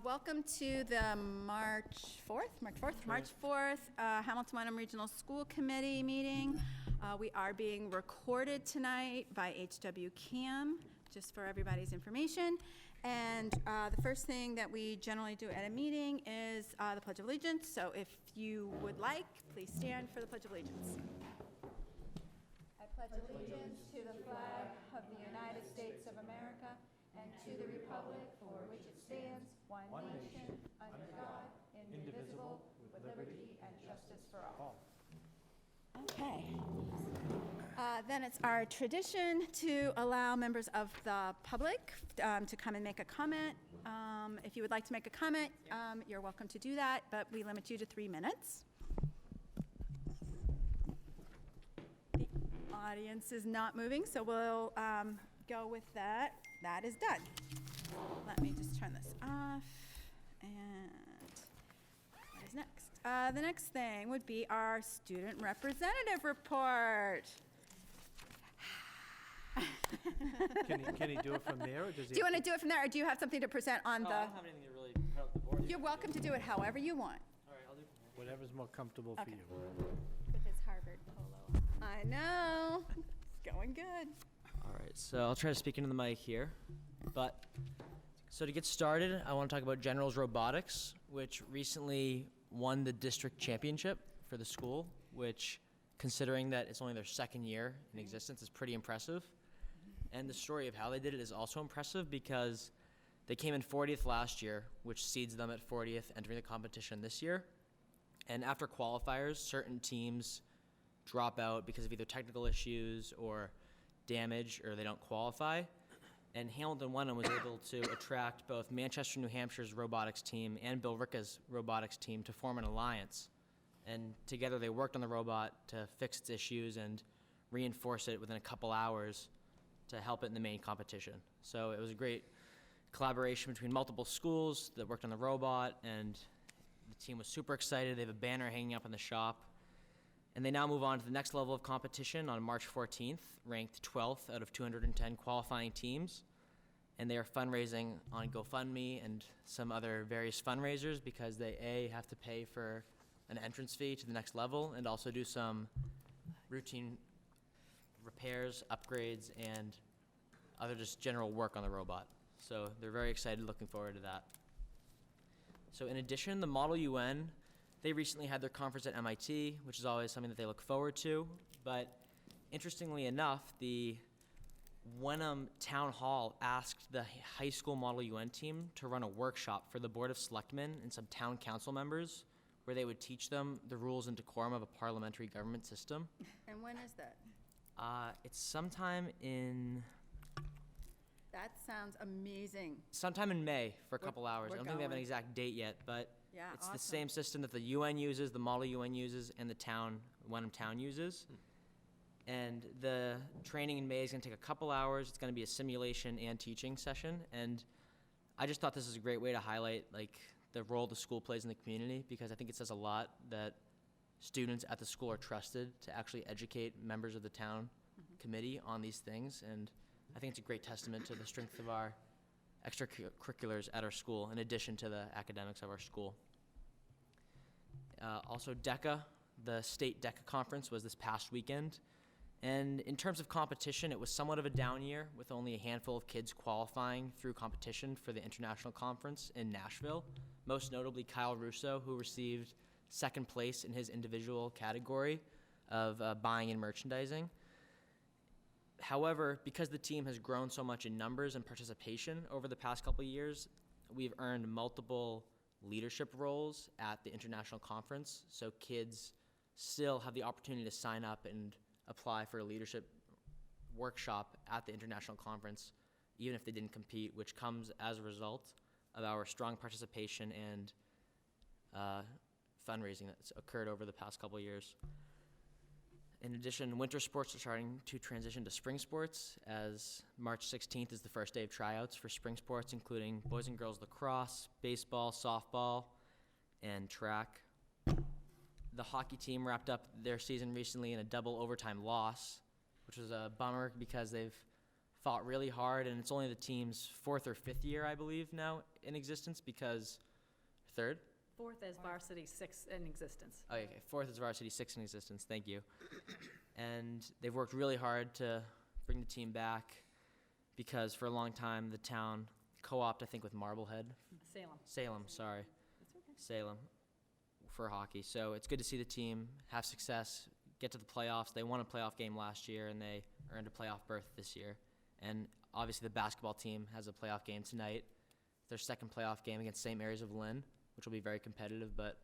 Welcome to the March 4th, Hamilton Wenham Regional School Committee meeting. We are being recorded tonight by HW Cam, just for everybody's information. And the first thing that we generally do at a meeting is the Pledge of Allegiance. So if you would like, please stand for the Pledge of Allegiance. I pledge allegiance to the flag of the United States of America and to the republic for which it stands, one nation, under God, indivisible, with liberty and justice for all. Okay. Then it's our tradition to allow members of the public to come and make a comment. If you would like to make a comment, you're welcome to do that, but we limit you to 3 minutes. The audience is not moving, so we'll go with that. That is done. Let me just turn this off. And what is next? The next thing would be our student representative report. Can he do it from there, or does he? Do you want to do it from there, or do you have something to present on No, the? I don't have anything to really put up the board. You're welcome to do it however you want. All right, I'll do it from here. Whatever's more comfortable for Okay. you. With his Harvard polo. I know. It's going good. All right, so I'll try to speak into the mic here. So to get started, I want to talk about General's Robotics, which recently won the district championship for the school, which, considering that it's only their second year in existence, is pretty impressive. And the story of how they did it is also impressive because they came in 40th last year, which seeds them at 40th entering the competition this year. And after qualifiers, certain teams drop out because of either technical issues or damage, or they don't qualify. And Hamilton Wenham was able to attract both Manchester, New Hampshire's robotics team and Bill Ricca's robotics team to form an alliance. And together they worked on the robot to fix its issues and reinforce it within a couple hours to help it in the main competition. So it was a great collaboration between multiple schools that worked on the robot, and the team was super excited. They have a banner hanging up in the shop. And they now move on to the next level of competition on March 14th, ranked 12th out of 210 qualifying teams. And they are fundraising on GoFundMe and some other various fundraisers because they, A, have to pay for an entrance fee to the next level and also do some routine repairs, upgrades, and other just general work on the robot. So they're very excited, looking forward to that. So in addition, the Model UN, they recently had their conference at MIT, which is always something that they look forward to. But interestingly enough, the Wenham Town Hall asked the high school Model UN team to run a workshop for the Board of Selectmen and some town council members where they would teach them the rules and decorum of a parliamentary government system. And when is that? It's sometime in May for a couple hours. I don't think they have an exact date yet, but Yeah, it's awesome. the same system that the UN uses, the Model UN uses, and the town, Wenham Town uses. And the training in May is going to take a couple hours. It's going to be a simulation and teaching session. And I just thought this is a great way to highlight the role the school plays in the community, because I think it says a lot that students at the school are trusted to actually educate members of the town committee on these things. And I think it's a great testament to the strength of our extracurriculars at our school, in addition to the academics of our school. Also, DECA, the state DECA conference, was this past weekend. And in terms of competition, it was somewhat of a down year, with only a handful of kids qualifying through competition for the international conference in Nashville. Most notably, Kyle Russo, who received second place in his individual category of buying and merchandising. However, because the team has grown so much in numbers and participation over the past couple of years, we've earned multiple leadership roles at the international conference. So kids still have the opportunity to sign up and apply for a leadership workshop at the international conference, even if they didn't compete, which comes as a result of our strong participation and fundraising that's occurred over the past couple of years. In addition, winter sports are starting to transition to spring sports, as March 16th is the first day of tryouts for spring sports, including boys and girls lacrosse, baseball, softball, and track. The hockey team wrapped up their season recently in a double overtime loss, which was a bummer because they've fought really hard, and it's only the team's 4th or 5th year, I believe, now in existence because 3rd? 4th as varsity, 6 in existence. Oh, okay, 4th is varsity, 6th in existence. Thank you. And they've worked really hard to bring the team back because for a long time the town co-opted, I think, with Marblehead. Salem, sorry. Salem for hockey. So it's good to see the team have success, get to the playoffs. They won a playoff game last year, and they earned a playoff berth this year. And obviously the basketball team has a playoff game tonight. Their second playoff game against St. Mary's of Lynn, which will be very competitive, but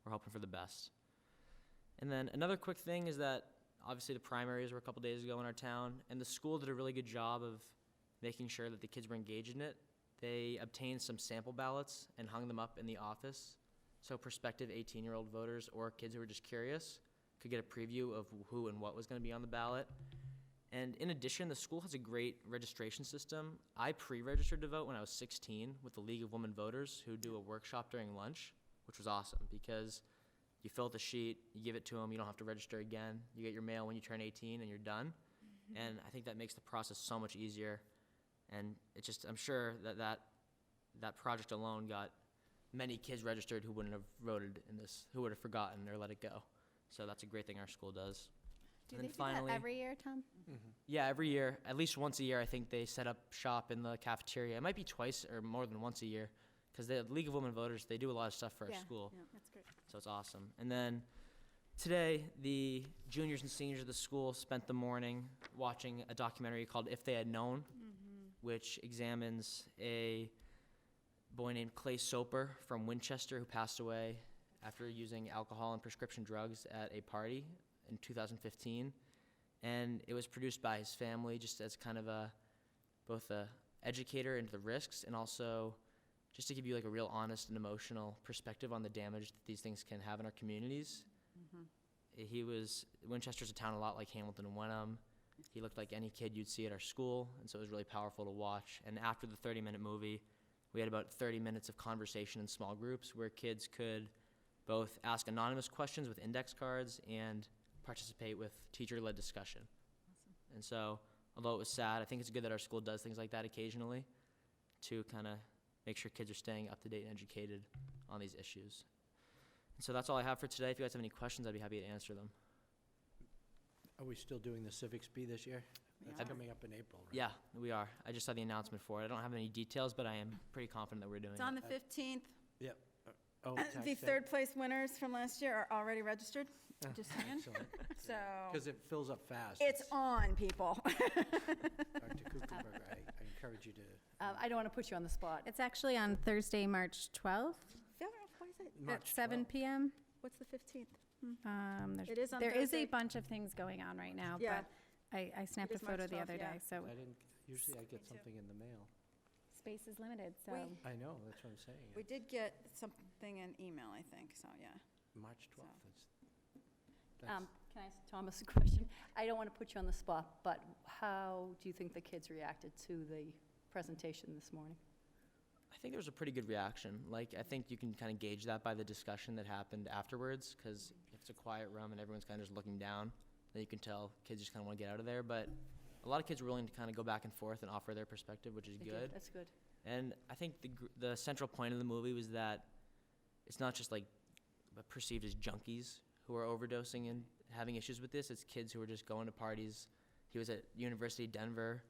we're hoping for the best. And then another quick thing is that obviously the primaries were a couple days ago in our town, and the school did a really good job of making sure that the kids were engaged in it. They obtained some sample ballots and hung them up in the office, so prospective 18-year-old voters or kids who were just curious could get a preview of who and what was going to be on the ballot. And in addition, the school has a great registration system. I pre-registered to vote when I was 16 with the League of Women Voters, who do a workshop during lunch, which was awesome because you fill out the sheet, you give it to them, you don't have to register again. You get your mail when you turn 18 and you're done. And I think that makes the process so much easier. And it's just, I'm sure that project alone got many kids registered who wouldn't have voted in this, who would have forgotten or let it go. So that's a great thing our school does. Do And they then do finally, that every year, Tom? yeah, every year, at least once a year, I think they set up shop in the cafeteria. It might be twice or more than once a year, because the League of Women Voters, they do a lot of stuff for our school, That's great. so it's awesome. And then today, the juniors and seniors of the school spent the morning watching a documentary called If They Had Known, which examines a boy named Clay Soper from Winchester who passed away after using alcohol and prescription drugs at a party in 2015. And it was produced by his family just as kind of both a educator into the risks and also just to give you like a real honest and emotional perspective on the damage that these things can have in our communities. Winchester's a town a lot like Hamilton and Wenham. He looked like any kid you'd see at our school, and so it was really powerful to watch. And after the 30-minute movie, we had about 30 minutes of conversation in small groups where kids could both ask anonymous questions with index cards and participate with teacher-led discussion. Awesome. And so, although it was sad, I think it's good that our school does things like that occasionally to kind of make sure kids are staying up to date and educated on these issues. And so that's all I have for today. If you guys have any questions, I'd be happy to answer them. Are we still doing the Civics Bee this year? That's are. coming up in April, right? Yeah, we are. I just saw the announcement for it. I don't have any details, but I am pretty confident that we're doing It's on it. the 15th. Yep. Oh, The tax day. third place winners from last year are already registered, just saying. Excellent. So Because it fills up fast. it's on, people. Dr. Kuchenberger, I encourage you to. I don't want to put you on the spot. It's actually on Thursday, March 12th What is it? March at 7 12th. p.m. What's the 15th? There's- It is on There is Thursday. a bunch of things going on right now, Yeah. but I snapped It a is March photo the 12th, other yeah. day, so I didn't, usually I get something in the mail. space is limited, so. I know, that's what I'm saying. We did get something in email, I think, so yeah. March 12th, Can I ask Thomas a question? I don't want to put you on the spot, but how do you think the kids reacted to the presentation this morning? I think there was a pretty good reaction. Like, I think you can kind of gauge that by the discussion that happened afterwards, because if it's a quiet room and everyone's kind of just looking down, then you can tell kids just kind of want to get out of there. But a lot of kids were willing to kind of go back and forth and offer their perspective, which is They did. good. That's good. And I think the central point of the movie was that it's not just like perceived as junkies who are overdosing and having issues with this. It's kids who are just going to parties. He was at University of Denver,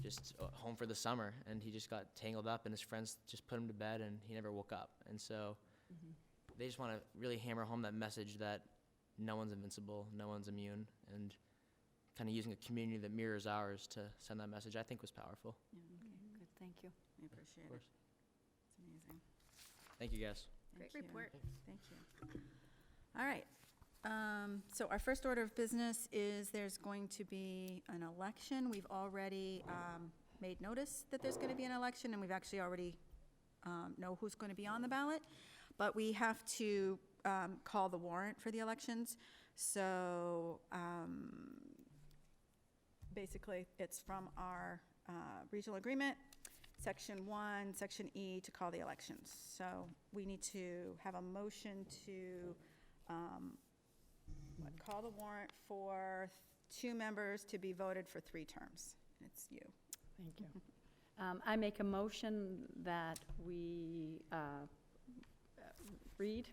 just home for the summer, and he just got tangled up, and his friends just put him to bed, and he never woke up. And so they just want to really hammer home that message that no one's invincible, no one's immune, and kind of using a community that mirrors ours to send that message, I think was powerful. Good, thank you. I appreciate Of it. course. It's amazing. Thank you, guys. Thank Great you. report. Thank you. All right. So our first order of business is there's going to be an election. We've already made notice that there's going to be an election, and we've actually already know who's going to be on the ballot. But we have to call the warrant for the elections. So basically, it's from our regional agreement, Section 1, Section E, to call the elections. So we need to have a motion to call the warrant for 2 members to be voted for 3 terms. It's you. Thank you. I make a motion that we read,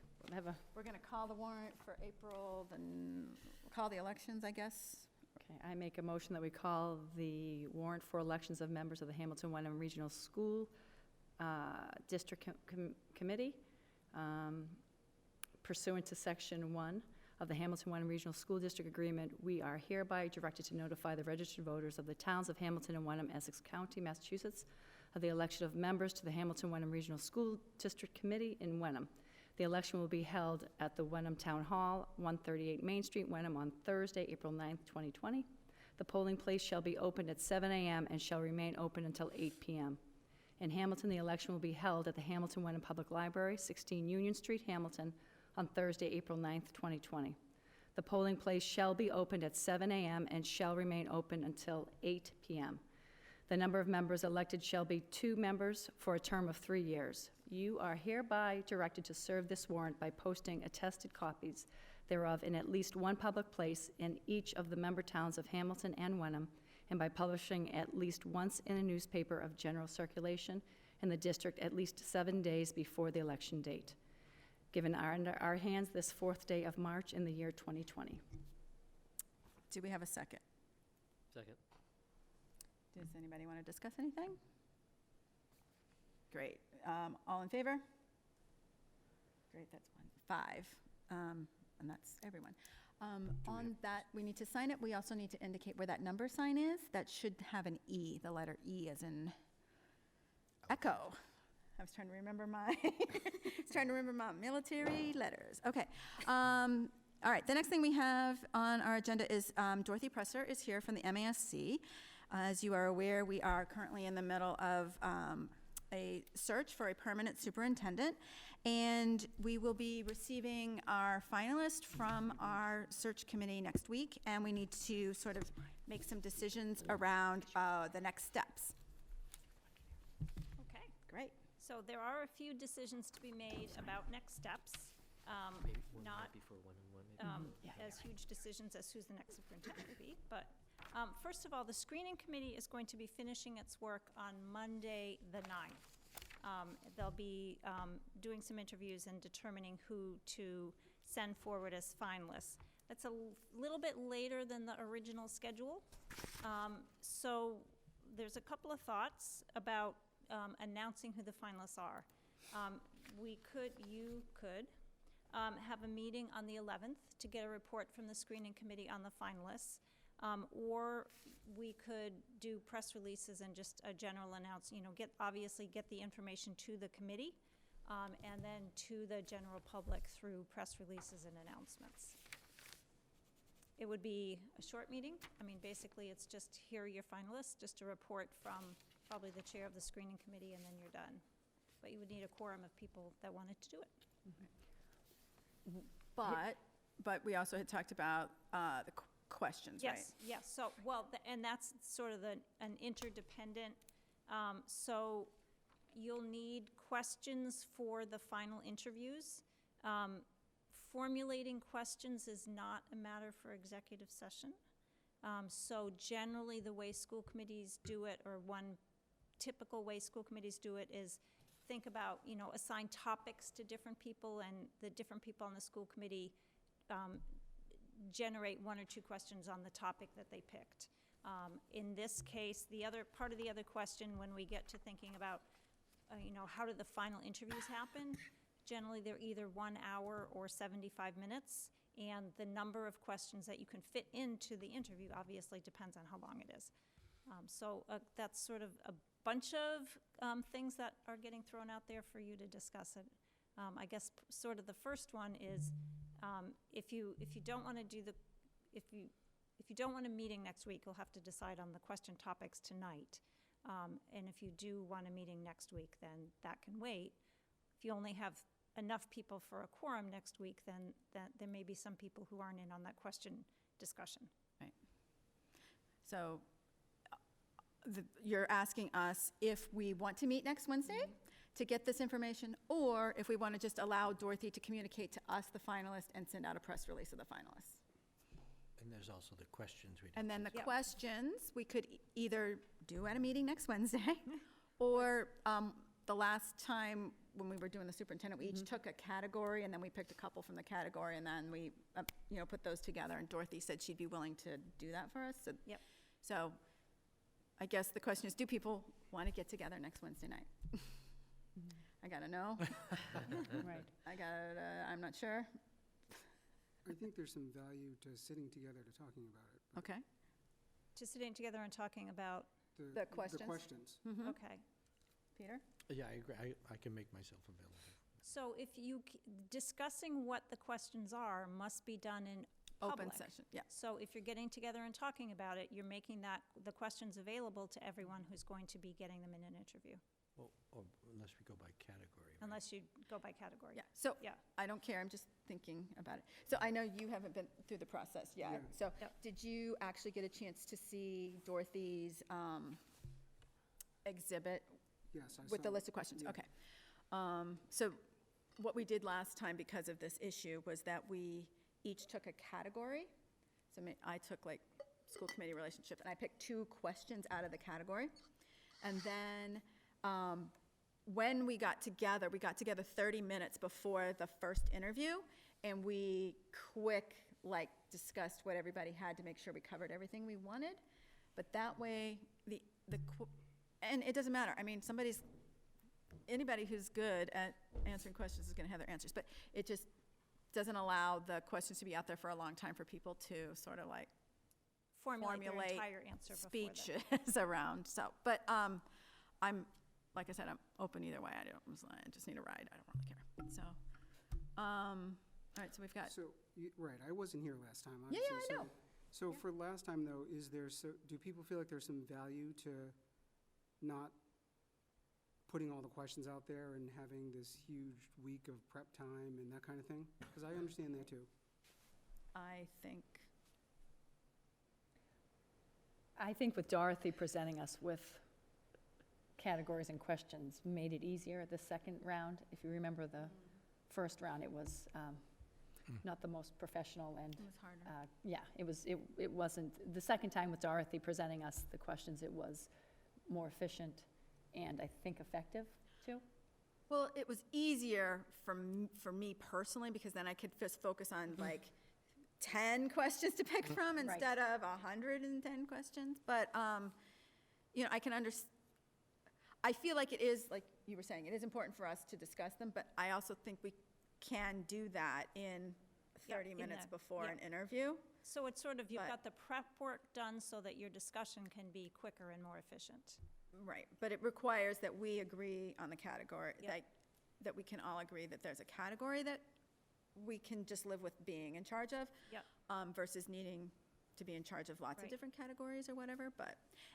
We're going to call the warrant for April, then call the elections, I guess. okay, I make a motion that we call the warrant for elections of members of the Hamilton-Wenham Regional School District Committee pursuant to Section 1 of the Hamilton-Wenham Regional School District Agreement. We are hereby directed to notify the registered voters of the towns of Hamilton and Wenham, Essex County, Massachusetts, of the election of members to the Hamilton-Wenham Regional School District Committee in Wenham. The election will be held at the Wenham Town Hall, 138 Main Street, Wenham, on Thursday, April 9th, 2020. The polling place shall be opened at 7 a.m. and shall remain open until 8 p.m. In Hamilton, the election will be held at the Hamilton-Wenham Public Library, 16 Union Street, Hamilton, on Thursday, April 9th, 2020. The polling place shall be opened at 7 a.m. and shall remain open until 8 p.m. The number of members elected shall be 2 members for a term of 3 years. You are hereby directed to serve this warrant by posting attested copies thereof in at least one public place in each of the member towns of Hamilton and Wenham, and by publishing at least once in a newspaper of general circulation in the district at least 7 days before the election date. Given under our hands this 4th day of March in the year 2020. Do we have a second? Second. Does anybody want to discuss anything? Great. All in favor? Great, that's 5. And that's everyone. On that, we need to sign it. We also need to indicate where that number sign is. That should have an E, the letter E as in echo. I was trying to remember my military letters. Okay. All right, the next thing we have on our agenda is Dorothy Presser is here from the MASC. As you are aware, we are currently in the middle of a search for a permanent superintendent, and we will be receiving our finalist from our search committee next week, and we need to sort of make some decisions around the next steps. Okay, Great. so there are a few decisions to be made about next steps. Maybe one Not right before 1 and 1, maybe. as huge decisions as who's the next superintendent will be, but first of all, the screening committee is going to be finishing its work on Monday, the 9th. They'll be doing some interviews and determining who to send forward as finalists. That's a little bit later than the original schedule. So there's a couple of thoughts about announcing who the finalists are. You could have a meeting on the 11th to get a report from the screening committee on the finalists. Or we could do press releases and just a general announcement, obviously get the information to the committee, and then to the general public through press releases and announcements. It would be a short meeting. I mean, basically, it's just here are your finalists, just a report from probably the chair of the screening committee, and then you're done. But you would need a quorum of people that wanted to do it. But we also had talked about the questions, right? Yes, so, and that's sort of an interdependent, so you'll need questions for the final interviews. Formulating questions is not a matter for executive session. So generally, the way school committees do it, or one typical way school committees do it, is think about, assign topics to different people, and the different people on the school committee generate 1 or 2 questions on the topic that they picked. In this case, the other part of the other question, when we get to thinking about, how do the final interviews happen? Generally, they're either 1 hour or 75 minutes, and the number of questions that you can fit into the interview obviously depends on how long it is. So that's sort of a bunch of things that are getting thrown out there for you to discuss it. I guess sort of the first one is, if you don't want to do if you don't want a meeting next week, you'll have to decide on the question topics tonight. And if you do want a meeting next week, then that can wait. If you only have enough people for a quorum next week, then there may be some people who aren't in on that question discussion. Right. So you're asking us if we want to meet next Wednesday to get this information, or if we want to just allow Dorothy to communicate to us, the finalists, and send out a press release of the finalists. And there's also the questions we. And then the Yep. questions, we could either do at a meeting next Wednesday, or the last time when we were doing the superintendent, we each took a category, and then we picked a couple from the category, and then we, put those together, and Dorothy said she'd be willing to do that for us. Yep. So I guess the question is, do people want to get together next Wednesday night? I gotta know. Right. I'm not sure. I think there's some value to sitting together to talking about it. Okay. To sitting together and talking about, The questions? The questions. okay. Peter? Yeah, I agree. I can make myself available. So if discussing what the questions are must be done in public. Open session, yeah. So if you're getting together and talking about it, you're making the questions available to everyone who's going to be getting them in an interview, Well, or unless we go by category. right? unless you go by category. Yeah, so Yeah. I don't care, I'm just thinking about it. So I know you haven't been through the process yet. Yeah. So Yep. did you actually get a chance to see Dorothy's exhibit Yes, I saw. with the list of questions? Yeah. Okay. So what we did last time because of this issue was that we each took a category. So I took like school committee relationship, and I picked 2 questions out of the category. And then when we got together 30 minutes before the first interview, and we discussed what everybody had to make sure we covered everything we wanted. But that way, and it doesn't matter, I mean, anybody who's good at answering questions is gonna have their answers, but it just doesn't allow the questions to be out there for a long time for people to sort of Formulate their formulate entire answer before that. speeches around, so, but, like I said, I'm open either way, I just need a ride, I don't really care, so, all right, so we've got, So, right, I wasn't here last time, Yeah, obviously. I know. So for last time, though, do people feel like there's some value to not putting all the questions out there and having this huge week of prep time and that kind of thing? Because I understand that, too. I think with Dorothy presenting us with categories and questions made it easier the second round. If you remember the first round, it was not the most professional, and it was harder. yeah, it wasn't, the second time with Dorothy presenting us the questions, it was more efficient and I think effective, too. Well, it was easier for me personally, because then I could just focus on 10 questions to pick from instead of 110 questions. But, I can I feel like it is, like you were saying, it is important for us to discuss them, but I also think we can do that in Yep, 30 minutes before yep. an interview. So it's sort of, you've But- got the prep work done so that your discussion can be quicker and more efficient. Right, but it requires that we agree on the category, Yep. that we can all agree that there's a category that we can just live with being in charge of. Yep. Versus needing to be in charge of lots of Right. different categories or whatever,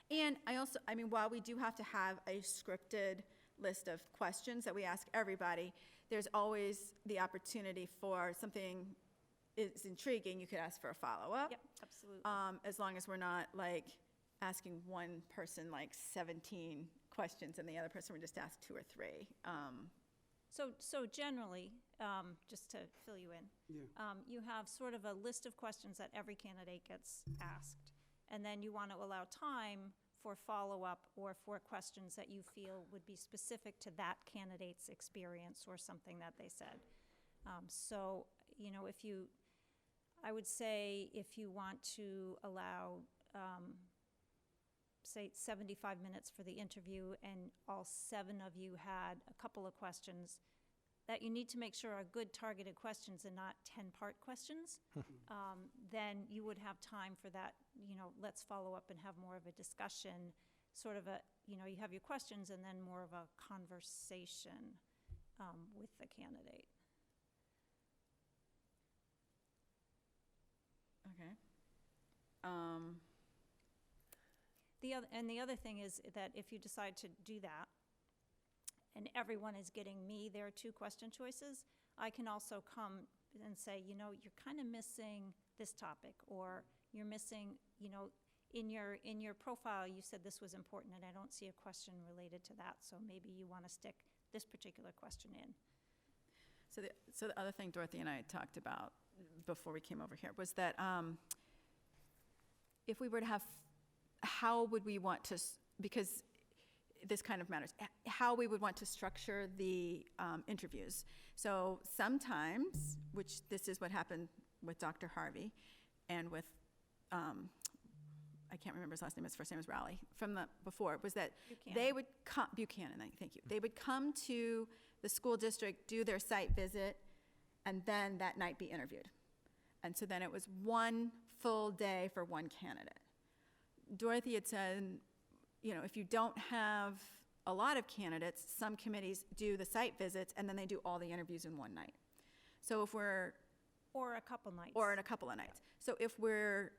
and I mean, while we do have to have a scripted list of questions that we ask everybody, there's always the opportunity for something is intriguing, you could ask for a follow-up. Yep, absolutely. As long as we're not asking one person 17 questions and the other person would just ask 2 or 3. So generally, just to fill you in, Yeah. you have sort of a list of questions that every candidate gets asked. And then you want to allow time for follow-up or for questions that you feel would be specific to that candidate's experience or something that they said. So, I would say if you want to allow, say, 75 minutes for the interview and all 7 of you had a couple of questions, that you need to make sure are good targeted questions and not 10-part questions, then you would have time for that, let's follow up and have more of a discussion, sort of you have your questions and then more of a conversation with the candidate. Okay. The other thing is that if you decide to do that, and everyone is getting me their 2 question choices, I can also come and say, you're kind of missing this topic, or you're missing, in your profile, you said this was important, and I don't see a question related to that, so maybe you want to stick this particular question in. So the other thing Dorothy and I had talked about before we came over here was that if we were to have, how would we want to, because this kind of matters, how we would want to structure the interviews. So sometimes, which this is what happened with Dr. Harvey and with, I can't remember his last name, his first name was Rowley, from the before, was that they would come, Buchanan, thank you. They would come to the school district, do their site visit, and then that night be interviewed. And so then it was one full day for one candidate. Dorothy had said, you know, if you don't have a lot of candidates, some committees do the site visits and then they do all the interviews in one night. So if we're, Or a couple nights. or in a couple of nights. So if we're,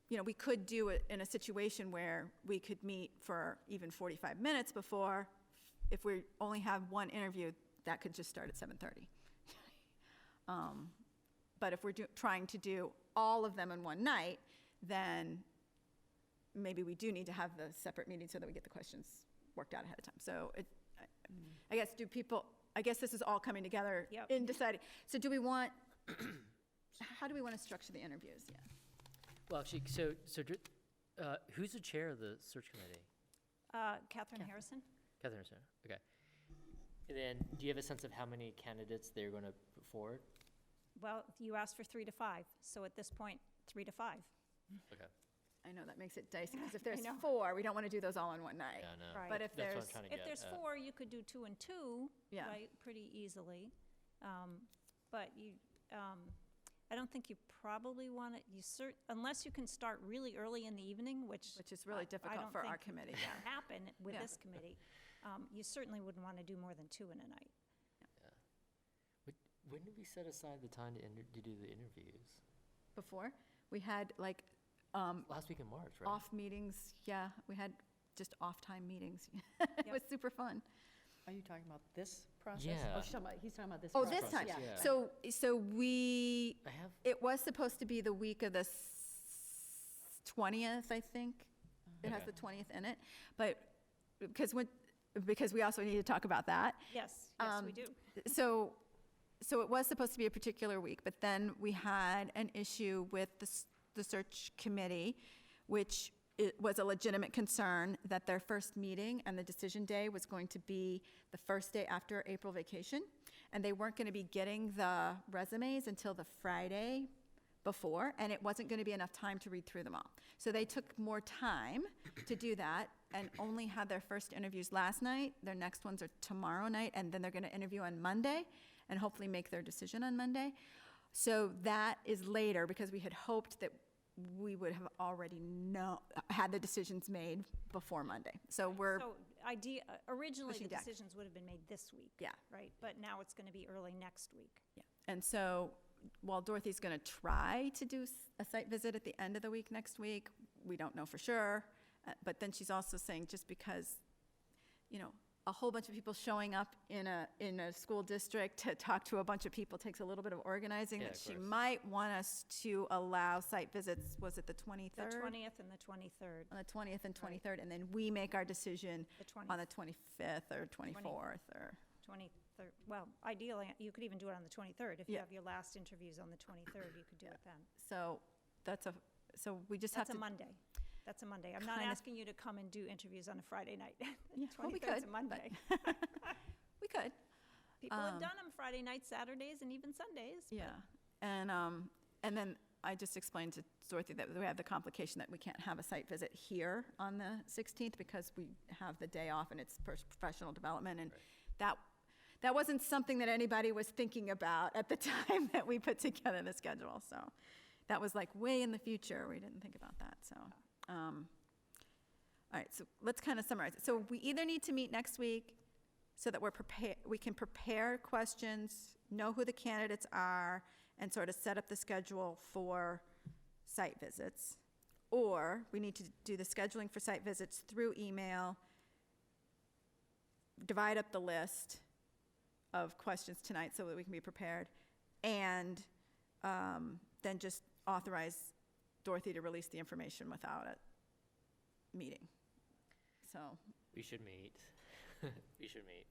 you know, we could do it in a situation where we could meet for even 45 minutes before. If we only have one interview, that could just start at 7:30. But if we're trying to do all of them in one night, then maybe we do need to have the separate meeting so that we get the questions worked out ahead of time. So I guess I guess this is all coming together Yep. in deciding. So do we want, how do we want to structure the interviews? Yeah. Well, actually, who's the chair of the search committee? Catherine Harrison? Catherine, sir. Okay. And then, do you have a sense of how many candidates they're going to put forward? Well, you asked for 3 to 5, so at this point, 3 to 5. Okay. I know that makes it dicey, because if there's know. 4, we don't want to do those all in one night. Yeah, no. Right. But if That's what there's, I'm trying to If get there's at. 4, you could do 2 and 2, Yeah. right, pretty easily. But you, I don't think you probably want it, unless you can start really early in the evening, which which is really I difficult don't for our think committee. can happen with Yeah. this committee. You certainly wouldn't want to do more than 2 in a night. When did we set aside the time to do the interviews? Before, we had like Last week in March, right? off meetings, yeah, we had just off-time meetings. It was super fun. Are you talking about this process? Yeah. Oh, he's talking about this Oh, process. this time. process, yeah. So we, I have. it was supposed to be the week of the 20th, I think. It has Okay. the 20th in it, but because we also need to talk about that. Yes, we do. So it was supposed to be a particular week, but then we had an issue with the search committee, which it was a legitimate concern that their first meeting and the decision day was going to be the first day after April vacation, and they weren't going to be getting the resumes until the Friday before, and it wasn't going to be enough time to read through them all. So they took more time to do that and only had their first interviews last night. Their next ones are tomorrow night, and then they're going to interview on Monday and hopefully make their decision on Monday. So that is later, because we had hoped that we would have already had the decisions made before Monday. So we're, So originally, pushing the back. decisions would have been made this week. Yeah. Right, but now it's going to be early next week. yeah. And so while Dorothy's going to try to do a site visit at the end of the week next week, we don't know for sure. But then she's also saying, just because, you know, a whole bunch of people showing up in a school district to talk to a bunch of people takes a little bit of organizing, Yeah, that of she course. might want us to allow site visits, was it the The 23rd? 20th and the 23rd. On the 20th and Right. 23rd, and then we make our decision The 20th. on the 25th or 24th, or, 23rd, well, ideally, you could even do it on the 23rd. If you Yeah. have your last interviews on the 23rd, you could do it then. so so we just have That's to. a Monday. That's a Monday. I'm not kind of- asking you to come and do interviews on a Friday night. Yeah, well, we 23rd 's could, a Monday. We could, People have um, done them Friday nights, Saturdays, and even Sundays. but- yeah. And then I just explained to Dorothy that we have the complication that we can't have a site visit here on the 16th because we have the day off and it's professional development, and that wasn't something that anybody was thinking about at the time that we put together the schedule, so that was like way in the future, we didn't think about that, so. All right, so let's kind of summarize it. So we either need to meet next week so that we can prepare questions, know who the candidates are, and sort of set up the schedule for site visits. Or we need to do the scheduling for site visits through email, divide up the list of questions tonight so that we can be prepared, and then just authorize Dorothy to release the information without a meeting. So, We should meet. We should meet.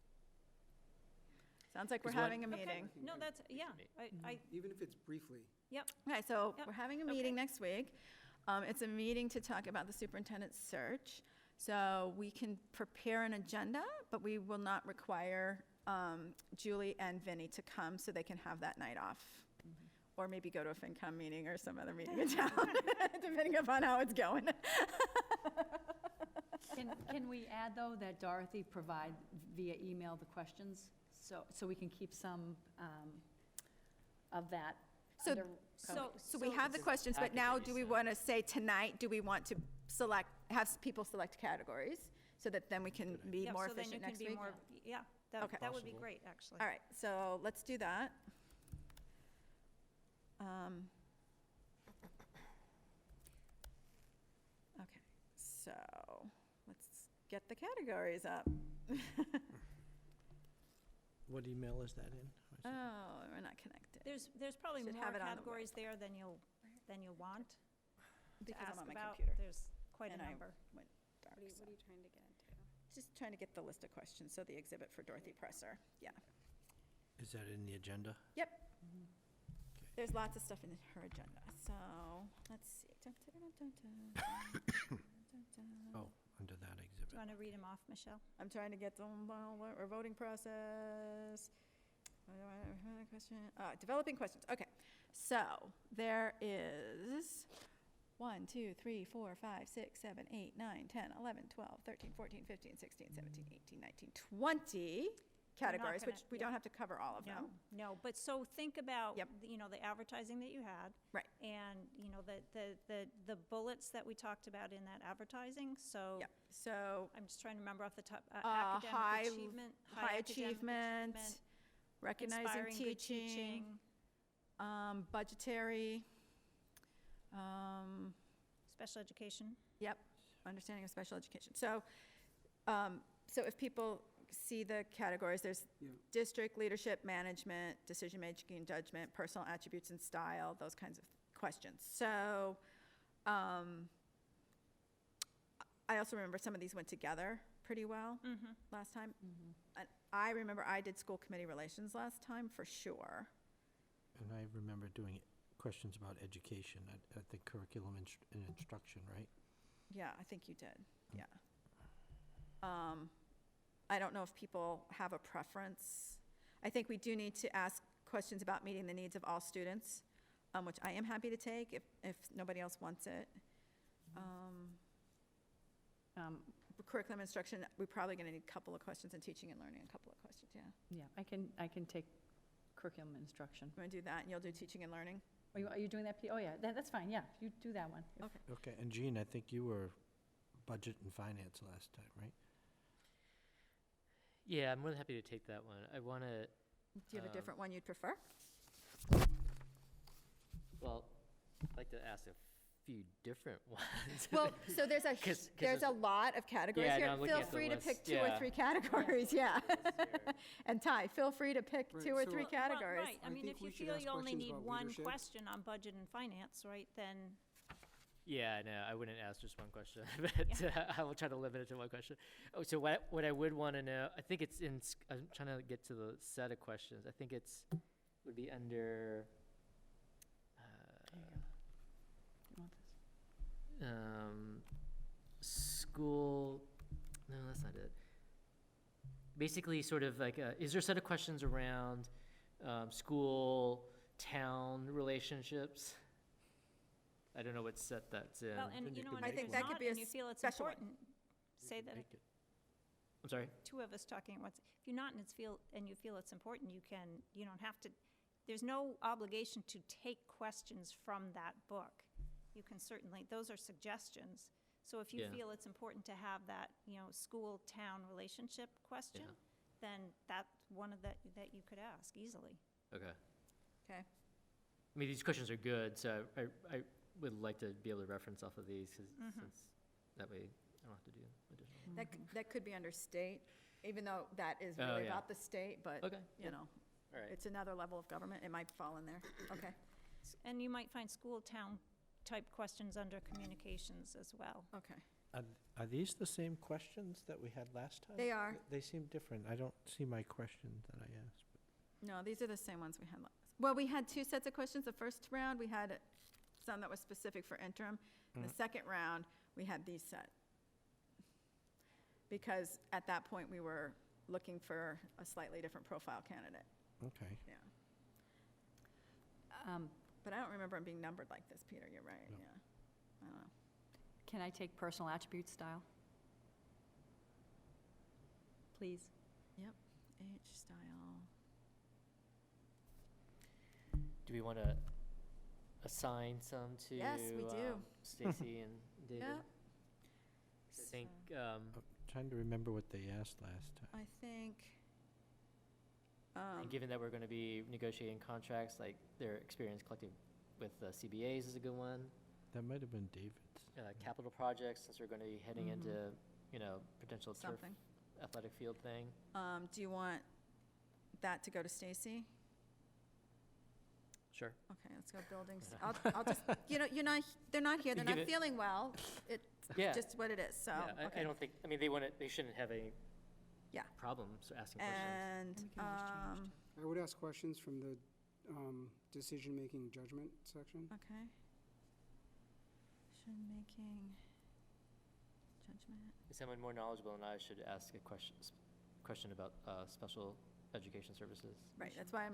Sounds like we're Is what- having a Okay. meeting. No, that's, yeah, I, Even if it's briefly. yep, Okay, so Yep, we're having a okay. meeting next week. It's a meeting to talk about the superintendent's search. So we can prepare an agenda, but we will not require Julie and Vinny to come so they can have that night off. Or maybe go to a FinCom meeting or some other meeting in town, depending upon how it's going. Can we add, though, that Dorothy provide via email the questions? So we can keep some of that So- under. So we have the questions, but packet now that you do we sent. want to say tonight, do we want to have people select categories so that then we can be yeah, more so then you efficient can next be week? more, yeah, Okay. that would be Possible. great, actually. All right, so let's do that. Okay, so let's get the categories up. What email is that in? Oh, we're not connected. There's probably Should more have it on the categories there than you'll want to Because I'm ask on my about. computer. There's quite a And I number. went dark, What are so- you trying to get into? Just trying to get the list of questions, so the exhibit for Dorothy Presser, yeah. Is that in the agenda? Yep. There's lots of stuff in her agenda, so, let's see. Oh, under that Do exhibit. you want to read them off, Michelle? I'm trying to get them, our voting process. Question, developing questions, okay. So, there is 1, 2, 3, 4, 5, 6, 7, 8, 9, 10, 11, 12, 13, 14, 15, 16, 17, 18, 19, 20 categories, which gonna- we yeah. don't have to cover all of No, them. no, but so think about, Yep. the advertising that you had. Right. And, the bullets that we talked about in that advertising, so. Yep, so, I'm just trying to remember off the top, high academic achievement. high academic achievement, recognizing inspiring good teaching, budgetary, special education. yep, understanding of special education. So, so if people see the categories, there's Yeah. district leadership, management, decision-making, judgment, personal attributes and style, those kinds of questions. So, I also remember some of these went together pretty well last time. And I remember I did school committee relations last time, for sure. And I remember doing questions about education at the curriculum and instruction, right? Yeah, I think you did, yeah. I don't know if people have a preference. I think we do need to ask questions about meeting the needs of all students, which I am happy to take if nobody else wants it. Curriculum instruction, we're probably gonna need a couple of questions, and teaching and learning, a couple of questions, yeah. Yeah, I can take curriculum instruction. You wanna do that, and you'll do teaching and learning? Are you doing that, Pete? Oh, yeah, that's fine, yeah, you do that one. If- Okay. Okay, and Jean, I think you were budget and finance last time, right? Yeah, I'm more than happy to take that one. I want to, Do you have a different one you'd prefer? well, I'd like to ask a few different ones. Well, so there's a, 'Cause there's a there's- lot of categories Yeah, no, here. I'm looking Feel at the free to list, pick 2 or yeah. 3 categories, yeah. And Ty, feel free to pick Right, 2 or so- 3 Well, categories. Right, I I mean, think if you we should feel ask you only questions need about one leadership. question on budget and finance, right, then, Yeah, no, I wouldn't ask just one question, but I will try to limit it to one question. Oh, so what I would want to know, I think it's in, I'm trying to get to the set of questions. I think would be under, There you go. You want this? school, no, that's not it. Basically, sort of like, is there a set of questions around school-town relationships? I don't know what set that's in. well, and Then you you know, could and I if think it's that not, could be a and you feel it's special one. important, say that, Make it. I'm sorry? two of us talking at once, if you're not and you feel it's important, you don't have to, there's no obligation to take questions from that book. You can certainly, those are suggestions. So if you Yeah. feel it's important to have that, school-town relationship question, Yeah. then that's one of that you could ask easily. Okay. Okay. I mean, these questions are good, so I would like to be able to reference off of these, 'cause since that way I don't have to do additional. That could be under state, even though that is Oh, really yeah. about the state, but, Okay, you know, all right. it's another level of government, it might fall in there. Okay, And you might find school-town type questions under communications as well. okay. Are these the same questions that we had last time? They are. They seem different. I don't see my questions that I asked. No, these are the same ones we had last. Well, we had two sets of questions. The first round, we had some that was specific for interim. In the second round, we had these set. Because at that point, we were looking for a slightly different profile candidate. Okay. Yeah. But I don't remember them being numbered like this, Peter. You're right, No. yeah. I don't know. Can I take personal attribute style? Please. Yep, H style. Do we want to assign some to? Yes, we do. Stacy and David? Yeah. I think, I'm trying to remember what they asked last time. I think, and given that we're going to be negotiating contracts, like their experience collecting with CBAs is a good one. That might have been David's. Capital projects, since we're going to be heading Mhm. into, potential turf something. athletic field thing. Do you want that to go to Stacy? Sure. Okay, let's go buildings. I'll just, they're not here, they're Give not it- feeling well. It's Yeah. just what it is, so, Yeah, I okay. don't think, they shouldn't have any Yeah. problems asking questions. And, We can always change. I would ask questions from the decision-making judgment section. okay. Decision-making, judgment. Someone more knowledgeable than I should ask a question about special education services. Right, that's why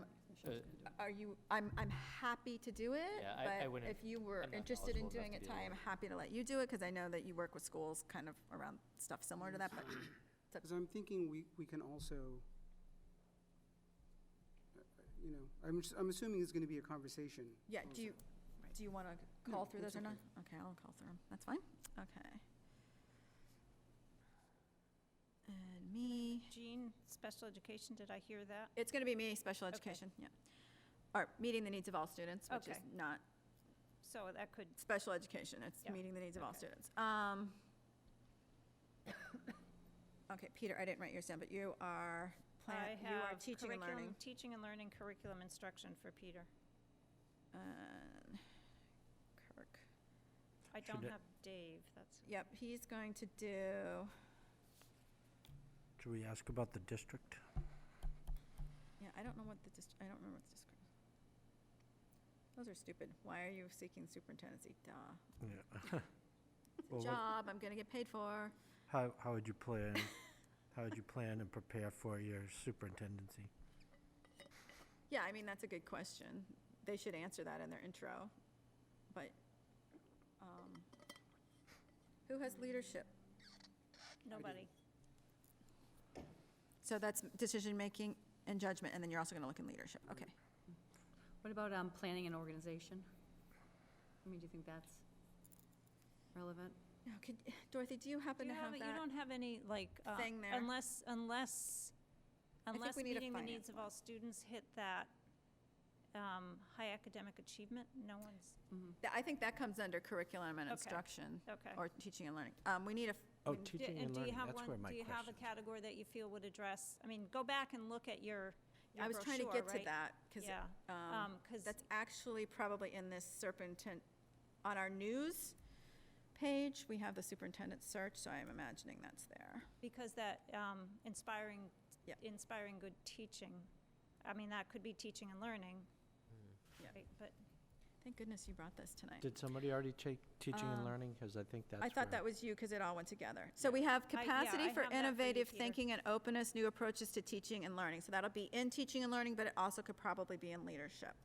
Uh, I'm happy to do it, Yeah, I but wouldn't- if you were I'm not interested in knowledgeable enough doing to it, do Ty, that. I'm happy to let you do it, because I know that you work with schools kind of around stuff similar to that, but Because I'm thinking we can also, I'm assuming it's going to be a conversation. yeah, also. do you want to call No, through those that's or not? okay. Okay, I'll call through them, that's fine, okay. And me, Jean, special education, did I hear that? it's going to be me, special Okay. education, yeah. Or meeting the needs of all students, which is Okay. not So that could, special education, it's Yeah, meeting the needs of all okay. students. Okay, Peter, I didn't write yours down, but you are I you are have teaching and learning. teaching and learning curriculum instruction for Peter. And Kirk, I don't Should it- have Dave, that's, yep, he's going to do, Should we ask about the district? yeah, I don't know what the I don't remember what the district. Those are stupid. Why are you seeking superintendency? Duh. Yeah. It's a Well, what- job I'm gonna get paid for. How would you plan, and prepare for your superintendency? Yeah, I mean, that's a good question. They should answer that in their intro. But, who has leadership? nobody. So that's decision-making and judgment, and then you're also gonna look in leadership. Okay. What about planning and organization? I mean, do you think that's relevant? Now, Dorothy, do you happen to have You that? don't have any, like, thing there? unless we need a meeting the finance needs of one. all students hit that high academic achievement, no one's, I think that comes under curriculum and Okay. instruction, okay. or teaching and learning. We need a, Oh, we- teaching And and do you learning, have that's one, where my do you have a question. category that you feel would address, I mean, go back and look at your I was trying to brochure, get to right? that, because Yeah, 'cause that's actually probably in this on our news page, we have the superintendent search, so I'm imagining that's there. because that inspiring, Yep. inspiring good teaching, I mean, that could be teaching and learning. Yeah. Right, but Thank goodness you brought this tonight. Did somebody already take teaching and Um, learning? Because I think that's I thought that where- was you, because it all went together. So we have yeah, capacity I for have that for you, innovative Peter. thinking and openness, new approaches to teaching and learning. So that'll be in teaching and learning, but it also could probably be in leadership.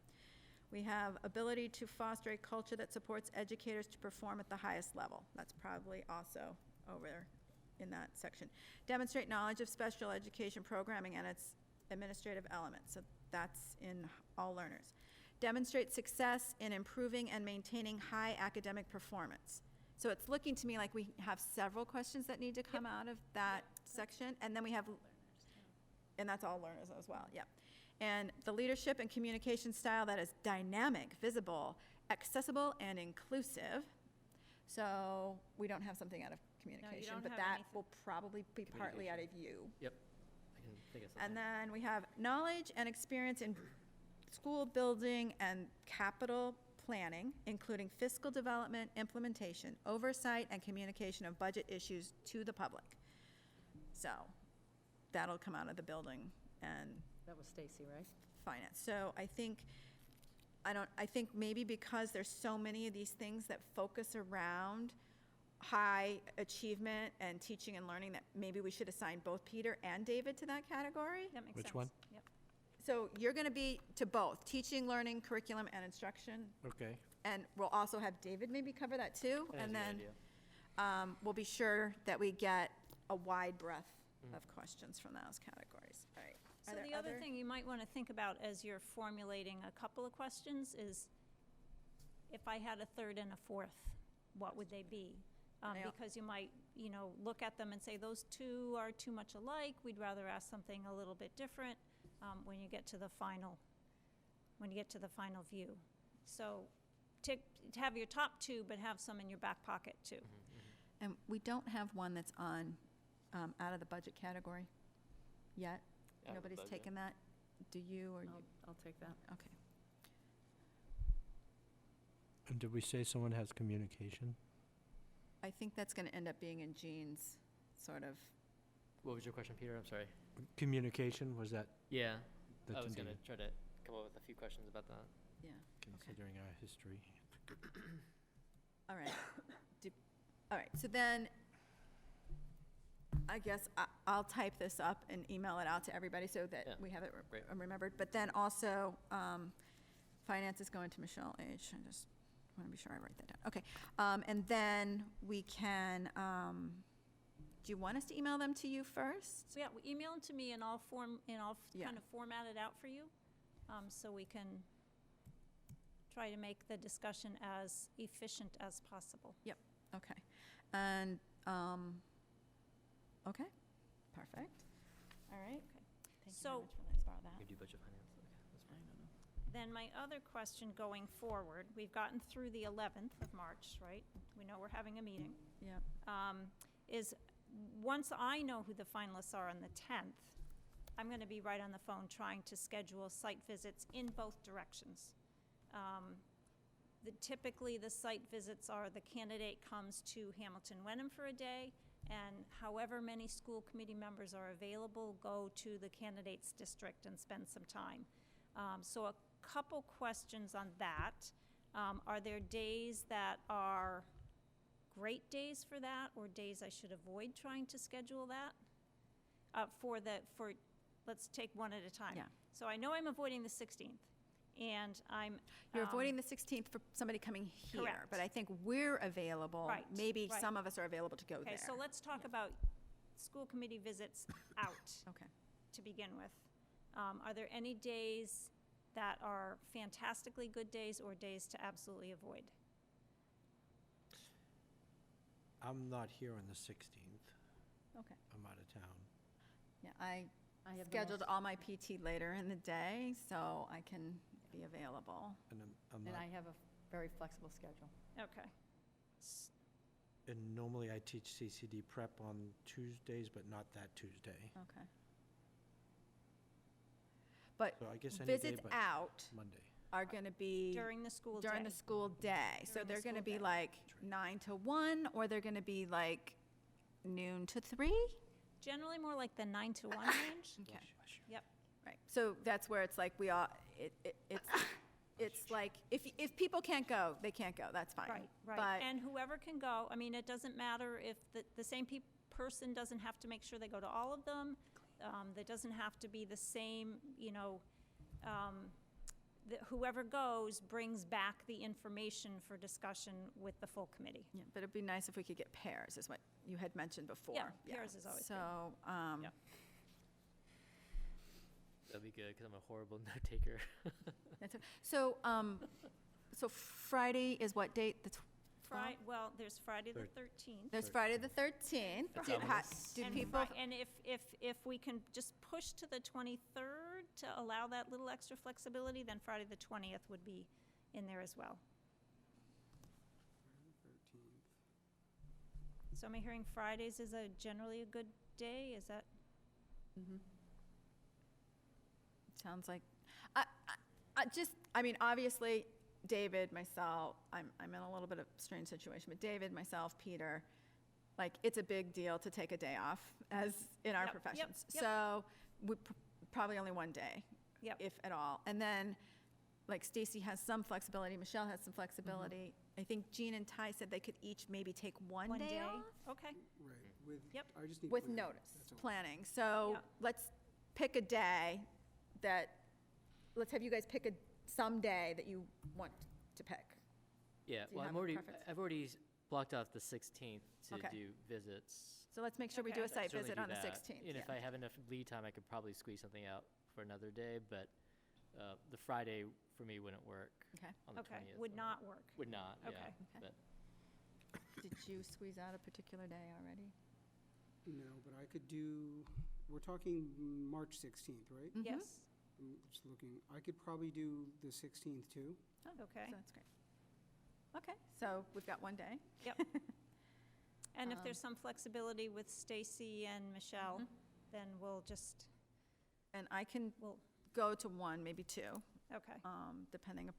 We have ability to foster a culture that supports educators to perform at the highest level. That's probably also over in that section. Demonstrate knowledge of special education programming and its administrative elements. So that's in all learners. Demonstrate success in improving and maintaining high academic performance. So it's looking to me like we have several questions that need to come out of that section, and then we have, and that's all learners as well, yeah. And the leadership and communication style that is dynamic, visible, accessible, and inclusive. So we don't have something out of communication, don't but have that anything. will probably be partly out of you. I can think of something. And then we have knowledge and experience in school building and capital planning, including fiscal development, implementation, oversight, and communication of budget issues to the public. So that'll come out of the building and, That was Stacy, right? finance. So I think maybe because there's so many of these things that focus around high achievement and teaching and learning, that maybe we should assign both Peter and David to that category. That makes Which sense. one? Yep. So you're going to be to both, teaching, learning, curriculum, and instruction. Okay. And we'll also have David maybe cover that too. That's a And good then idea. we'll be sure that we get a wide breadth of questions from those categories. All right. So Are there the other thing you might want to think about as you're formulating a couple of questions is, if I had a third and a fourth, what would they be? And I- Because you might, look at them and say, those two are too much alike, we'd rather ask something a little bit different when you get to the final view. So to have your top two, but have some in your back pocket too. And we don't have one that's on, out of the budget category yet. Out of the Nobody's budget. taken that? Do you or you? I'll take that. Okay. And did we say someone has communication? I think that's going to end up being in Jean's sort of, What was your question, Peter? I'm sorry. Communication, was that? Yeah, I that's was in gonna the- try to come up with a few questions about that. yeah. Considering our history. All right. All right, so then, I guess I'll type this up and email it out to everybody so that Yeah, we have it great. remembered. But then also, finance is going to Michelle H. I just want to be sure I write that down. Okay, and then we can, do you want us to email them to you first? So yeah, email them to me and I'll Yeah. kind of format it out for you, so we can try to make the discussion as efficient as possible. Okay, and, okay, perfect. All right. Thank you very So- much for letting us borrow that. You do budget finance, okay, that's fine. Then my other question going forward, we've gotten through the 11th of March, right? We know we're having a meeting. Yep. Is, once I know who the finalists are on the 10th, I'm going to be right on the phone trying to schedule site visits in both directions. Typically, the site visits are the candidate comes to Hamilton Wenham for a day, and however many school committee members are available, go to the candidate's district and spend some time. So a couple questions on that. Are there days that are great days for that, or days I should avoid trying to schedule that? Let's take one at a time. Yeah. So I know I'm avoiding the 16th, and I'm. You're avoiding the 16th for somebody coming here, Correct. but I think we're available. Right, Maybe right. some of us are available to go there. Okay, so let's talk about school committee visits out Okay. to begin with. Are there any days that are fantastically good days or days to absolutely avoid? I'm not here on the 16th. Okay. I'm out of town. Yeah, I I have the scheduled most- all my PT later in the day, so I can be available. And I'm And not, I have a very flexible schedule. Okay. and normally I teach CCD prep on Tuesdays, but not that Tuesday. Okay. But So I guess any day visits but out Monday. are going to be During the school day. during the school day. So During the they're going to school be day. like 9 to 1, or they're going to be like noon to 3? Generally more like the 9 to 1 range. Okay. Yep. Right, so that's where it's like we all, it's like, if people can't go, they can't go, that's fine. Right, right. But, And whoever can go, I mean, it doesn't matter if the same person doesn't have to make sure they go to all of them. There doesn't have to be the same, whoever goes brings back the information for discussion with the full committee. yeah, but it'd be nice if we could get pairs, is what you had mentioned before. Yeah, pairs is always good. So, Yep. That'd be good, because I'm a horrible note taker. so, so Friday is what date? That's Well, there's Friday the 13th. There's Friday the 13th. That's Did ominous. do And people, And if we can just push to the 23rd to allow that little extra flexibility, then Friday the 20th would be in there as well. 13th. So am I hearing Fridays is generally a good day? Is that? sounds like, I mean, obviously, David, myself, I'm in a little bit of a strange situation, but David, myself, Peter, like, it's a big deal to take a day off, as in our Yep, yep, professions. yep. So, probably only one day Yep. if at all. And then, like Stacy has some flexibility, Michelle has some flexibility. I think Jean and Ty said they could each maybe take one day off Okay, Right, with, Yep. I just need with planning, notice, that's all. planning. So Yeah. let's pick a day let's have you guys pick some day that you want to pick. Yeah, Do you well, have a preference? I've already blocked off the 16th to Okay. do visits. So let's make sure we do a Okay. site Certainly visit do on the that. 16th. And if yeah. I have enough lead time, I could probably squeeze something out for another day, but the Friday for me wouldn't work Okay. on the okay, 20th. would not work. Would not, yeah. Okay. Okay. But Did you squeeze out a particular day already? No, but I could do, we're talking March 16th, right? Mhm. Yes, I'm just looking, I could probably do the 16th too. Oh, Okay. So that's great. Okay, so we've got one day. and if there's some flexibility with Stacy and Michelle, Mhm. then we'll just, And I can we'll, go to one, maybe two, okay, depending,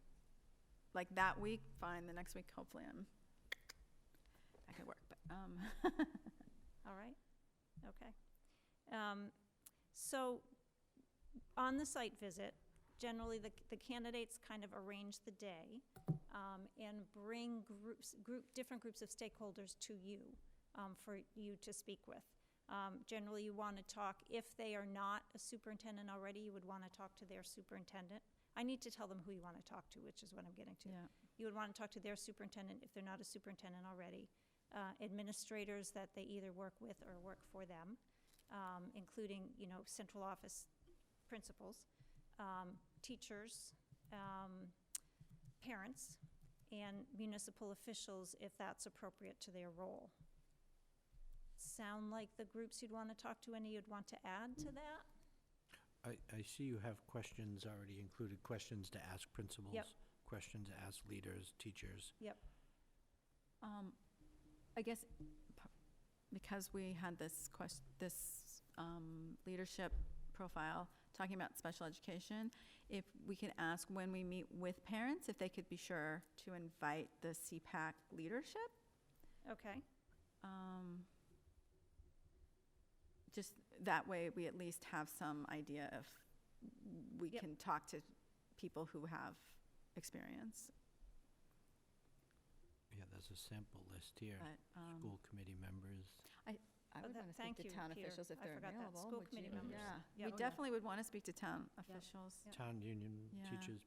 like that week, fine, the next week, hopefully I could work, but, all right, okay. So, on the site visit, generally, the candidates kind of arrange the day and bring different groups of stakeholders to you for you to speak with. Generally, you want to talk, if they are not a superintendent already, you would want to talk to their superintendent. I need to tell them who you want to talk to, which is what I'm getting to. yeah. You would want to talk to their superintendent if they're not a superintendent already. Administrators that they either work with or work for them, including, central office principals, teachers, parents, and municipal officials if that's appropriate to their role. Sound like the groups you'd want to talk to, any you'd want to add to that? I see you have questions already included, questions to ask principals, questions to ask leaders, teachers. I guess because we had this leadership profile talking about special education, if we could ask when we meet with parents, if they could be sure to invite the CPAC leadership. Okay, Just that way, we at least have some idea if we Yep. can talk to people who have experience. Yeah, there's a sample list here. But School committee members. I would want to speak thank to you, town Peter. officials if I they're forgot that. available. School Would committee you? members. Yeah, Yeah. we Oh, yeah. definitely would want to speak to town officials. Yep. Town union, Yeah. teachers,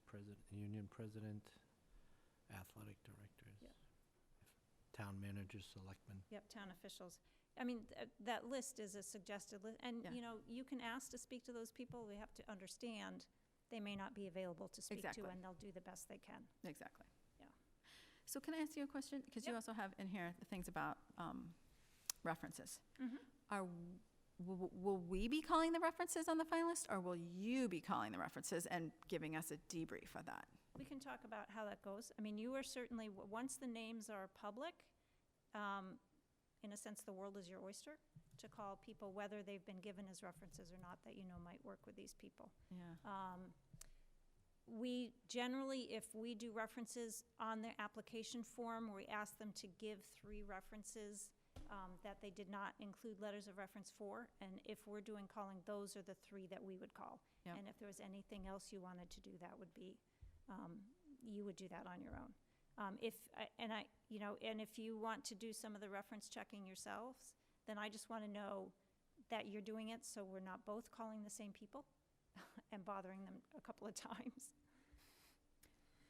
union president, athletic directors. Yep. Town managers, selectmen. Yep, town officials. I mean, that list is a suggested list, and, Yeah. you can ask to speak to those people. We have to understand they may not be available to speak Exactly. to, and they'll do the best they can. Exactly. Yeah. So can I ask you a question? Because you Yep. also have in here the things about references. Mhm. Will we be calling the references on the finalist, or will you be calling the references and giving us a debrief of that? We can talk about how that goes. I mean, you are certainly, once the names are public, in a sense, the world is your oyster to call people, whether they've been given as references or not, that might work with these people. Yeah. We generally, if we do references on their application form, we ask them to give 3 references that they did not include letters of reference for, and if we're doing calling, those are the 3 that we would call. Yep. And if there was anything else you wanted to do, that would be, you would do that on your own. And if you want to do some of the reference checking yourselves, then I just want to know that you're doing it, so we're not both calling the same people and bothering them a couple of times.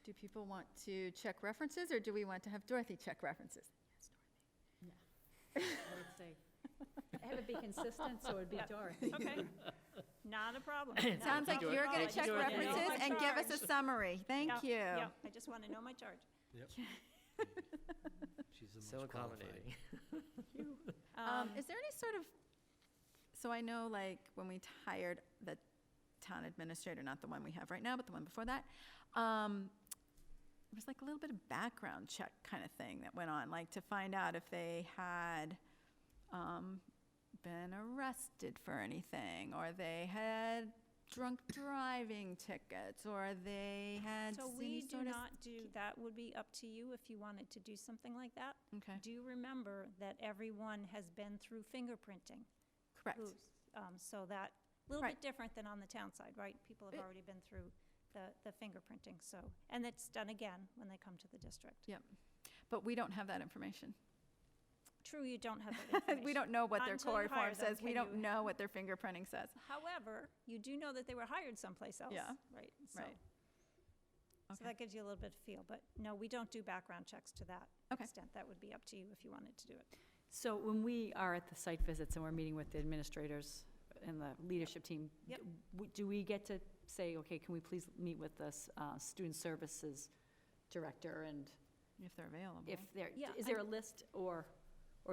Do people want to check references, or do we want to have Dorothy check references? I would say, have it be consistent, so it'd be Yeah. Dorothy. Okay, not a problem. Sounds like you're going to check Dorothy. references and give us a summary. Thank you. Yeah, I just want to know my charge. Yep. She's the so most qualified. accommodating. Is there any sort of, so I know like when we hired the town administrator, not the one we have right now, but the one before that, it was like a little bit of background check kind of thing that went on, like to find out if they had been arrested for anything, or they had drunk driving tickets, or they had So any we do sort of. not do, that would be up to you if you wanted to do something like that. Okay, Do remember that everyone has been through fingerprinting. correct. So that A little Right. bit different than on the town side, right? People have It- already been through the fingerprinting, so, and it's done again when they come to the district. But we don't have that information. True, you don't have that information. We don't know what their Until core you hire form them, says. We can don't you- know what their fingerprinting says. However, you do know that they were hired someplace else, Yeah, right? So- right. So Okay. that gives you a little bit of feel, but no, we don't do background checks to that Okay. extent. That would be up to you if you wanted to do it. So when we are at the site visits and we're meeting with the administrators and the leadership team, Yep. do we get to say, okay, can we please meet with the student services director, and If they're available. if there, Yeah, is there a list, or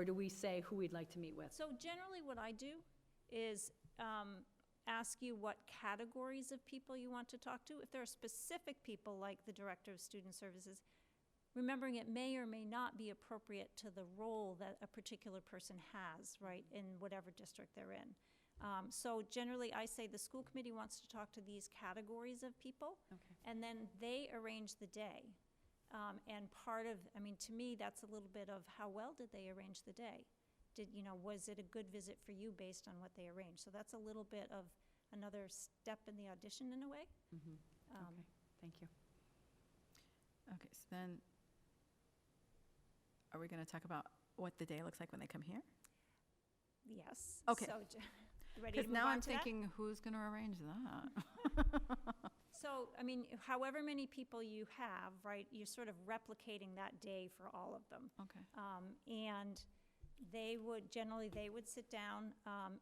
do we say who we'd like to meet with? So generally what I do is ask you what categories of people you want to talk to. If there are specific people like the Director of Student Services, remembering it may or may not be appropriate to the role that a particular person has, right, in whatever district they're in. So generally, I say the school committee wants to talk to these categories of people, Okay. and then they arrange the day. And part of, I mean, to me, that's a little bit of how well did they arrange the day? Was it a good visit for you based on what they arranged? So that's a little bit of another step in the audition in a way. Mhm. Okay, thank you. Okay, so then, are we going to talk about what the day looks like when they come here? Yes. Okay. So, you ready to Because move now on I'm to that? thinking, who's going to arrange that? So, I mean, however many people you have, right, you're sort of replicating that day for all of them. Okay. And they would sit down,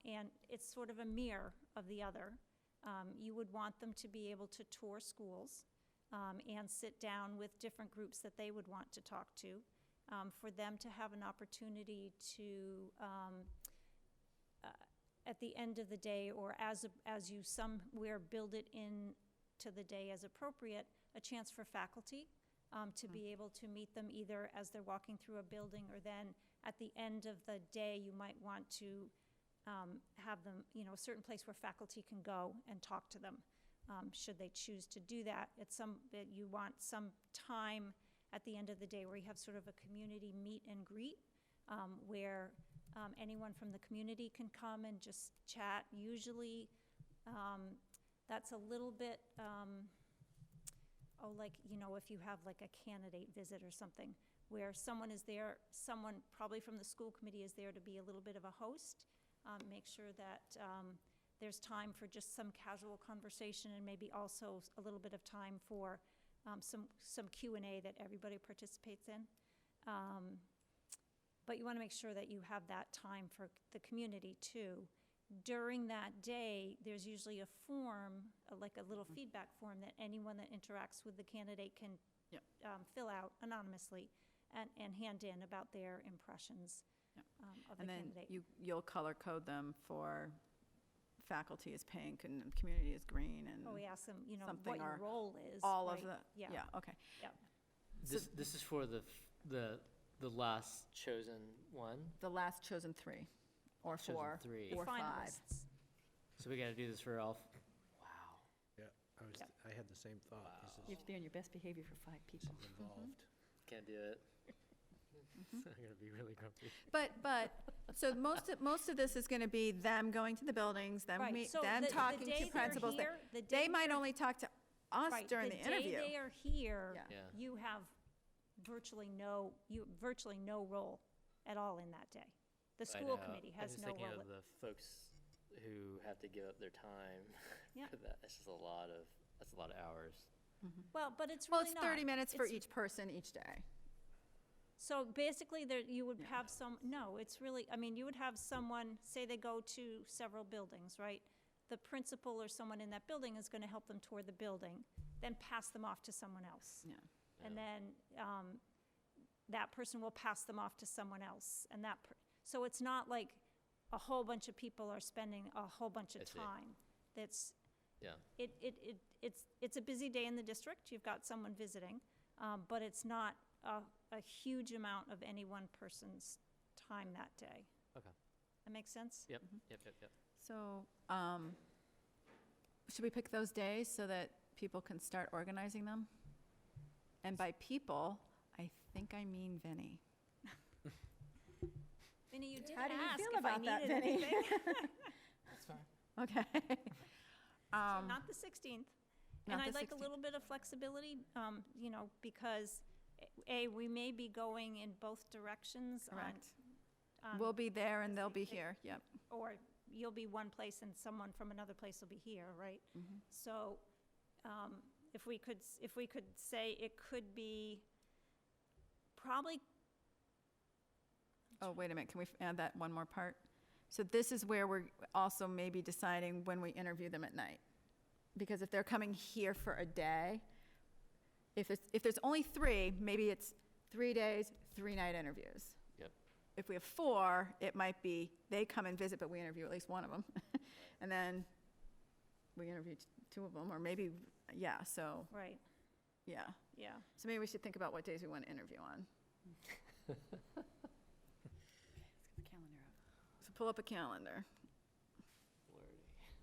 and it's sort of a mirror of the other. You would want them to be able to tour schools and sit down with different groups that they would want to talk to, for them to have an opportunity to, at the end of the day, or as you somewhere build it in to the day as appropriate, a chance for faculty to be able to meet them either as they're walking through a building, or then at the end of the day, you might want to have them, a certain place where faculty can go and talk to them, should they choose to do that. You want some time at the end of the day where you have sort of a community meet and greet, where anyone from the community can come and just chat. Usually, that's a little bit, if you have like a candidate visit or something, where someone is there, someone probably from the school committee is there to be a little bit of a host, make sure that there's time for just some casual conversation, and maybe also a little bit of time for some Q&A that everybody participates in. But you want to make sure that you have that time for the community too. During that day, there's usually a form, like a little feedback form, that anyone that interacts with the candidate can Yep. fill out anonymously and hand in about their impressions Yep. of the And then candidate. you'll color code them for faculty is pink and community is green and Oh, we ask them, what something, your or role is. all of right? the, Yeah. yeah, okay. This is for the last chosen one, The last chosen 3 or chosen 4 3. or 5. Finalists. So we got to do this for all. Wow. Yeah, Yep. I had the same thought. Wow. You have to be on your best behavior for 5 This people. is involved. Can't do it. I'm gonna be really grumpy. But, so most of this is going to be them going to the buildings, them Right, so them the talking day to they're principals. here- the They day might they're- only talk to us Right, during the interview. day they are here, Yeah. Yeah. you have virtually no role at all in that day. The I school know. committee I'm has just no thinking role. of the folks who have to give up their time Yeah. for that. That's just a lot of hours. Well, but it's Well, really it's not. 30 minutes for It's- each person each day. So basically, you would Yeah. have it's really, you would have someone, say they go to several buildings, right? The principal or someone in that building is going to help them tour the building, then pass them off to someone else. Yeah. And then that person will pass them off to someone else. And so it's not like a whole bunch of people are spending a whole bunch I of see. time. That's, Yeah. it's a busy day in the district. You've got someone visiting, but it's not a huge amount of any one person's time that day. Okay. That makes sense? Yep. Mm-hmm. Yep. So, should we pick those days so that people can start organizing them? And by people, I think I mean Vinny. Vinny, you did How do you ask feel if I about that, needed Vinny? anything. That's fine. Okay. So not the 16th. And Not I'd the like a 16th. little bit of flexibility, you know, because, we may be going in both directions on. Correct. on- We'll be there and the they'll same be thing. here, yep. Or you'll be one place and someone from another place will be here, right? Mhm. So, if we could say it could be probably, Oh, wait a minute, can we add that one more part? So this is where we're also maybe deciding when we interview them at night. Because if they're coming here for a day, if there's only 3, maybe it's 3 days, 3 night interviews. Yep. If we have 4, it might be, they come and visit, but we interview at least one of them. And then we interview 2 of them, or maybe, yeah, so, right, yeah. yeah. So maybe we should think about what days we want to interview on. Calendar up. So pull up a calendar.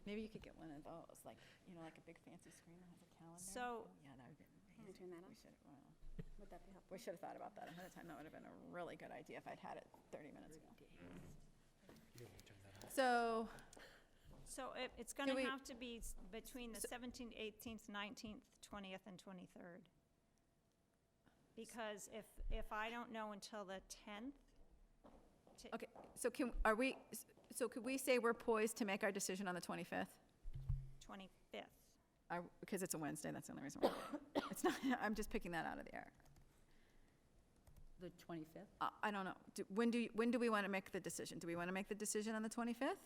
Maybe you could get one of those, like, like a big fancy screen that has a calendar. So- Yeah, that would be amazing. turn that We on? should, well, Would that be helpful? we should have thought about that ahead of time. That would have been a really good idea if I'd had it 30 minutes ago. So, So it's Do gonna we- have to be between the 17th, 18th, 19th, 20th, and 23rd. Because if I don't know until the 10th, okay, so could we say we're poised to make our decision on the 25th? 25th. Because it's a Wednesday, that's the only reason why. It's not, I'm just picking that out of the air. The 25th? I don't know. When do we want to make the decision? Do we want to make the decision on the 25th?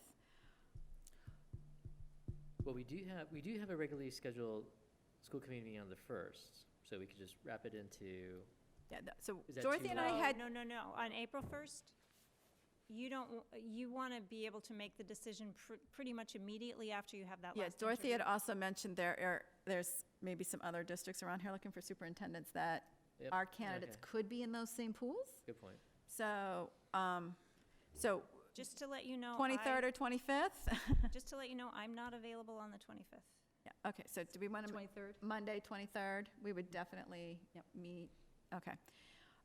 Well, we do have a regularly scheduled school committee meeting on the 1st, so we could just wrap it into, Yeah, so Is that Dorothy too and I late? had, No, on April 1st, you want to be able to make the decision pretty much immediately after you have that last yeah, interview. Dorothy had also mentioned there's maybe some other districts around here looking for superintendents that Yep, our candidates okay. could be in those same pools. good point. So, Just to let you know. 23rd or 25th? Just to let you know, I'm not available on the 25th. Yeah, okay, so do we want to, 23rd? Monday, 23rd? We would definitely Yep. meet, okay.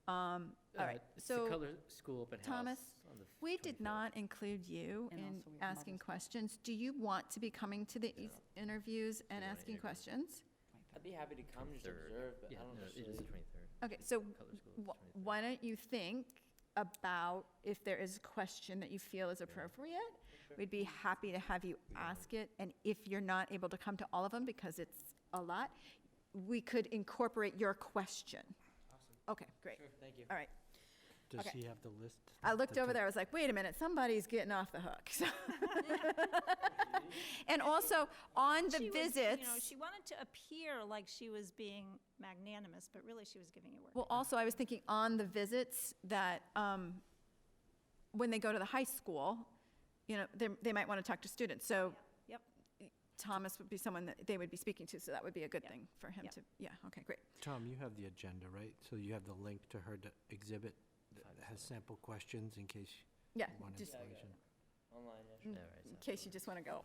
All right, It's the so Cutler School Open House Thomas, on the we did 25th. not include you And in also we have asking Mother's Day. questions. Do you want to be coming to the interviews and wanna asking interview. questions? I'd be happy to come just Third. observe, but Yeah, I don't no, it is necessarily. the 23rd. Okay, so Cutler School is the 23rd. why don't you think about if there is a question that you feel is appropriate? We'd be happy to have you ask it, and if you're not able to come to all of them because it's a lot, we could incorporate your question. Awesome. Okay, great, Sure, thank you. all right. Does Okay. he have the list? I looked The over top- there, I was like, wait a minute, somebody's getting off the hook. So- And also, on the She was, visits, she wanted to appear like she was being magnanimous, but really she was giving you work. well, also, I was thinking on the visits that when they go to the high school, they might want to talk to students. So Yep. Thomas would be someone that they would be speaking to, so that would be a good Yep. thing for him Yep. to, yeah, okay, great. Tom, you have the agenda, right? So you have the link to her exhibit that has sample questions in case Yeah, you want just information. Online, yeah, Mm. sure. Yeah, right, in so- case you just want to go.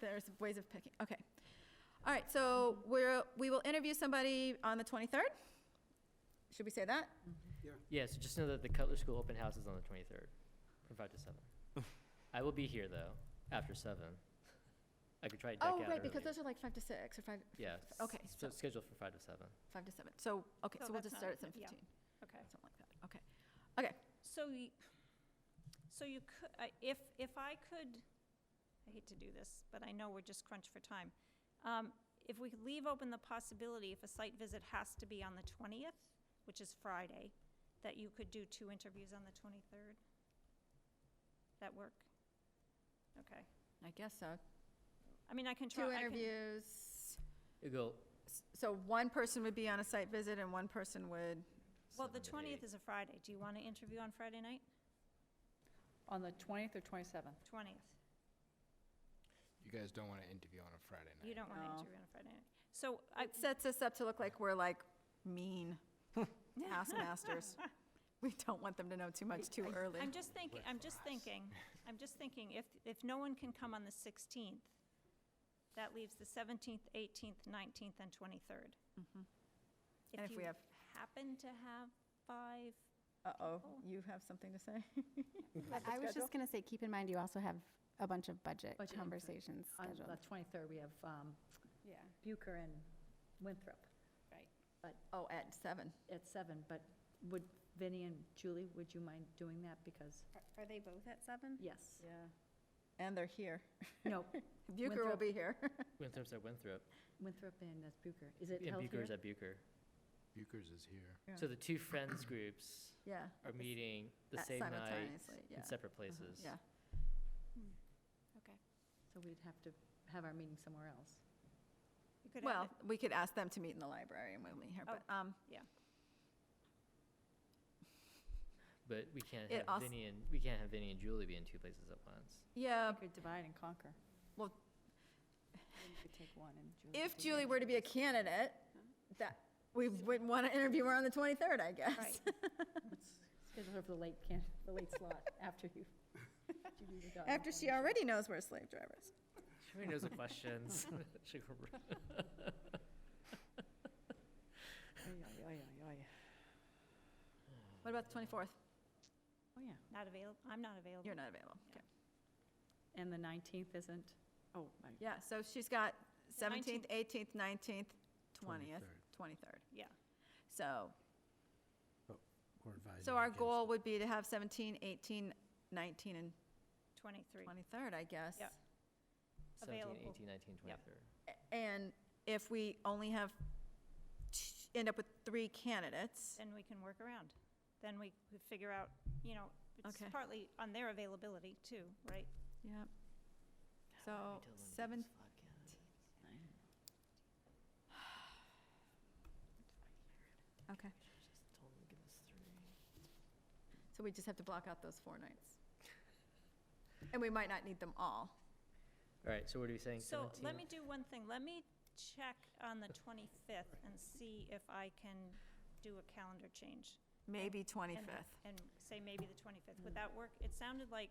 There's ways of picking, okay. All right, so we will interview somebody on the 23rd? Should we say that? Yeah, so just know that the Cutler School Open House is on the 23rd, from 5 to 7. I will be here, though, after 7. I could try to deck out Oh, right, because early. those are like 5 to 6 or 5, Yeah, okay, so it's scheduled for 5 to 7. 5 to 7. So, okay, So so we'll that's just not- start at yeah. 7:15, Okay. something like that, okay. Okay, So you could, if I could, I hate to do this, but I know we're just crunched for time. If we could leave open the possibility, if a site visit has to be on the 20th, which is Friday, that you could do 2 interviews on the 23rd? That work? Okay. I guess so. I mean, I can try. 2 I can- interviews, You go so one person would be on a site visit and one person would, Well, the 7 to 20th 8. is a Friday. Do you want to interview on Friday night? On the 20th or 27th? 20th. You guys don't want to interview on a Friday night. You don't want to No. interview on a Friday night. So I, it sets us up to look like we're like mean taskmasters. We don't want them to know too much too early. I'm just thinking, if no one can come on the 16th, that leaves the 17th, 18th, 19th, and 23rd. Mhm. And if If we you have, happen to have 5, uh-oh, people. you have something to say? But I was just going to say, keep in mind, you also have a bunch of budget Budget conversations On scheduled. the 23rd, we have Yeah, Bucher and Winthrop right. Oh, at 7. at 7, but would Vinnie and Julie, would you mind doing that? Because, Are they both at 7? yes. Yeah. And they're here. No, Bucher will Winthrop. be here. Winthrop's at Winthrop, Winthrop and that's Bucher. Is it and held Bucher's here? at Bucher. Bucher's is here. Yeah. So the two friends groups Yeah. are meeting the At same night simultaneously, yeah. in separate Uh-huh, places. Yeah. Okay. So we'd have to have our meeting somewhere else. You could have Well, it- we could ask them to meet in the library and we'll meet here, but, But we can't It have als- Vinny and Julie be in two places at once. yeah, We could divide and conquer. well, You could take one and Julie. if could take Julie the were to be a candidate, that, we wouldn't want to interview her on the 23rd, I guess. Right. Let's schedule her for the late slot after you. Julie the dog After she information. already knows we're slave drivers. She already knows the questions. She can Ay, ay, ay, ay, ay. What about the 24th? Oh, yeah. Not available, I'm not available. You're not available, okay. And the 19th isn't, oh, right. Yeah, so she's got The 17th, 18th, 19th, 20th, 23rd. Yeah. So, We're advising so our against goal it. would be to have 17, 18, 19, and 23. 23rd, I guess. Yep. 17, Available. 18, 19, Yep. 23rd. And if we only have, end up with 3 candidates, Then we can work around. Then we could figure out, it's Okay. partly on their availability too, right? yep. So, Wait till Linda gets 7, 5 candidates. okay. Just told them to give us 3. So we just have to block out those 4 nights. And we might not need them all. All right, so what are we saying, So 17? let me do one thing. Let me check on the 25th and see if I can do a calendar change. Maybe and- 25th. And say maybe the 25th. Would that work? It sounded like,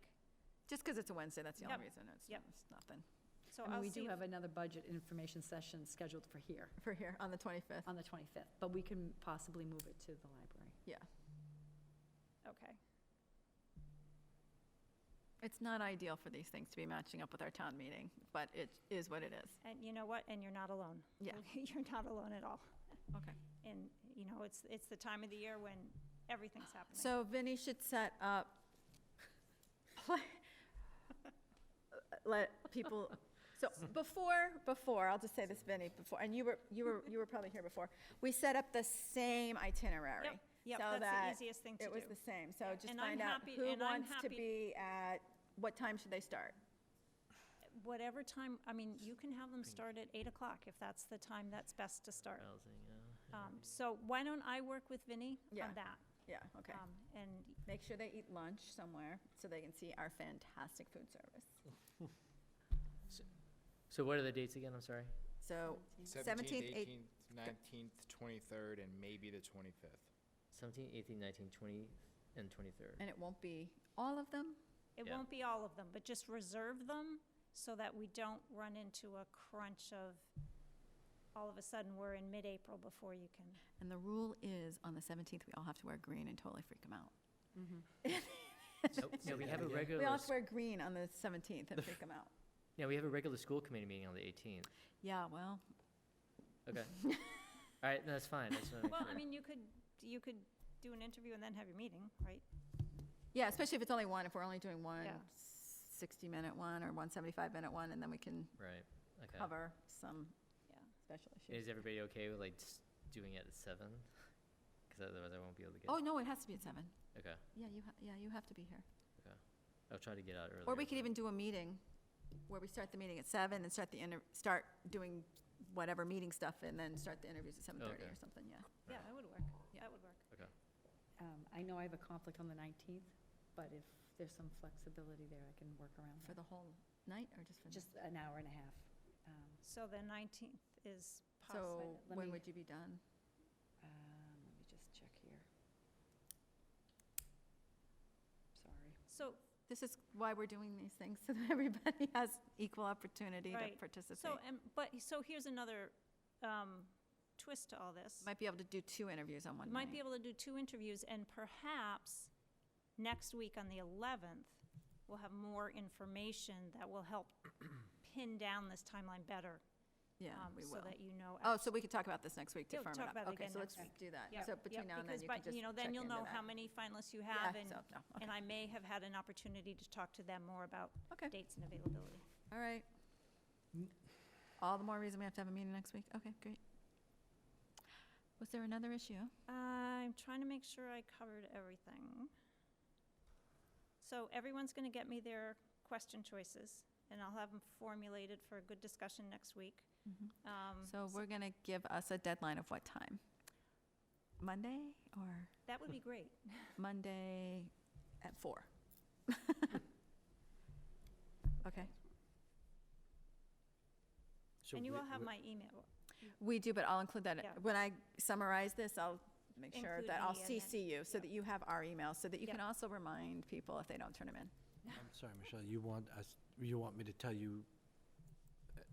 Just because it's a Wednesday, that's the only Yep. reason. It's Yep. it's nothing. so I mean, I'll we see do if- have another budget information session scheduled for here For here, on the 25th. on the 25th, but we can possibly move it to the library. Yeah. Okay. It's not ideal for these things to be matching up with our town meeting, but it is what it is. And you know what? And you're not alone. Yeah. You're not alone at all. Okay. And, it's the time of the year when everything's happening. So Vinnie should set up, let people, so before, I'll just say this, Vinnie, before, and you were probably here before, we set up the same itinerary. Yep, so that's that the easiest thing to do. It was the same, so Yeah, just and I'm find out happy- who and I'm wants to happy- be at, what time should they start? Whatever time, you can have them start at 8 o'clock if that's the time that's best to start. Browsing, yeah. So why don't I work with Vinnie Yeah. on that? Yeah, okay. And Make sure they eat lunch somewhere so they can see our fantastic food service. So what are the dates again? I'm sorry. So 17th, 17th, 18th, 19th, 23rd, and maybe the 25th. 17, 18, 19, 20, and 23rd. and it won't be all of them? it Yeah. won't be all of them, but just reserve them so that we don't run into a crunch of, all of a sudden, we're in mid-April before you can. And the rule is, on the 17th, we all have to wear green and totally freak them out. No, we have a regular. We all have to wear green on the 17th and freak them out. Yeah, we have a regular school committee meeting on the 18th. Yeah, well, Okay. All right, no, that's fine. That's what Well, you could do an interview and then have your meeting, right? yeah, especially if it's only one, if we're only doing one Yeah. 60-minute one or one 75-minute one, and then we can Right. Okay. cover some Yeah. special issues. Is everybody okay with just doing it at 7? Because otherwise I won't be able to get. Oh, no, it has to be at 7. Okay. Yeah, you have to be here. I'll try to get out earlier. Or we could but- even do a meeting where we start the meeting at 7 and start doing whatever meeting stuff and then start the interviews at 7:30 Okay. or something, yeah. Yeah, that would work. That would work. Okay. I know I have a conflict on the 19th, but if there's some flexibility there, I can work around For that. the whole night or just for? the- Just an hour and a half. So the 19th is So possible. let when me- would you be done? Let me just check here. Sorry. So, This is why we're doing these things, so that everybody has equal opportunity to Right. participate. so here's another twist to all this. Might be able to do 2 interviews on one We night. might be able to do 2 interviews, and perhaps next week on the 11th, we'll have more information that will help pin down this timeline better. Yeah, we So will. that you know. Oh, so we could talk about this next week to Yeah, firm talk it about up. it Okay, again so let's next week. do that. Yep, So between yep, now and then, because you can by- just you know, check then you'll into know that. how many finalists you Yeah, have, and, so, no, okay. and I may have had an opportunity to talk to them more about Okay. dates and availability. All right. All the more reason we have to have a meeting next week. Okay, great. Was there another issue? I'm trying to make sure I covered everything. So everyone's going to get me their question choices, and I'll have them formulated for a good discussion next week. So we're going to give us a deadline of what time? Monday or That would be great. Monday at 4? Okay. So And you we- all have we- my email. We do, but I'll include that. Yeah. When I summarize this, I'll make sure Include that I'll me and then- CC you so that you have our email, so that you Yep. can also remind people if they don't turn them in. I'm sorry, Michelle, you want me to tell you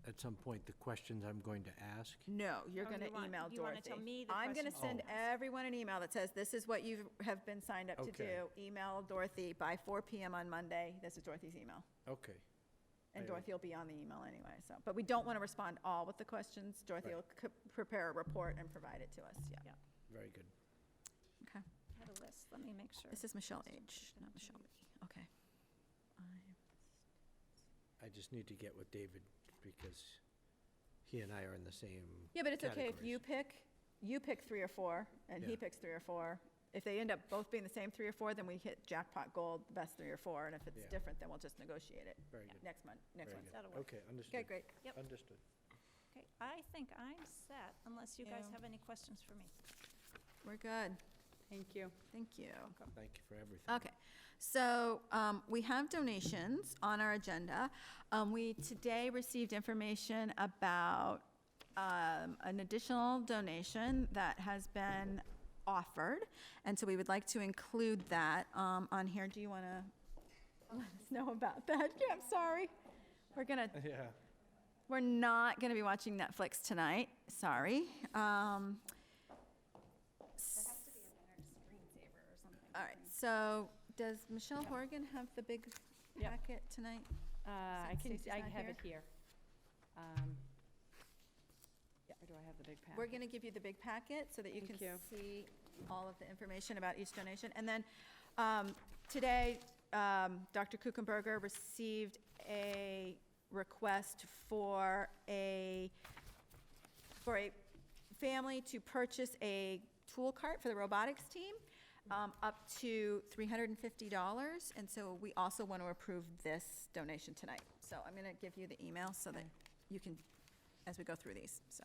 at some point the questions I'm going to ask? No, you're Oh, going to you want- email you wanna Dorothy. tell me the I'm going to questions send to ask. everyone an email that says, this is what you have been signed up to Okay. do. Email Dorothy by 4 PM on Monday. This is Dorothy's email. Okay, And I- Dorothy will be on the email anyway, so. But we don't want to respond all with the questions. Dorothy will prepare a report and provide it to us, yeah. Yeah. very good. Okay. I had a list, let me make sure. This is Michelle H., not Michelle B. Okay. I just need to get with David because he and I are in the same Yeah, but it's okay if categories. you pick 3 or 4, and he Yeah. picks 3 or 4. If they end up both being the same 3 or 4, then we hit jackpot gold, the best 3 or 4, and if it's Yeah. different, then we'll just negotiate it Very good. next month, next Very Wednesday. good. That'll work. Okay, Okay, understood. great. Yep. Understood. Okay, I think I'm set, unless you guys Yeah. have any questions for me. We're good. Thank you. Thank you. Thank you for everything. Okay, so we have donations on our agenda. We today received information about an additional donation that has been offered, and so we would like to include that on here. Do you want to let us know about that? Yeah, I'm sorry. Yeah. We're not going to be watching Netflix tonight, sorry. All right, so does Michelle Horgan have the big Yep. packet tonight? I Since Stacy's not have here? it here. Or do I have the big packet? We're going to give you the big packet so that you can Thank you. see all of the information about each donation. And then today, Dr. Kuchenberger received a request for a family to purchase a tool cart for the robotics team, up to $350. And so we also want to approve this donation tonight. So I'm going to give you the email so that you can, as we go through these, so.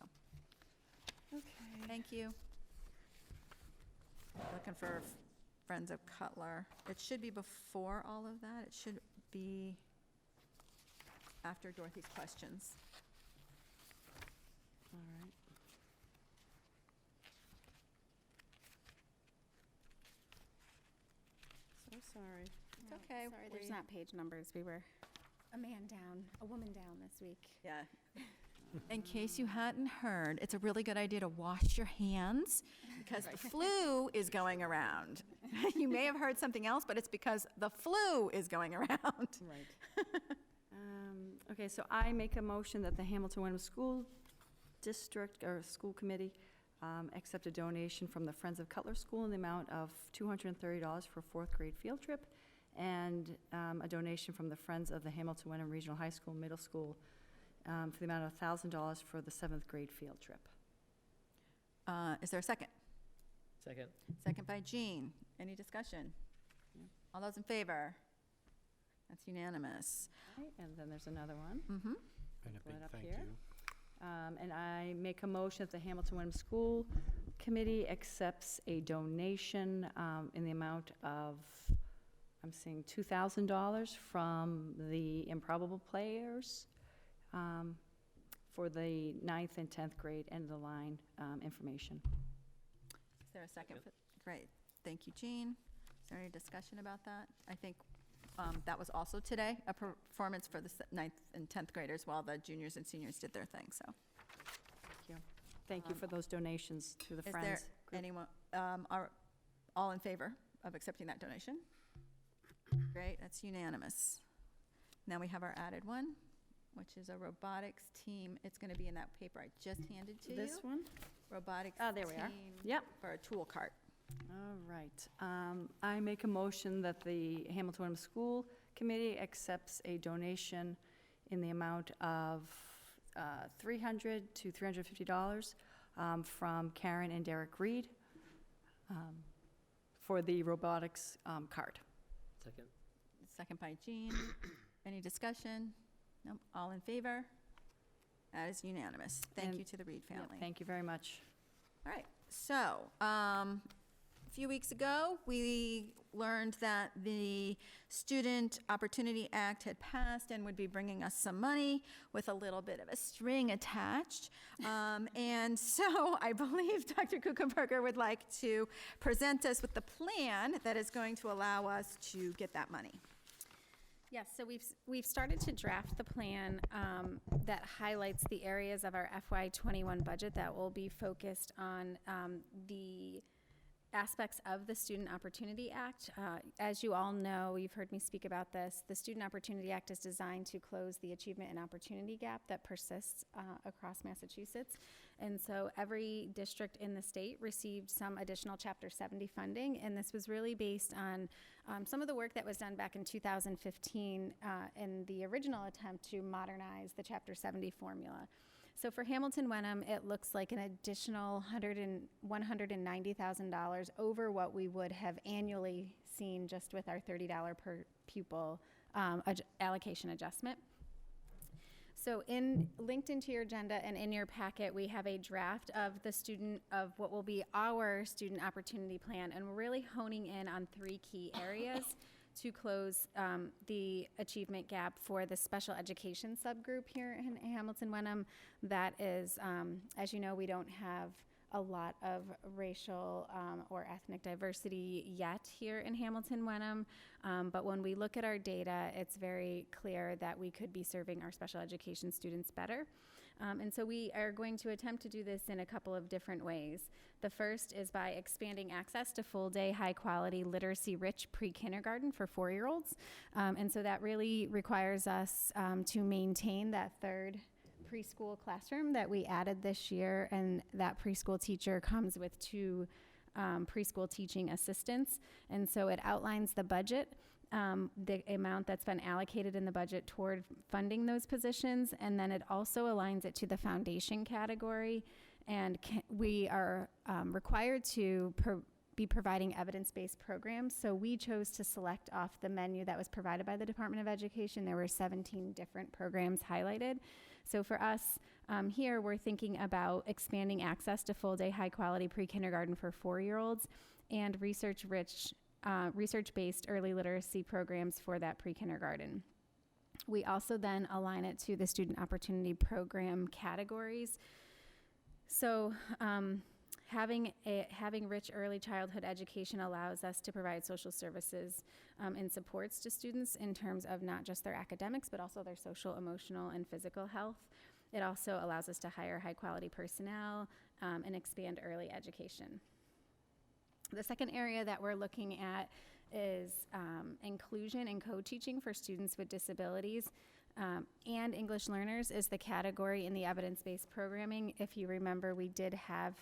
Okay. Thank you. Looking for Friends of Cutler. It should be before all of that. It should be after Dorothy's questions. All right. So sorry. It's okay. Sorry, there's not page numbers. We were a man down, a woman down this week. Yeah. In case you hadn't heard, it's a really good idea to wash your hands because the flu is going around. You may have heard something else, but it's because the flu is going around. Right. Okay, so I make a motion that the Hamilton Wenham School District, or School Committee, accept a donation from the Friends of Cutler School in the amount of $230 for a 4th grade field trip, and a donation from the Friends of the Hamilton Wenham Regional High School, Middle School, for the amount of $1,000 for the 7th grade field trip. Is there a second? Second. Second by Jean. Any discussion? All those in favor? That's unanimous. Right, and then there's another one. Mm-hmm. And a Pull big it up thank here. you. And I make a motion that the Hamilton Wenham School Committee accepts a donation in the amount of, I'm seeing $2,000 from the Improbable Players for the 9th and 10th grade end-of-the-line information. Is there a second? Great. Thank you, Jean. Is there any discussion about that? I think that was also today, a performance for the 9th and 10th graders while the juniors and seniors did their thing, so. Thank you. Thank you for those donations to the Is there Friends group. anyone, are all in favor of accepting that donation? Great, that's unanimous. Now we have our added one, which is a robotics team. It's going to be in that paper I just handed to you. This one? Robotics Oh, there we are. team Yep. for a tool cart. All right. I make a motion that the Hamilton Wenham School Committee accepts a donation in the amount of $300 to $350 from Karen and Derek Reed for the robotics cart. Second. Second by Jean. Any discussion? Nope. All in favor? That is unanimous. Thank And- you to the Reed Yep, family. thank you very much. All right, so, a few weeks ago, we learned that the Student Opportunity Act had passed and would be bringing us some money with a little bit of a string attached. And so I believe Dr. Kuchenberger would like to present us with the plan that is going to allow us to get that money. Yes, so we've started to draft the plan that highlights the areas of our FY21 budget that will be focused on the aspects of the Student Opportunity Act. As you all know, you've heard me speak about this, the Student Opportunity Act is designed to close the achievement and opportunity gap that persists across Massachusetts. And so every district in the state received some additional Chapter 70 funding, and this was really based on some of the work that was done back in 2015 in the original attempt to modernize the Chapter 70 formula. So for Hamilton Wenham, it looks like an additional $190,000 over what we would have annually seen just with our $30 per pupil allocation adjustment. So linked into your agenda and in your packet, we have a draft of what will be our student opportunity plan, and we're really honing in on 3 key areas to close the achievement gap for the special education subgroup here in Hamilton Wenham. That is, as you know, we don't have a lot of racial or ethnic diversity yet here in Hamilton Wenham, but when we look at our data, it's very clear that we could be serving our special education students better. And so we are going to attempt to do this in a couple of different ways. The first is by expanding access to full-day, high-quality, literacy-rich pre-kindergarten for 4-year-olds. And so that really requires us to maintain that third preschool classroom that we added this year, and that preschool teacher comes with 2 preschool teaching assistants. And so it outlines the budget, the amount that's been allocated in the budget toward funding those positions, and then it also aligns it to the foundation category. And we are required to be providing evidence-based programs. So we chose to select off the menu that was provided by the Department of Education. There were 17 different programs highlighted. So for us here, we're thinking about expanding access to full-day, high-quality pre-kindergarten for 4-year-olds and research-based early literacy programs for that pre-kindergarten. We also then align it to the student opportunity program categories. So having rich early childhood education allows us to provide social services and supports to students in terms of not just their academics, but also their social, emotional, and physical health. It also allows us to hire high-quality personnel and expand early education. The second area that we're looking at is inclusion and co-teaching for students with disabilities. And English learners is the category in the evidence-based programming. If you remember, we did have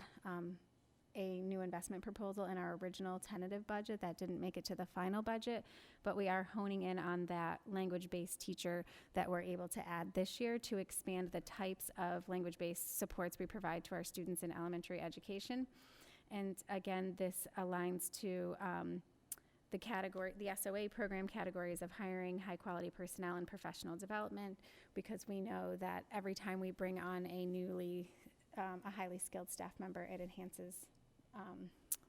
a new investment proposal in our original tentative budget that didn't make it to the final budget, but we are honing in on that language-based teacher that we're able to add this year to expand the types of language-based supports we provide to our students in elementary education. And again, this aligns to the SOA program categories of hiring high-quality personnel and professional development, because we know that every time we bring on a highly skilled staff member, it enhances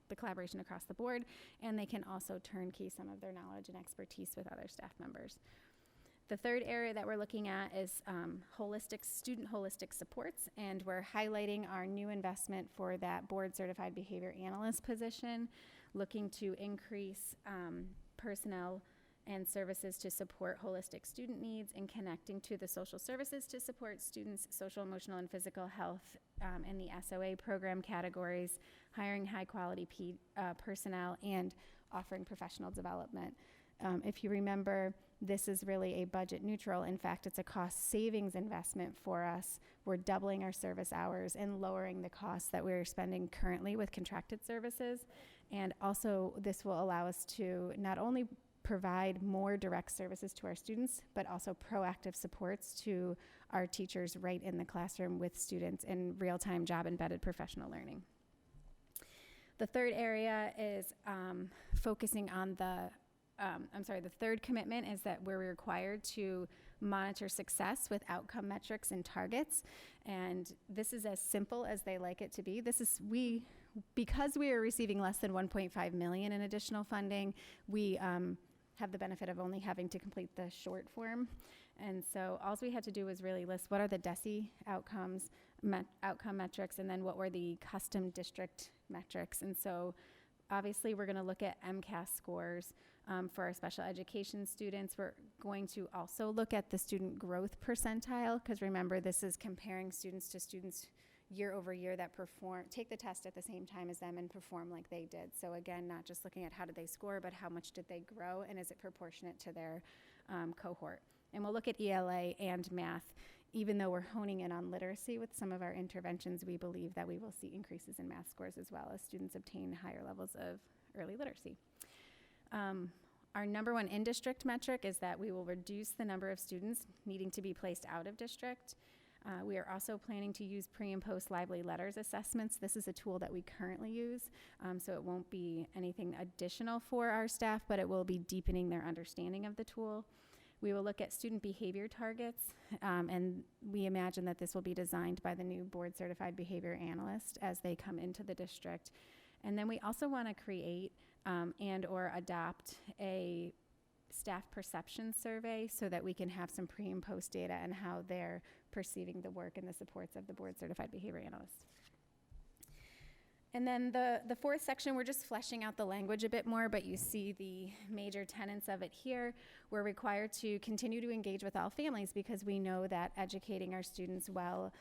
the collaboration across the board, and they can also turnkey some of their knowledge and expertise with other staff members. The third area that we're looking at is student holistic supports, and we're highlighting our new investment for that board-certified behavior analyst position, looking to increase personnel and services to support holistic student needs and connecting to the social services to support students' social, emotional, and physical health in the SOA program categories, hiring high-quality personnel, and offering professional development. If you remember, this is really a budget neutral. In fact, it's a cost savings investment for us. We're doubling our service hours and lowering the costs that we're spending currently with contracted services. And also, this will allow us to not only provide more direct services to our students, but also proactive supports to our teachers right in the classroom with students in real-time job-embedded professional learning. The third area is focusing on the third commitment is that we're required to monitor success with outcome metrics and targets. And this is as simple as they like it to be. Because we are receiving less than 1.5 million in additional funding, we have the benefit of only having to complete the short form. And so all we had to do was really list what are the DESE outcome metrics, and then what were the custom district metrics. And so obviously we're going to look at MCAS scores for our special education students. We're going to also look at the student growth percentile, because remember, this is comparing students to students year over year that take the test at the same time as them and perform like they did. So again, not just looking at how did they score, but how much did they grow, and is it proportionate to their cohort. And we'll look at ELA and math. Even though we're honing in on literacy with some of our interventions, we believe that we will see increases in math scores as well as students obtain higher levels of early literacy. Our number one in-district metric is that we will reduce the number of students needing to be placed out of district. We are also planning to use pre- and post-lively letters assessments. This is a tool that we currently use, so it won't be anything additional for our staff, but it will be deepening their understanding of the tool. We will look at student behavior targets, and we imagine that this will be designed by the new board-certified behavior analyst as they come into the district. And then we also want to create and or adopt a staff perception survey so that we can have some pre and post data and how they're perceiving the work and the supports of the board-certified behavior analyst. And then the fourth section, we're just fleshing out the language a bit more, but you see the major tenets of it here. We're required to continue to engage with all families because we know that educating our students well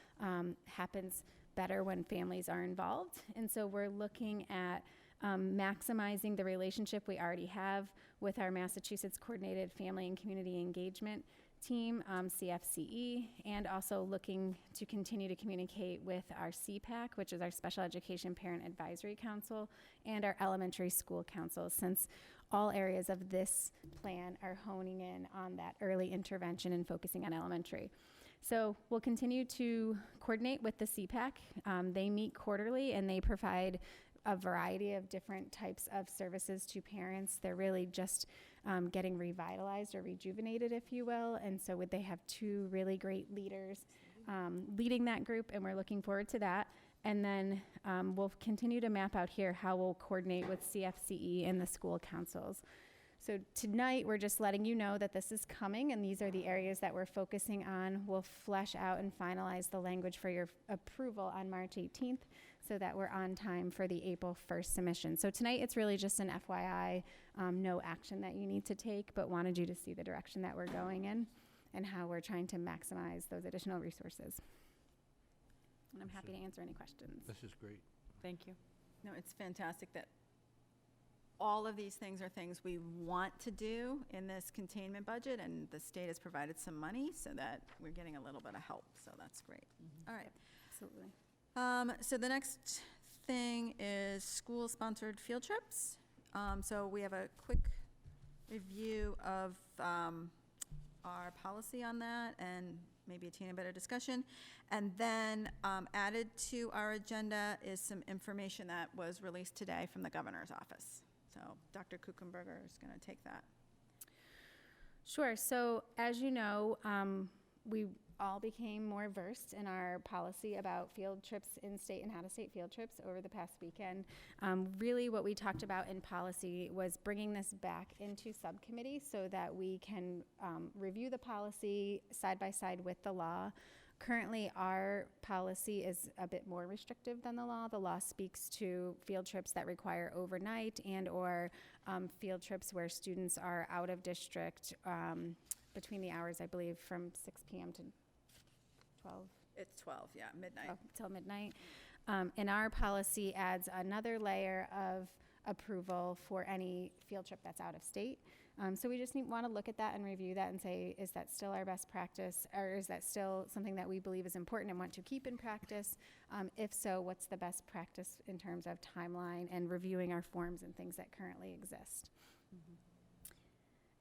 happens better when families are involved. And so we're looking at maximizing the relationship we already have with our Massachusetts Coordinated Family and Community Engagement team, CFCE, and also looking to continue to communicate with our CPAC, which is our Special Education Parent Advisory Council, and our Elementary School Council, since all areas of this plan are honing in on that early intervention and focusing on elementary. So we'll continue to coordinate with the CPAC. They meet quarterly and they provide a variety of different types of services to parents. They're really just getting revitalized or rejuvenated, if you will. And so they have two really great leaders leading that group, and we're looking forward to that. And then we'll continue to map out here how we'll coordinate with CFCE and the school councils. So tonight, we're just letting you know that this is coming, and these are the areas that we're focusing on. We'll flesh out and finalize the language for your approval on March 18th so that we're on time for the April 1st submission. So tonight, it's really just an FYI, no action that you need to take, but wanted you to see the direction that we're going in and how we're trying to maximize those additional resources. And I'm happy to answer any questions. This is great. Thank you. No, it's fantastic that all of these things are things we want to do in this containment budget, and the state has provided some money so that we're getting a little bit of help, so that's great. All right. Absolutely. So the next thing is school-sponsored field trips. So we have a quick review of our policy on that and maybe a teeny bit of discussion. And then added to our agenda is some information that was released today from the governor's office. So Dr. Kuchenberger is going to take that. Sure. So as you know, we all became more versed in our policy about field trips in-state and out-of-state field trips over the past weekend. Really what we talked about in policy was bringing this back into subcommittee so that we can review the policy side by side with the law. Currently, our policy is a bit more restrictive than the law. The law speaks to field trips that require overnight and or field trips where students are out of district between the hours, I believe, from 6 p.m. to 12. It's 12, yeah, midnight. Till midnight. And our policy adds another layer of approval for any field trip that's out of state. So we just want to look at that and review that and say, is that still our best practice, or is that still something that we believe is important and want to keep in practice? If so, what's the best practice in terms of timeline and reviewing our forms and things that currently exist?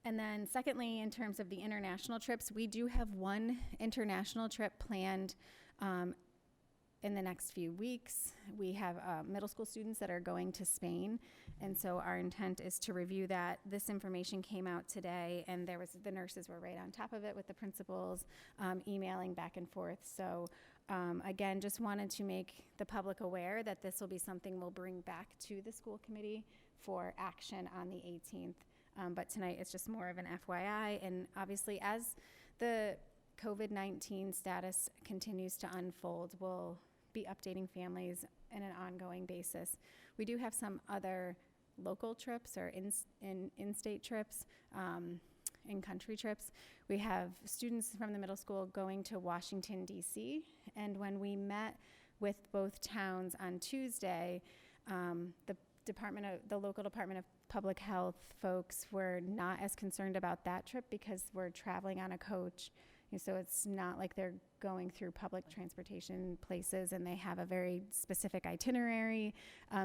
And then secondly, in terms of the international trips, we do have one international trip planned in the next few weeks. We have middle school students that are going to Spain, and so our intent is to review that. This information came out today, and the nurses were right on top of it with the principals, emailing back and forth. So again, just wanted to make the public aware that this will be something we'll bring back to the school committee for action on the 18th. But tonight it's just more of an FYI, and obviously as the COVID-19 status continues to unfold, we'll be updating families on an ongoing basis. We do have some other local trips or in-state trips, in-country trips. We have students from the middle school going to Washington, D.C., and when we met with both towns on Tuesday, the local Department of Public Health folks were not as concerned about that trip because we're traveling on a coach. So it's not like they're going through public transportation places, and they have a very specific itinerary.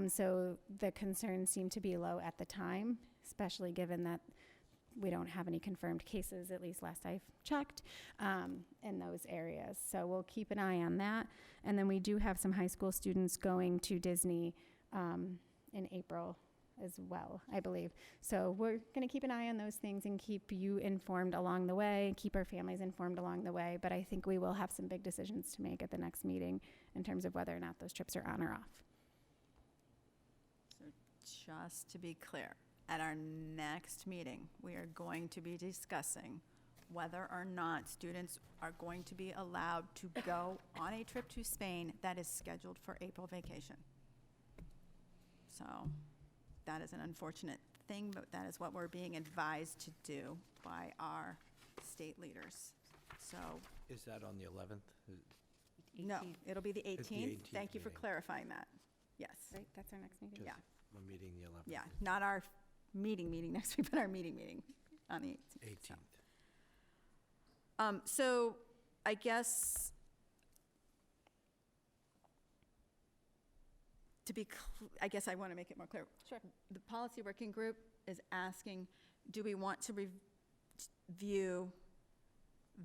So the concerns seem to be low at the time, especially given that we don't have any confirmed cases, at least last I've checked, in those areas. So we'll keep an eye on that. And then we do have some high school students going to Disney in April as well, I believe. So we're going to keep an eye on those things and keep you informed along the way, keep our families informed along the way. But I think we will have some big decisions to make at the next meeting in terms of whether or not those trips are on or off. So just to be clear, at our next meeting, we are going to be discussing whether or not students are going to be allowed to go on a trip to Spain that is scheduled for April vacation. So that is an unfortunate thing, but that is what we're being advised to do by our state leaders. So, Is that on the 11th? no, it'll be the It's the 18th. 18th Thank you for meeting. clarifying that. Yes. Right, that's our next meeting? 'Cause Yeah. We're meeting the 11th. Yeah, not our meeting next week, but our meeting on the 18th. so. 18th. So I guess I guess I want to make it more clear. Sure. The policy working group is asking, do we want to review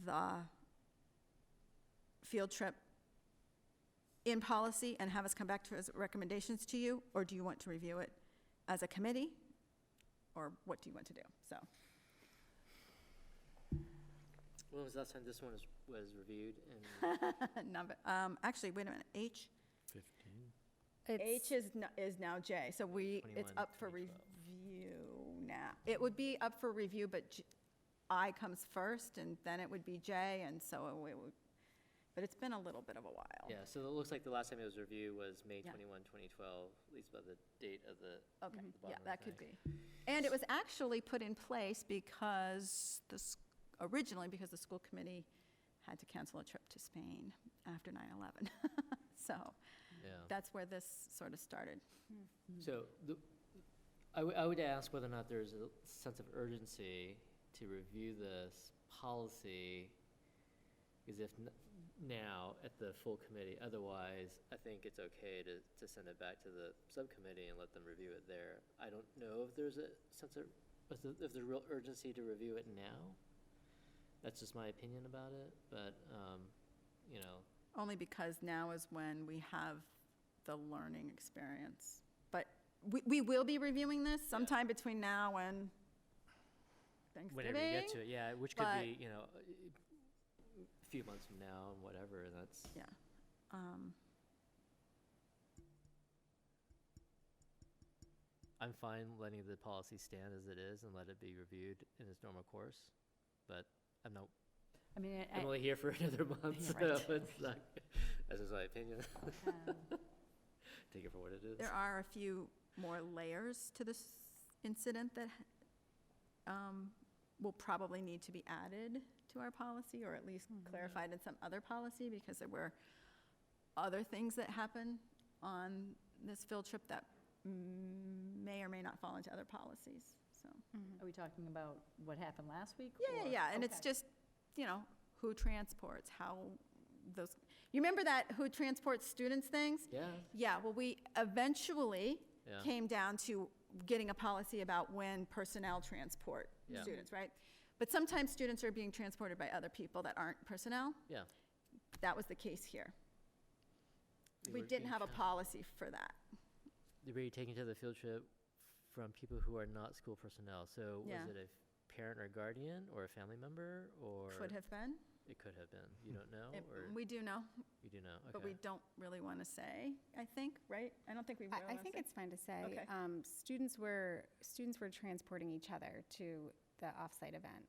the field trip in policy and have us come back to as recommendations to you, or do you want to review it as a committee, or what do you want to do? So. When was the last time this one was reviewed? And Actually, wait a minute, H 15. H is now J, so it's 21, up for 2012. review now. It would be up for review, but I comes first, and then it would be J, and so it would, but it's been a little bit of a while. Yeah, so it looks like the last time it was reviewed was May Yeah. 21, 2012, at least by the date of the. Okay, the yeah, bottom of that the could thing. be. And it was actually put in place because originally because the school committee had to cancel a trip to Spain after 9/11. So Yeah. that's where this sort of started. So I would ask whether or not there's a sense of urgency to review this policy, because if now at the full committee, otherwise I think it's okay to send it back to the subcommittee and let them review it there. I don't know if there's a sense of, if there's real urgency to review it now. That's just my opinion about it, but, you know. Only because now is when we have the learning experience. But we will be reviewing this sometime between now and Thanksgiving. Whenever you get to it, yeah, which could but- be, you know, a few months from now and whatever, that's. Yeah. I'm fine letting the policy stand as it is and let it be reviewed in its normal course, but I'm not, I mean, I'm only here for another month, Yeah, so right. it's not, that's just my opinion. Take it for what it is. There are a few more layers to this incident that will probably need to be added to our policy, or at least clarified in some other policy, because there were other things that happened on this field trip that may or may not fall into other policies, so. Are we talking about what happened last week? Yeah, or- yeah, and it's Okay. just, who transports, how those, you remember that who transports students things? Yeah, Yeah, well, we eventually yeah. came down to getting a policy about when personnel transport Yeah. students, right? But sometimes students are being transported by other people that aren't personnel. Yeah. That was the case here. They We were didn't being have a trans- policy for that. Were you taken to the field trip from people who are not school personnel? So Yeah. was it a parent or guardian or a family member or? Could have been. It could have been. You don't know, or We do know, you do know? but we Okay. don't really want to say, I think, right? I don't think we really I want to say. think it's fine to say. Okay. Students were transporting each other to the off-site event.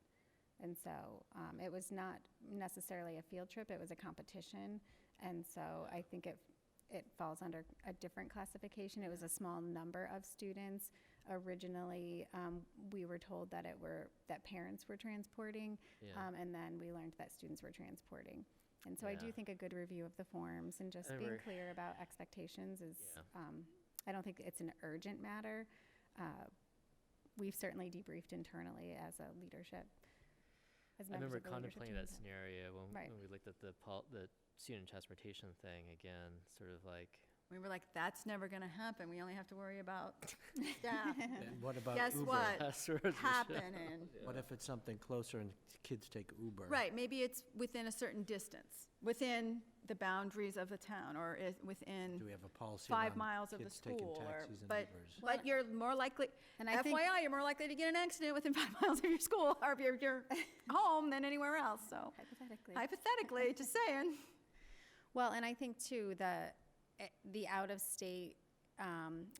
And so it was not necessarily a field trip, it was a competition. And so I think it falls under a different classification. It was a small number of students. Originally, we were told that that parents were transporting, Yeah. and then we learned that students were transporting. And so I do Yeah. think a good review of the forms and just I being remember- clear about expectations is, Yeah. I don't think it's an urgent matter. We've certainly debriefed internally as a leadership, as I members remember of the leadership contemplating team. that scenario when, Right. when we looked at the student transportation thing again, sort of like, We were like, that's never going to happen. We only have to worry about staff And what about Guess Uber? what? passwords and shit. happening. What if it's something closer and kids take Uber? Right, maybe it's within a certain distance, within the boundaries of the town, or within Do we have a policy 5 around miles of the kids taking school, or, taxis and but, Ubers? but you're more likely, And I think, FYI, you're more likely to get an accident within 5 miles of your school, or of your home than anywhere else, so hypothetically. hypothetically, just saying. Well, and I think too, the out-of-state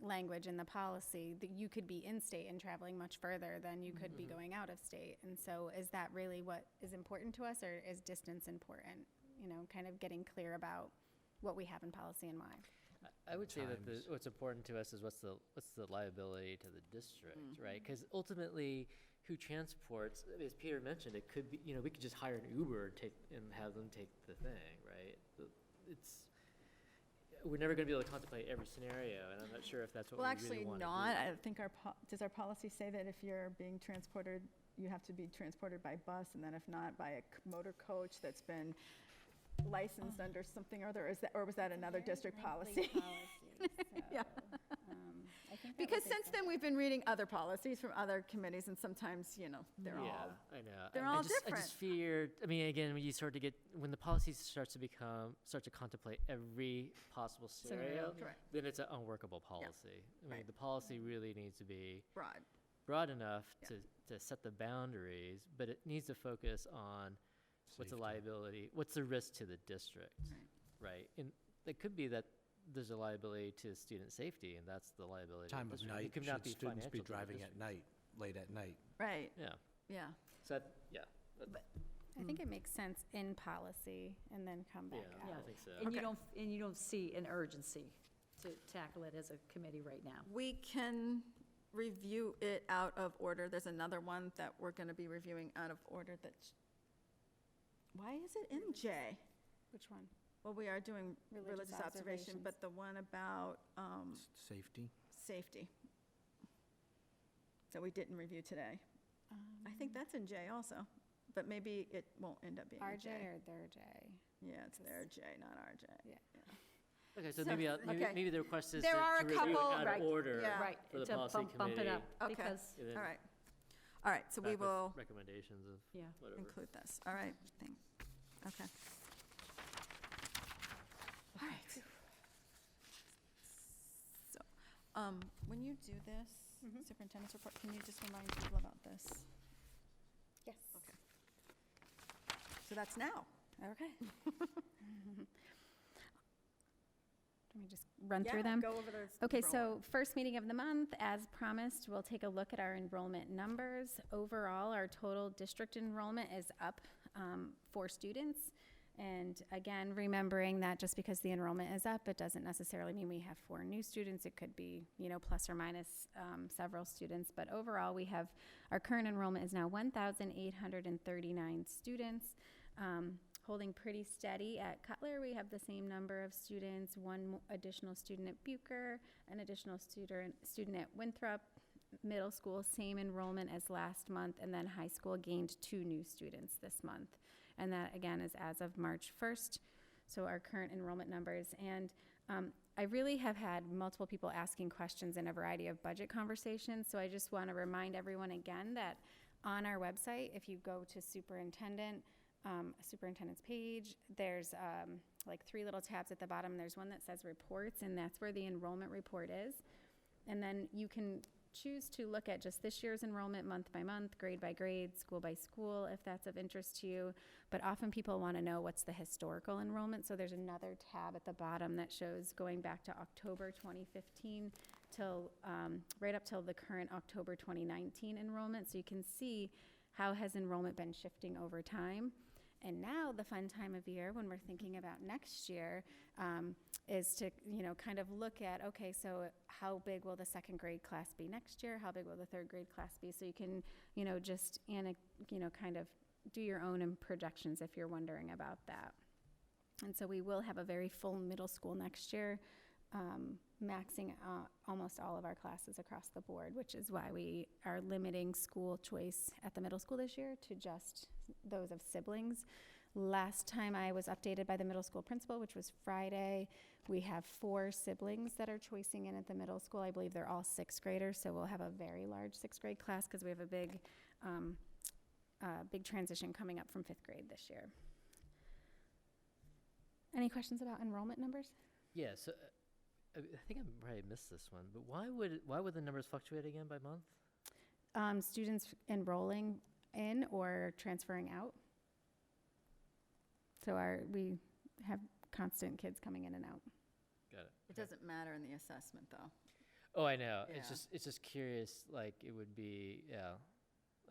language in the policy, that you could be in-state and traveling much further than you could be going out of state. And so is that really what is important to us, or is distance important? Kind of getting clear about what we have in policy and why. I would say that Times. what's important to us is what's the liability to the district, right? Because ultimately, who transports, as Peter mentioned, it could be, we could just hire an Uber and have them take the thing, right? We're never going to be able to contemplate every scenario, and I'm not sure if that's what Well, we actually really want to do. not. I think does our policy say that if you're being transported, you have to be transported by bus, and then if not, by a motor coach that's been licensed under something or other? Or was that another district policy? Yeah. Because since then, we've been reading other policies from other committees, and sometimes, they're all, I know. they're I all just different. feared, again, when the policy start to contemplate every possible scenario, Correct. then it's an unworkable policy. Right. The policy really needs to be broad. broad enough Yeah. to set the boundaries, but it needs to focus on what's the Safety. liability, what's the risk to the district, right? And it could be that there's a liability to student safety, and that's the liability. Time the of district. It night, could not should be students be financial to the driving at district. night, late at night? Right, Yeah. yeah. So I think it makes sense in policy and then come back yeah, out. I think so. And you Okay. don't see an urgency to tackle it as a committee right now. We can review it out of order. There's another one that we're going to be reviewing out of order why is it in J? Which one? Well, we are doing religious observation, observations. but the one about Safety? safety that we didn't review today. I think that's in J also, but maybe it won't end up being in RJ J. or their J? Yeah, it's their J, not our J. Yeah. Okay, so So- maybe, okay. maybe the request is There to are a review it couple- out Right. of order Yeah. Right, for the to policy bump it committee. up, Okay. because, and then All right. All right, so we back with will recommendations of yeah. whatever. include this. All right, okay. All right. So, when you do this superintendent's report, can you just remind people about this? Yes. Okay. So that's now. Okay. Let me just run through them. Go over those. Okay, roll. so first meeting of the month, as promised, we'll take a look at our enrollment numbers. Overall, our total district enrollment is up 4 students. And again, remembering that just because the enrollment is up, it doesn't necessarily mean we have 4 new students. It could be, plus or minus several students. But overall, we have, our current enrollment is now 1,839 students. holding pretty steady. At Cutler, we have the same number of students, one additional student at Bucher, an additional student at Winthrop. Middle school, same enrollment as last month, and then high school gained 2 new students this month. And that, again, is as of March 1st, so our current enrollment numbers. And I really have had multiple people asking questions in a variety of budget conversations, so I just want to remind everyone again that on our website, if you go to superintendent's page, there's like 3 little tabs at the bottom. There's one that says reports, and that's where the enrollment report is. And then you can choose to look at just this year's enrollment month by month, grade by grade, school by school, if that's of interest to you. But often people want to know what's the historical enrollment. So there's another tab at the bottom that shows going back to October 2015 till right up till the current October 2019 enrollment. So you can see how has enrollment been shifting over time. And now the fun time of year when we're thinking about next year is to, kind of look at, okay, so how big will the 2nd grade class be next year? How big will the 3rd grade class be? So you can, just, kind of do your own projections if you're wondering about that. And so we will have a very full middle school next year, maxing almost all of our classes across the board, which is why we are limiting school choice at the middle school this year to just those of siblings. Last time I was updated by the middle school principal, which was Friday, we have 4 siblings that are choicing in at the middle school. I believe they're all 6th graders, so we'll have a very large 6th grade class because we have a big transition coming up from 5th grade this year. Any questions about enrollment numbers? Yeah, so I think I probably missed this one, but why would the numbers fluctuate again by month? Students enrolling in or transferring out. So we have constant kids coming in and out. Got it. It doesn't matter in the assessment, though. Oh, I know. Yeah. It's just curious. Like it would be. Yeah.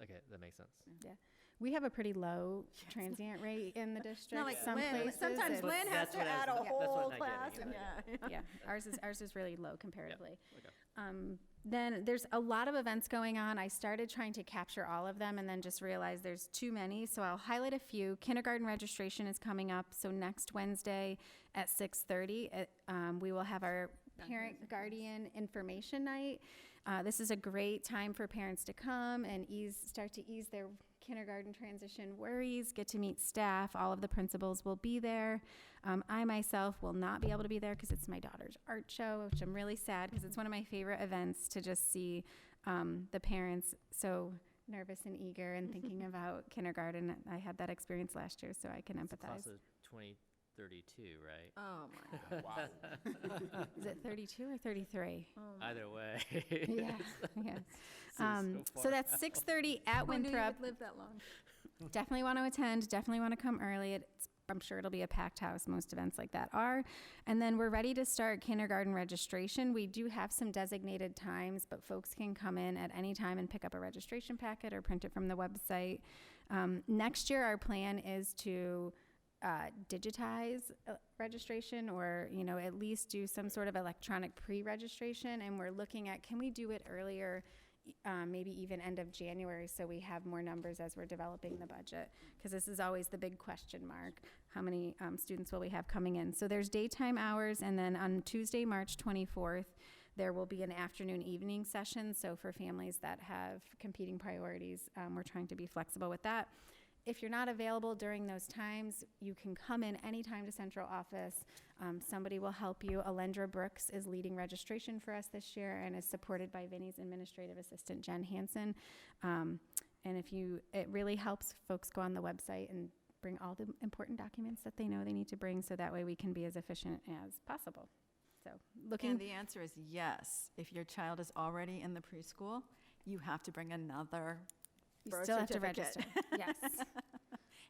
Okay, that makes sense. Yeah. We have a pretty low transient rate in the district. Not like Some Lynn. places Sometimes it's- Lynn has That's to what I was- add a that's what whole I'm not class. getting at. yeah, ours is really low comparatively. Okay. Then there's a lot of events going on. I started trying to capture all of them and then just realized there's too many. So I'll highlight a few. Kindergarten registration is coming up. So next Wednesday at 6:30, we will have our parent guardian information night. This is a great time for parents to come and start to ease their kindergarten transition worries, get to meet staff. All of the principals will be there. I myself will not be able to be there because it's my daughter's art show, which I'm really sad because it's one of my favorite events to just see the parents so nervous and eager and thinking about kindergarten. I had that experience last year, so I can It's empathize. class of 2032, right? Oh, my God. Wow. Is it 32 or 33? Either way. Yes, yes. Seems So that's 6:30 at Who knew you Winthrop. would live that long? Definitely want to attend, definitely want to come early. I'm sure it'll be a packed house. Most events like that are. And then we're ready to start kindergarten registration. We do have some designated times, but folks can come in at any time and pick up a registration packet or print it from the website. Next year, our plan is to digitize registration or, at least do some sort of electronic pre-registration. And we're looking at, can we do it earlier, maybe even end of January, so we have more numbers as we're developing the budget, because this is always the big question mark. How many students will we have coming in? So there's daytime hours, and then on Tuesday, March 24th, there will be an afternoon evening session. So for families that have competing priorities, we're trying to be flexible with that. If you're not available during those times, you can come in anytime to central office. Somebody will help you. Alendra Brooks is leading registration for us this year and is supported by Vinnie's administrative assistant, Jen Hansen. And it really helps folks go on the website and bring all the important documents that they know they need to bring, so that way we can be as efficient as possible. So And the answer is yes. If your child is already in the preschool, you have to bring another you birth still have to certificate. register. Yes.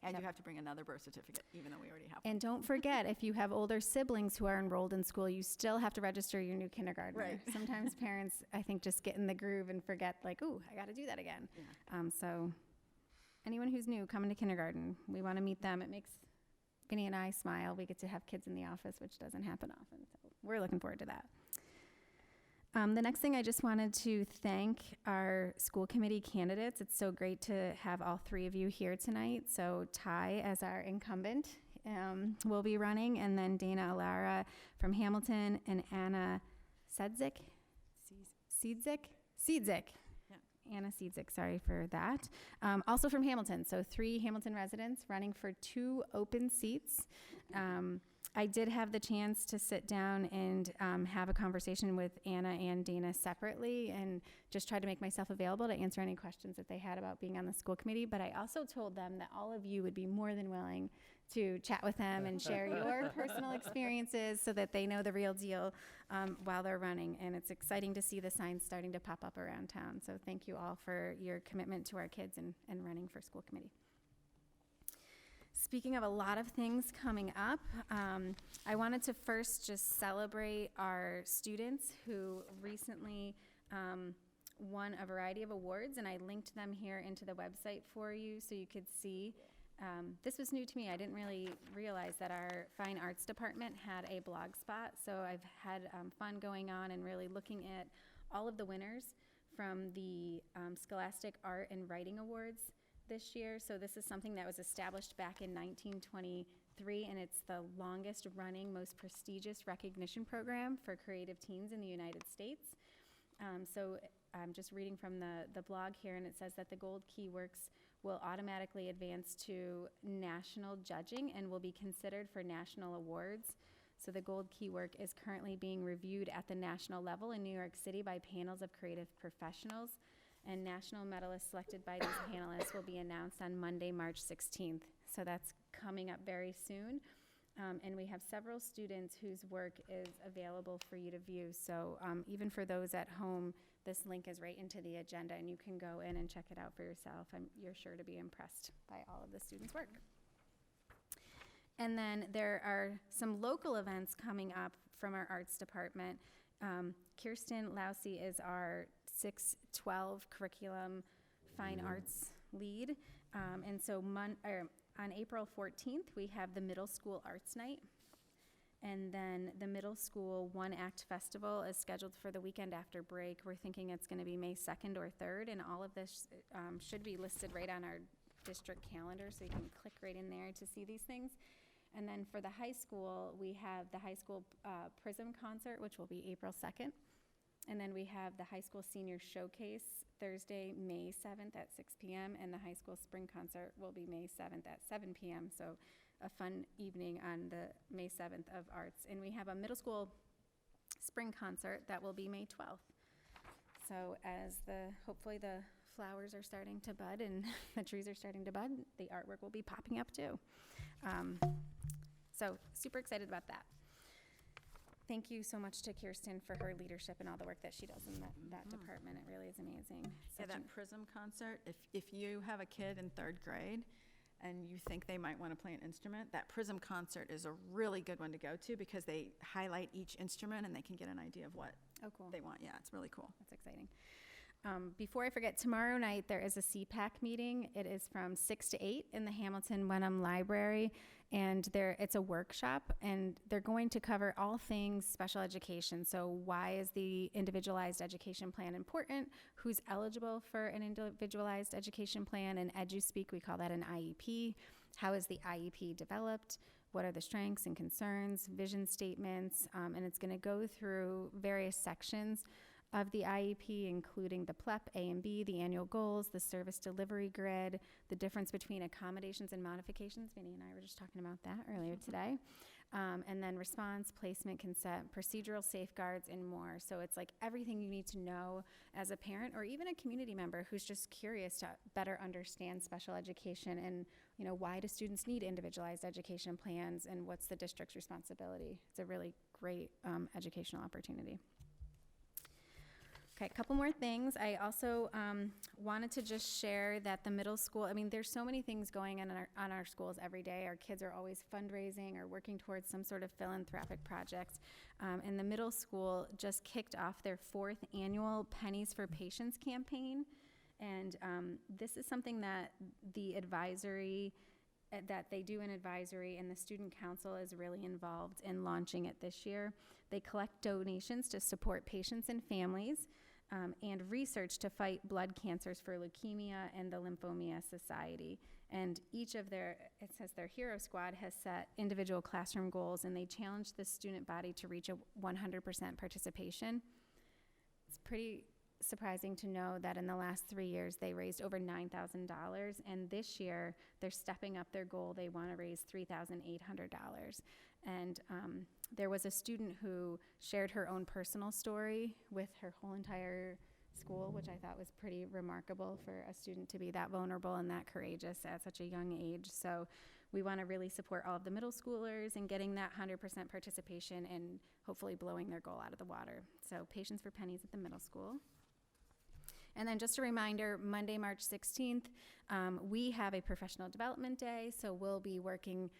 And Yep. you have to bring another birth certificate, even though we already have one. And don't forget, if you have older siblings who are enrolled in school, you still have to register your new kindergartner. Right. Sometimes parents, I think, just get in the groove and forget, like, ooh, I got to do that again. Yeah. So anyone who's new coming to kindergarten, we want to meet them. It makes Vinnie and I smile. We get to have kids in the office, which doesn't happen often. So we're looking forward to that. The next thing, I just wanted to thank our school committee candidates. It's so great to have all three of you here tonight. So Ty, as our incumbent, will be running, and then Dana Alara from Hamilton, and Anna Sedzik. Anna Siedzik, sorry for that. Also from Hamilton, so 3 Hamilton residents running for 2 open seats. I did have the chance to sit down and have a conversation with Anna and Dana separately and just try to make myself available to answer any questions that they had about being on the school committee. But I also told them that all of you would be more than willing to chat with them and share your personal experiences so that they know the real deal while they're running. And it's exciting to see the signs starting to pop up around town. So thank you all for your commitment to our kids and running for school committee. Speaking of a lot of things coming up, I wanted to first just celebrate our students who recently won a variety of awards, and I linked them here into the website for you so you could see. This was new to me. I didn't really realize that our fine arts department had a blog spot, so I've had fun going on and really looking at all of the winners from the Scholastic Art and Writing Awards this year. So this is something that was established back in 1923, and it's the longest running, most prestigious recognition program for creative teens in the United States. So I'm just reading from the blog here, and it says that the Gold Key works will automatically advance to national judging and will be considered for national awards. So the Gold Key work is currently being reviewed at the national level in New York City by panels of creative professionals, and national medalists selected by these panelists will be announced on Monday, March 16th. So that's coming up very soon. And we have several students whose work is available for you to view. So even for those at home, this link is right into the agenda, and you can go in and check it out for yourself. You're sure to be impressed by all of the students' work. And then there are some local events coming up from our arts department. Kirsten Lousy is our 6-12 curriculum fine arts lead. And so on April 14th, we have the middle school arts night. And then the middle school One Act Festival is scheduled for the weekend after break. We're thinking it's going to be May 2nd or 3rd, and all of this should be listed right on our district calendar, so you can click right in there to see these things. And then for the high school, we have the high school Prism concert, which will be April 2nd. And then we have the high school senior showcase Thursday, May 7th at 6 p.m. And the high school spring concert will be May 7th at 7 p.m. So a fun evening on the May 7th of arts. And we have a middle school spring concert that will be May 12th. So as hopefully the flowers are starting to bud and the trees are starting to bud, the artwork will be popping up too. So super excited about that. Thank you so much to Kirsten for her leadership and all the work that she does in that department. It really is amazing. Yeah, that Prism concert, if you have a kid in 3rd grade and you think they might want to play an instrument, that Prism concert is a really good one to go to because they highlight each instrument and they can get an idea of what they want. Yeah, it's really cool. That's exciting. Before I forget, tomorrow night there is a CPAC meeting. It is from 6 to 8 in the Hamilton Wenham Library, and it's a workshop, and they're going to cover all things special education. So why is the individualized education plan important? Who's eligible for an individualized education plan? In EduSpeak, we call that an IEP. How is the IEP developed? What are the strengths and concerns, vision statements? And it's going to go through various sections of the IEP, including the PLEP, A and B, the annual goals, the service delivery grid, the difference between accommodations and modifications. Vinny and I were just talking about that earlier today. And then response, placement, consent, procedural safeguards, and more. So it's like everything you need to know as a parent or even a community member who's just curious to better understand special education and, why do students need individualized education plans and what's the district's responsibility. It's a really great educational opportunity. Okay, a couple more things. I also wanted to just share that the middle school, there's so many things going on our schools every day. Our kids are always fundraising or working towards some sort of philanthropic project. And the middle school just kicked off their 4th annual Pennies for Patients campaign. And this is something that the advisory that they do an advisory, and the student council is really involved in launching it this year. They collect donations to support patients and families, and research to fight blood cancers for Leukemia and the Lymphomia Society. And each of their, it says their hero squad has set individual classroom goals, and they challenge the student body to reach a 100% participation. It's pretty surprising to know that in the last 3 years, they raised over $9,000, and this year, they're stepping up their goal. They want to raise $3,800. And there was a student who shared her own personal story with her whole entire school, which I thought was pretty remarkable for a student to be that vulnerable and that courageous at such a young age. So we want to really support all of the middle schoolers in getting that 100% participation and hopefully blowing their goal out of the water. So Patience for Pennies at the middle school. And then just a reminder, Monday, March 16th, we have a professional development day, so we'll be working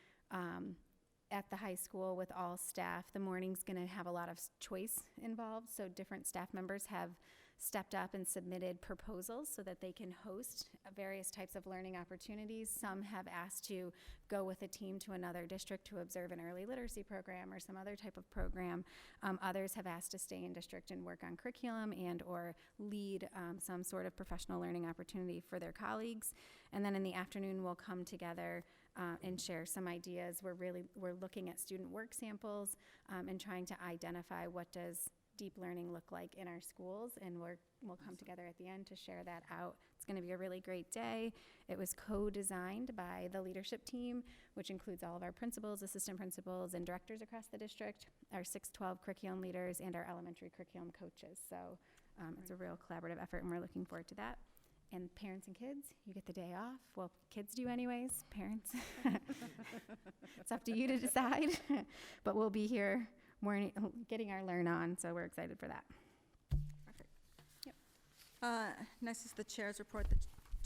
at the high school with all staff. The morning's going to have a lot of choice involved, so different staff members have stepped up and submitted proposals so that they can host various types of learning opportunities. Some have asked to go with a team to another district to observe an early literacy program or some other type of program. Others have asked to stay in district and work on curriculum and or lead some sort of professional learning opportunity for their colleagues. And then in the afternoon, we'll come together and share some ideas. We're looking at student work samples and trying to identify what does deep learning look like in our schools, and we'll come together at the end to share that out. It's going to be a really great day. It was co-designed by the leadership team, which includes all of our principals, assistant principals, and directors across the district, our 612 curriculum leaders, and our elementary curriculum coaches. So it's a real collaborative effort, and we're looking forward to that. And parents and kids, you get the day off. Well, kids do anyways, parents. It's up to you to decide. But we'll be here getting our learn on, so we're excited for that. Perfect. Yep. Next is the chair's report. The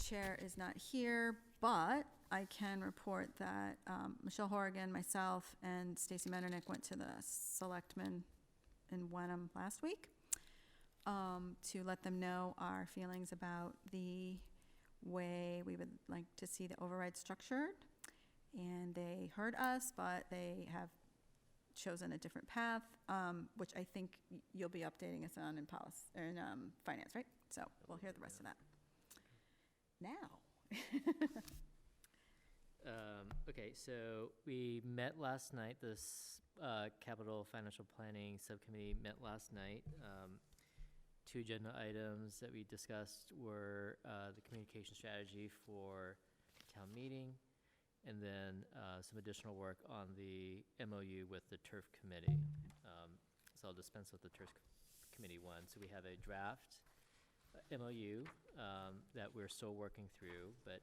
chair is not here, but I can report that Michelle Horrigan, myself, and Stacy Metternich went to the selectmen in Wenham last week to let them know our feelings about the way we would like to see the override structured. And they heard us, but they have chosen a different path, which I think you'll be updating us on in policy, or in finance, right? So we'll hear the rest of that now. Okay, so we met last night. This Capital Financial Planning Subcommittee met last night. Two agenda items that we discussed were the communication strategy for town meeting, and then some additional work on the MOU with the TURF committee. So I'll dispense with the TURF committee one. So we have a draft MOU that we're still working through, but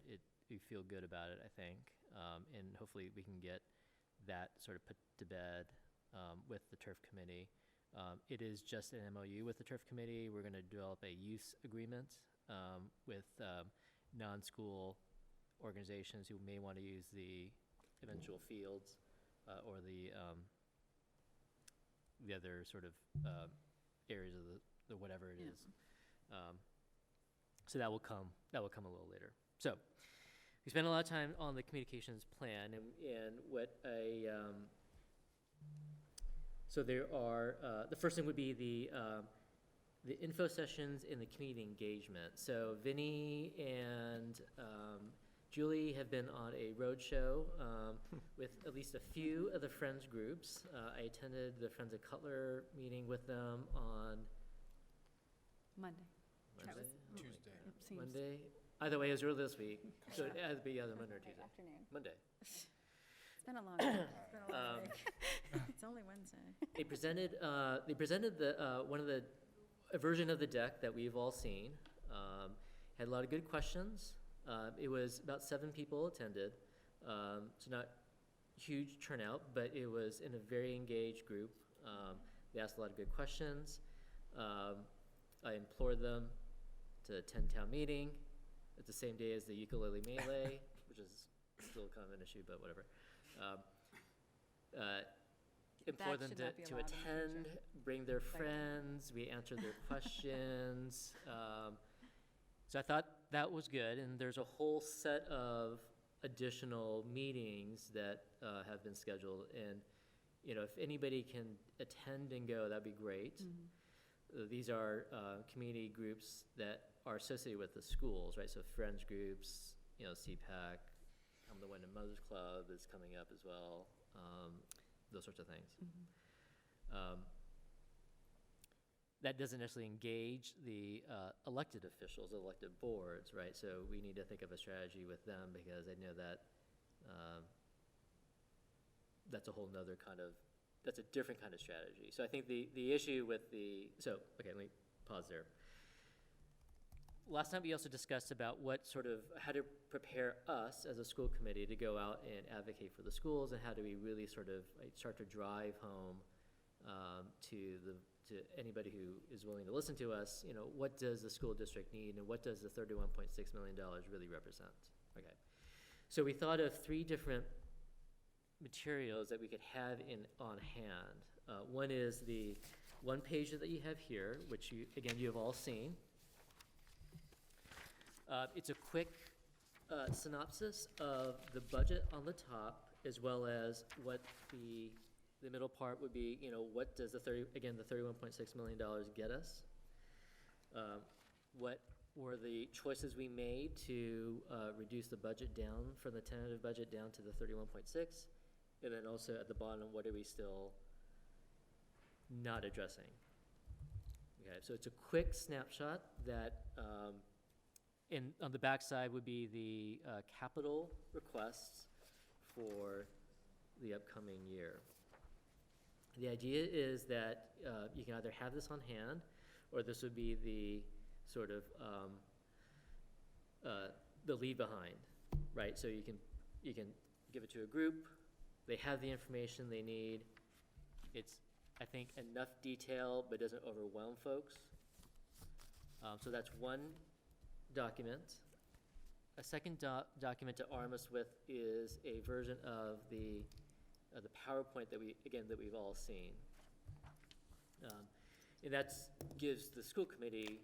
we feel good about it, I think. And hopefully we can get that sort of put to bed with the TURF committee. It is just an MOU with the TURF committee. We're going to develop a use agreement with non-school organizations who may want to use the eventual fields or the other sort of areas of the whatever it is. So that will come a little later. So we spent a lot of time on the communications plan, and what so there are the first thing would be the info sessions and the community engagement. So Vinny and Julie have been on a roadshow with at least a few of the Friends groups. I attended the Friends of Cutler meeting with them on Monday. Tuesday. It seems- Monday. Either way, it was early this week, so it has to be either Monday or Tuesday. Afternoon. Monday. It's been a long day. It's been a long day. It's only Wednesday. They presented a version of the deck that we've all seen. Had a lot of good questions. It was about 7 people attended, so not huge turnout, but it was in a very engaged group. They asked a lot of good questions. I implored them to attend town meeting at the same day as the ukulele melee, which is still kind of an issue, but whatever. Implore them should not be to allowed in the attend, future. bring their friends, we answered their questions. So I thought that was good, and there's a whole set of additional meetings that have been scheduled. And, if anybody can attend and go, that'd be great. These are community groups that are associated with the schools, right? So friends groups, CPAC, the Wyndham Mothers Club is coming up as well, those sorts of things. That doesn't necessarily engage the elected officials, elected boards, right? So we need to think of a strategy with them, because I know that that's a whole nother that's a different kind of strategy. So I think the issue with okay, let me pause there. Last time we also discussed about how to prepare us as a school committee to go out and advocate for the schools, and how do we really start to drive home to anybody who is willing to listen to us, what does the school district need, and what does the $31.6 million really represent? Okay, so we thought of 3 different materials that we could have on hand. One is the one page that you have here, which you have all seen. It's a quick synopsis of the budget on the top, as well as what the middle part would be. What does the $31.6 million get us? What were the choices we made to reduce the budget down from the tentative budget down to the 31.6? And then also at the bottom, what are we still not addressing? Okay, so it's a quick snapshot that. On the back side would be the capital requests for the upcoming year. The idea is that you can either have this on hand, or this would be the sort of the leave behind, right? So you can give it to a group. They have the information they need. It's, I think, enough detail, but doesn't overwhelm folks. So that's one document. A second document to arm us with is a version of the PowerPoint that we've all seen. And that gives the school committee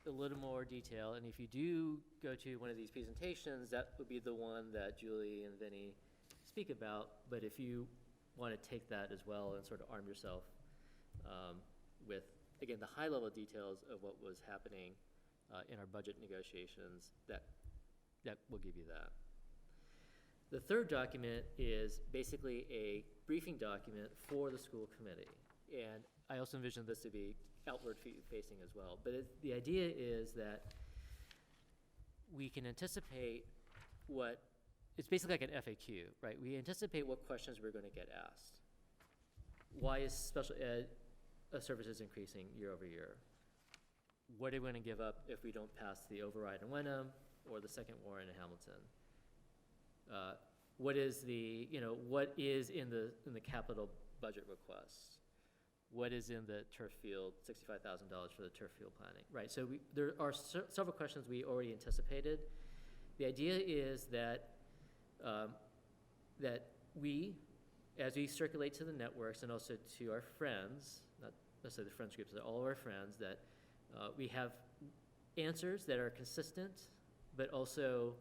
a little more detail. And if you do go to one of these presentations, that would be the one that Julie and Vinny speak about. But if you want to take that as well and sort of arm yourself with, again, the high-level details of what was happening in our budget negotiations, that will give you that. The third document is basically a briefing document for the school committee. And I also envision this to be outward facing as well. But the idea is that we can anticipate it's basically like an FAQ, right? We anticipate what questions we're going to get asked. Why is special ed services increasing year over year? What are we going to give up if we don't pass the override in Wenham or the second warrant in Hamilton? What is in the capital budget requests? What is in the turf field, $65,000 for the turf field planning, right? So there are several questions we already anticipated. The idea is that we, as we circulate to the networks and also to our friends, not necessarily the friends groups, but all of our friends, that we have answers that are consistent, but also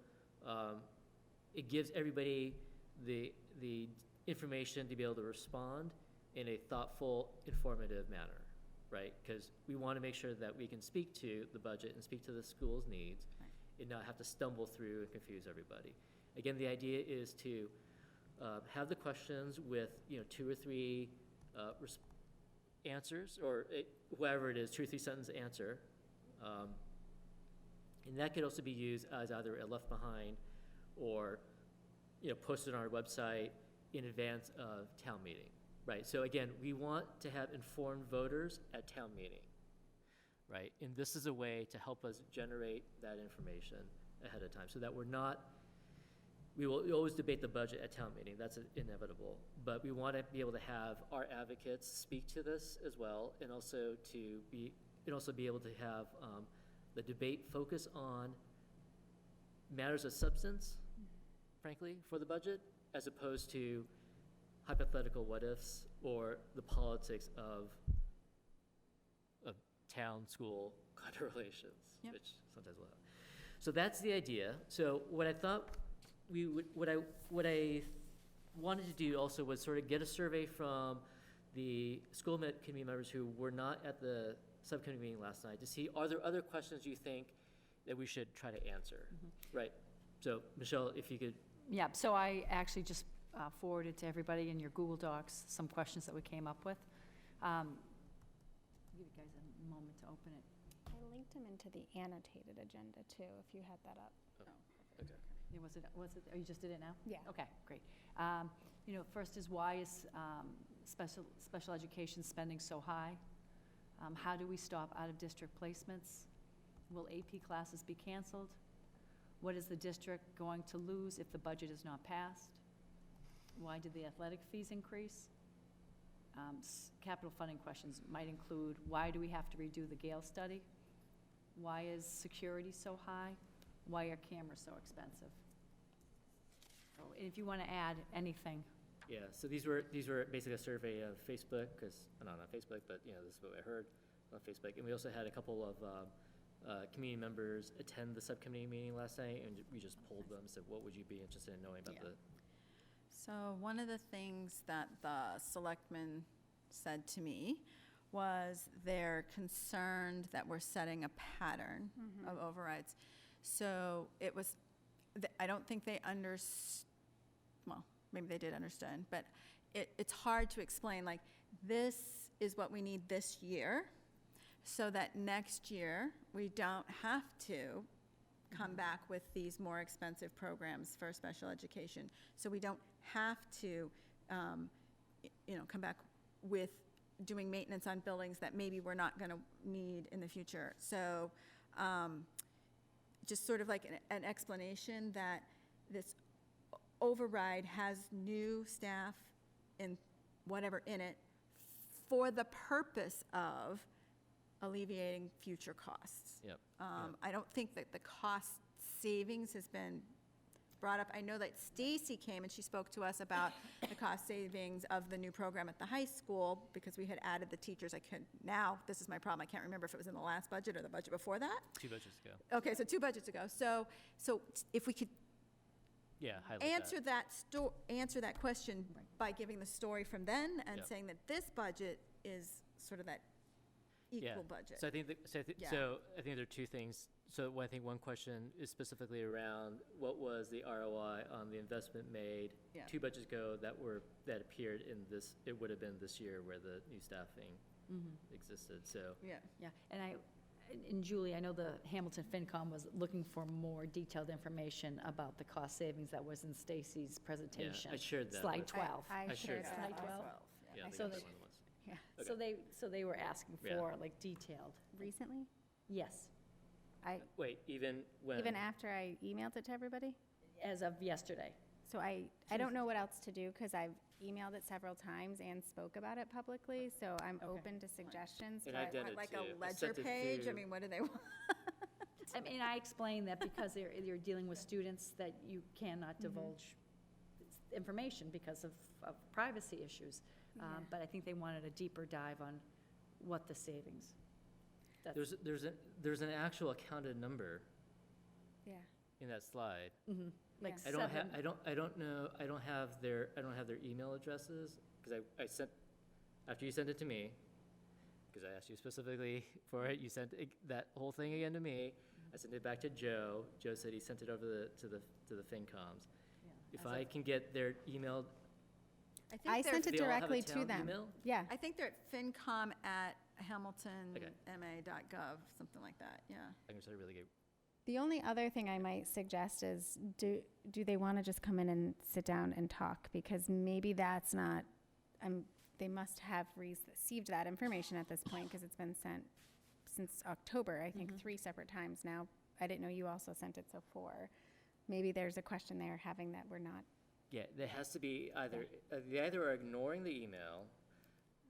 it gives everybody the information to be able to respond in a thoughtful, informative manner, right? Because we want to make sure that we can speak to the budget and speak to the school's needs, right, and not have to stumble through and confuse everybody. Again, the idea is to have the questions with 2 or 3 answers, or whoever it is, 2 or 3 sentence answer. And that could also be used as either a left behind or posted on our website in advance of town meeting, right? So again, we want to have informed voters at town meeting, right? And this is a way to help us generate that information ahead of time, so that we will always debate the budget at town meeting, that's inevitable, but we want to be able to have our advocates speak to this as well, and also be able to have the debate focus on matters of substance, frankly, for the budget, as opposed to hypothetical what-ifs or the politics of town-school kind of relations, Yep. which sometimes we'll have. So that's the idea. So what I thought what I wanted to do also was sort of get a survey from the school committee members who were not at the subcommittee meeting last night to see, are there other questions you think that we should try to answer? Right. So, Michelle, if you could. Yeah, so I actually just forwarded to everybody in your Google Docs some questions that we came up with. Give you guys a moment to open it. I linked them into the annotated agenda too, if you had that up. Okay. Yeah, was it, oh, you just did it now? Yeah. Okay, great. First is why is special education spending so high? How do we stop out-of-district placements? Will AP classes be canceled? What is the district going to lose if the budget is not passed? Why did the athletic fees increase? Capital funding questions might include, why do we have to redo the Gale study? Why is security so high? Why are cameras so expensive? So if you want to add anything. Yeah, so these were basically a survey of Facebook, because, not Facebook, but, this is what I heard on Facebook. And we also had a couple of community members attend the subcommittee meeting last night, and we just polled them, said, what would you be interested in knowing about the. So one of the things that the selectmen said to me was they're concerned that we're setting a pattern of overrides. So it was, I don't think they well, maybe they did understand, but it's hard to explain, like, this is what we need this year, so that next year we don't have to come back with these more expensive programs for special education. So we don't have to, come back with doing maintenance on buildings that maybe we're not going to need in the future. So just sort of like an explanation that this override has new staff and whatever in it for the purpose of alleviating future costs. Yep. I don't think that the cost savings has been brought up. I know that Stacy came and she spoke to us about the cost savings of the new program at the high school because we had added the teachers. This is my problem. I can't remember if it was in the last budget or the budget before that. 2 budgets ago. Okay, so 2 budgets ago. So if we could Highlight answer that question by giving the story from then and Yep. saying that this budget is sort of that equal budget. So I think Yeah. I think there are 2 things. So I think one question is specifically around what was the ROI on the investment made Yeah. 2 budgets ago that appeared in this. It would have been this year where the new staffing existed. So Yeah. Yeah, and Julie, I know the Hamilton FinCom was looking for more detailed information about the cost savings that was in Stacy's presentation. I shared that Slide with- 12. I I shared shared that Slide as 12. well. yeah, I think So that's they- one of the ones. Yeah. Okay. So they were asking Yeah. for, like, detailed. Recently? Yes, Wait, even when? Even after I emailed it to everybody? as of yesterday. So I don't know what else to do, because I've emailed it several times and spoke about it publicly, so I'm Okay. open to suggestions. And but I've done it Like too. a I ledger sent it page? I to- mean, what do they want? I mean, I explained that because you're dealing with students, that you cannot divulge information because of privacy issues. Yeah. But I think they wanted a deeper dive on what the savings. There's an actual accounted number Yeah. in that slide. Like Yeah. I don't know, I don't have their email addresses, because I sent, after you sent it to me, because I asked you specifically for it, you sent that whole thing again to me. I sent it back to Joe. Joe said he sent it over to the FinComs. If I can get their email, I sent it they all have a directly to town them. email? Yeah. I think they're at fincom@hamiltonma.gov, something like that, yeah. I can sort of really get, The only other thing I might suggest is, do they want to just come in and sit down and talk? Because maybe that's not, they must have received that information at this point, because it's been sent since October, I think 3 separate times now. I didn't know you also sent it, so 4. Maybe there's a question they're having that we're not. yeah, there has to be they either are ignoring the email,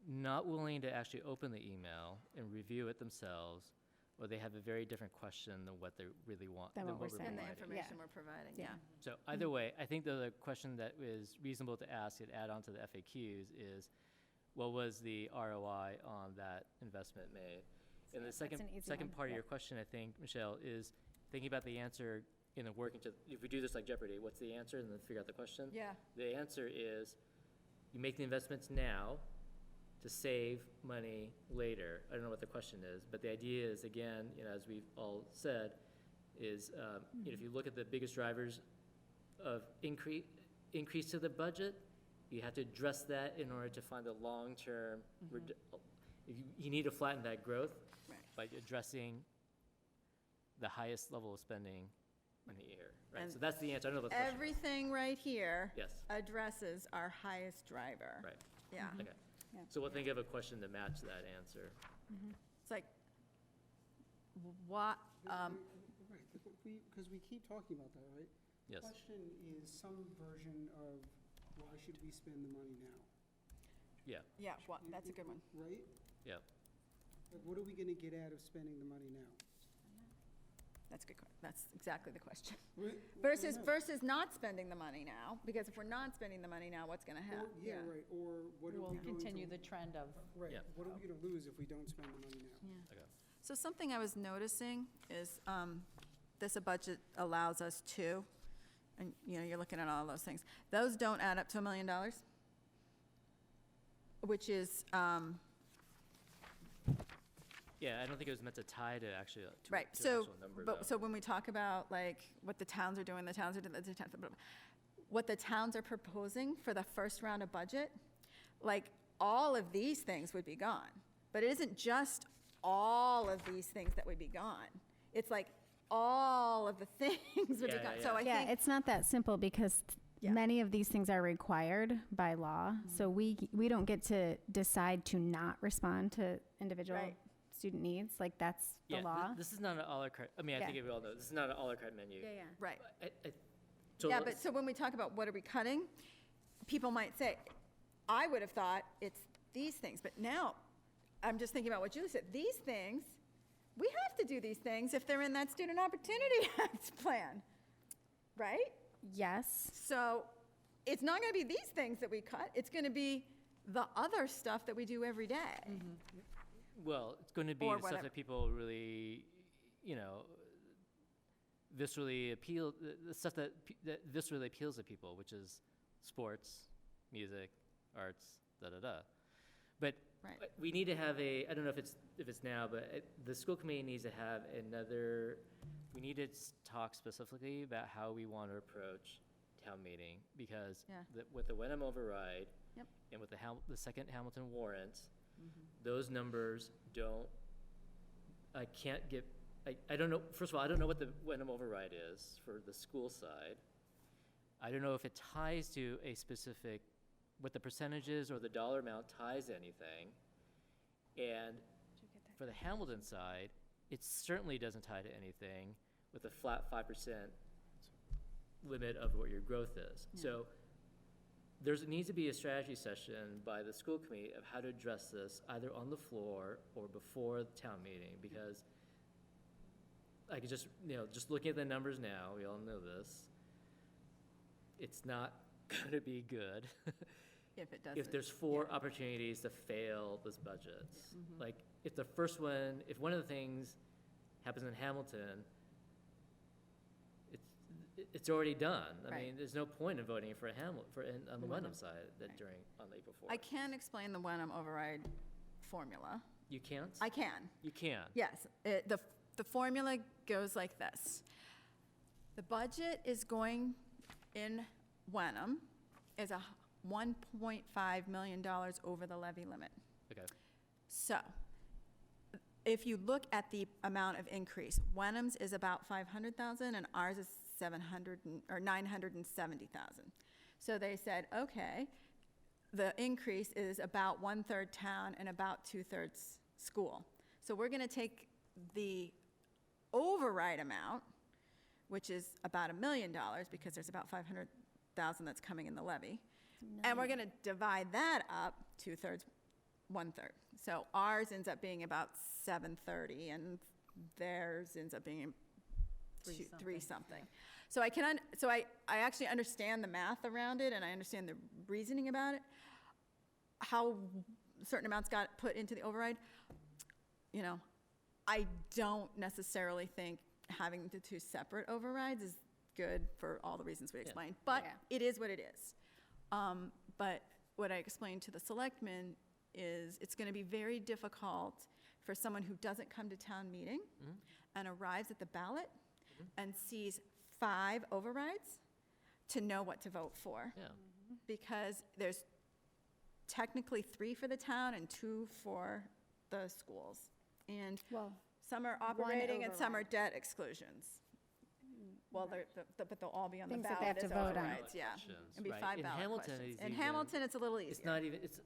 not willing to actually open the email and review it themselves, or they have a very different question than what they really want. Than what we're we're saying. And the providing. information we're providing, yeah. So either way, I think the question that is reasonable to ask and add on to the FAQs is, what was the ROI on that investment made? And the That's an easy second one, part of yeah. your question, I think, Michelle, is thinking about the answer working to, if we do this like Jeopardy, what's the answer, and then figure out the question? Yeah. The answer is, you make the investments now to save money later. I don't know what the question is, but the idea is, again, as we've all said, is, if you look at the biggest drivers of increase to the budget, you have to address that in order to find the long-term, you need to flatten that growth Right. by addressing the highest level of spending in the year, right? And So that's the answer. I don't know what the question is. Everything right here Yes, addresses our highest driver. right, Yeah. okay. Yeah. So we'll think of a question to match that answer. It's like, what, Right, because we keep talking about that, right? Yes. The question is some version of why should we spend the money now? Yeah, yeah, what, that's a good one. Right? yeah. Like, what are we gonna get out of spending the money now? That's good, that's exactly the question. Right? Versus not spending the money now, because if we're not spending the money now, what's gonna happen? Yeah, right, or what are We'll we going to? continue the trend of, Right, Yeah. what are we gonna lose if we don't spend the money now? Okay. So something I was noticing is, this a budget allows us to, and, you're looking at all those things. Those don't add up to $1 million, which is, Yeah, I don't think it was meant to tie to actually, to right, to an so, actual number, though. so when we talk about, like, what the towns are doing, what the towns are proposing for the first round of budget, like, all of these things would be gone. But it isn't just all of these things that would be gone. It's like all of the things would be Yeah, gone. yeah, So yeah. I Yeah, think, it's not that simple because Yeah. many of these things are required by law. So we don't get to decide to not respond to individual Right. student needs. Like, that's the Yeah, law. this is not an à la carte, I mean, I Yeah. think we all know, this is not an à la carte menu. yeah. right. So Yeah, let's- but so when we talk about what are we cutting, people might say, I would have thought it's these things, but now, I'm just thinking about what Julie said, these things, we have to do these things if they're in that Student Opportunity Act plan, right? Yes. So it's not gonna be these things that we cut, it's gonna be the other stuff that we do every day. Well, it's going to be Or the stuff whatever. that people really, viscerally appeal, the stuff that viscerally appeals to people, which is sports, music, arts, da-da-da. But Right. we need to have I don't know if it's now, but the school committee needs to have we need to talk specifically about how we want to approach town meeting, because Yeah. with the Wenham override Yep. and with the second Hamilton warrant, those numbers I can't get, I don't know, first of all, I don't know what the Wenham override is for the school side. I don't know if it ties to a specific, what the percentage is or the dollar amount ties to anything. And for the Hamilton side, it certainly doesn't tie to anything with a flat 5% limit of what your growth is. Yeah. So there needs to be a strategy session by the school committee of how to address this, either on the floor or before the town meeting, because I could just, just looking at the numbers now, we all know this, it's not gonna be good If it doesn't. if there's four opportunities to fail this budget. Like, if one of the things happens in Hamilton, it's already done. I Right. mean, there's no point in voting for on the Wenham side Right. on April 4th. I can explain the Wenham override formula. You can't? I can. You can. Yes, the formula goes like this. The budget is going in Wenham is a $1.5 million over the levy limit. Okay. So, if you look at the amount of increase, Wenham's is about 500,000 and ours is 970,000. So they said, okay, the increase is about 1/3 town and about 2/3 school. So we're gonna take the override amount, which is about $1 million, because there's about 500,000 that's coming in the levy. And we're gonna divide that up 2/3, 1/3. So ours ends up being about 730 and theirs ends up being three something. So I actually understand the math around it and I understand the reasoning about it. How certain amounts got put into the override, I don't necessarily think having the two separate overrides is good for all the reasons we explained, but Yeah. it is what it is. But what I explained to the selectmen is it's going to be very difficult for someone who doesn't come to town meeting and arrives at the ballot and sees 5 overrides to know what to vote for. Yeah. Because there's technically 3 for the town and 2 for the schools. And Well, some are operating and some are override. debt exclusions. Well, but they'll all be on the Things that they ballot have as to vote on. overrides, yeah. It'll be Right. 5 In ballot Hamilton, questions. it's In even- Hamilton, it's a little easier. It's not even, it's,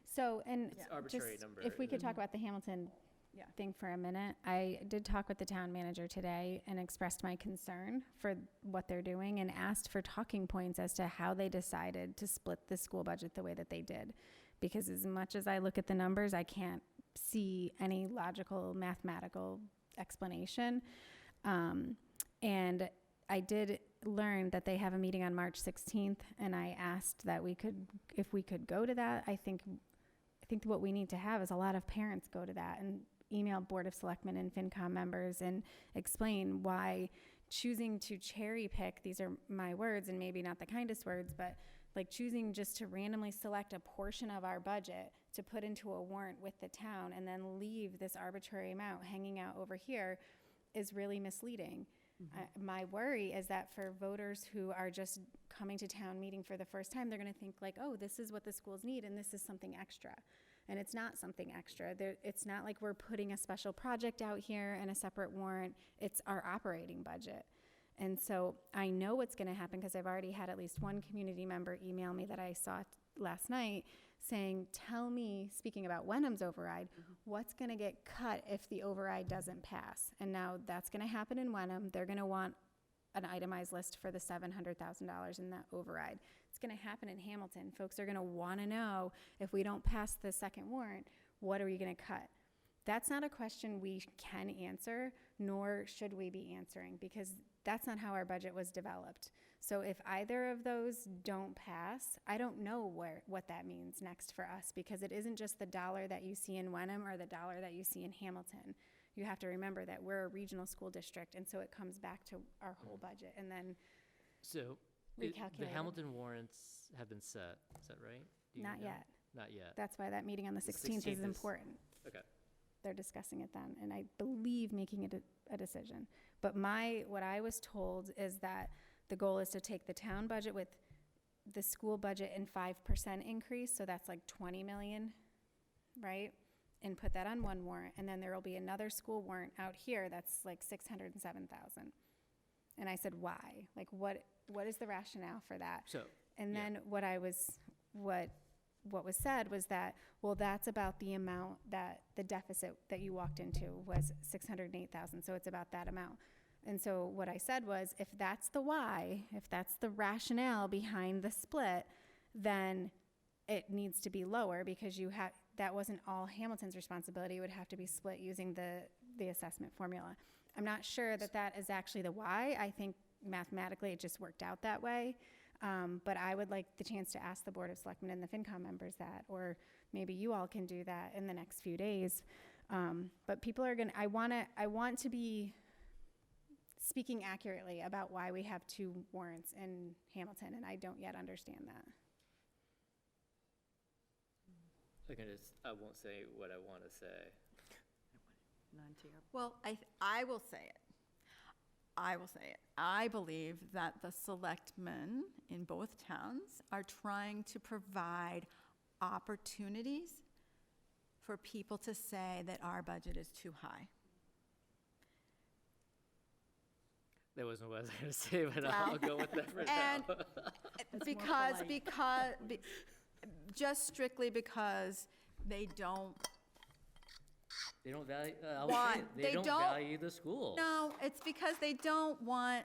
so, and it's arbitrary just, number. if we could talk about the Hamilton Yeah. thing for a minute. I did talk with the town manager today and expressed my concern for what they're doing and asked for talking points as to how they decided to split the school budget the way that they did. Because as much as I look at the numbers, I can't see any logical mathematical explanation. And I did learn that they have a meeting on March 16th, and I asked that if we could go to that. I think what we need to have is a lot of parents go to that and email Board of Selectmen and FinCom members and explain why choosing to cherry pick, these are my words and maybe not the kindest words, but like choosing just to randomly select a portion of our budget to put into a warrant with the town and then leave this arbitrary amount hanging out over here is really misleading. My worry is that for voters who are just coming to town meeting for the first time, they're going to think like, oh, this is what the schools need and this is something extra. And it's not something extra. It's not like we're putting a special project out here and a separate warrant. It's our operating budget. And so I know what's going to happen because I've already had at least one community member email me that I saw last night saying, tell me, speaking about Wenham's override, what's going to get cut if the override doesn't pass? And now that's going to happen in Wenham. They're going to want an itemized list for the $700,000 in that override. It's going to happen in Hamilton. Folks are going to want to know, if we don't pass the second warrant, what are we going to cut? That's not a question we can answer, nor should we be answering, because that's not how our budget was developed. So if either of those don't pass, I don't know what that means next for us, because it isn't just the dollar that you see in Wenham or the dollar that you see in Hamilton. You have to remember that we're a regional school district, and so it comes back to our whole budget, and then So, the recalculated. Hamilton warrants have been set, is that right? Do you Not know? yet. Not yet. That's why that meeting on the The 16th 16th is is- important. Okay. They're discussing it then, and I believe making it a decision. But what I was told is that the goal is to take the town budget with the school budget and 5% increase, so that's like 20 million, right? And put that on one warrant, and then there will be another school warrant out here that's like 607,000. And I said, why? Like, what is the rationale for that? So, And yeah. then what was said was that, well, that's about the amount that the deficit that you walked into was 608,000, so it's about that amount. And so what I said was, if that's the why, if that's the rationale behind the split, then it needs to be lower, because that wasn't all Hamilton's responsibility. It would have to be split using the assessment formula. I'm not sure that is actually the why. I think mathematically it just worked out that way. But I would like the chance to ask the Board of Selectmen and the FinCom members that, or maybe you all can do that in the next few days. But people are I want to be speaking accurately about why we have 2 warrants in Hamilton, and I don't yet understand that. I won't say what I want to say. None to your Well, I will say it. I will say it. I believe that the selectmen in both towns are trying to provide opportunities for people to say that our budget is too high. That wasn't what I was going to say, but I'll go with that for And now. just strictly because they don't, They don't value, Why? they They don't don't- value the school. no, it's because they don't want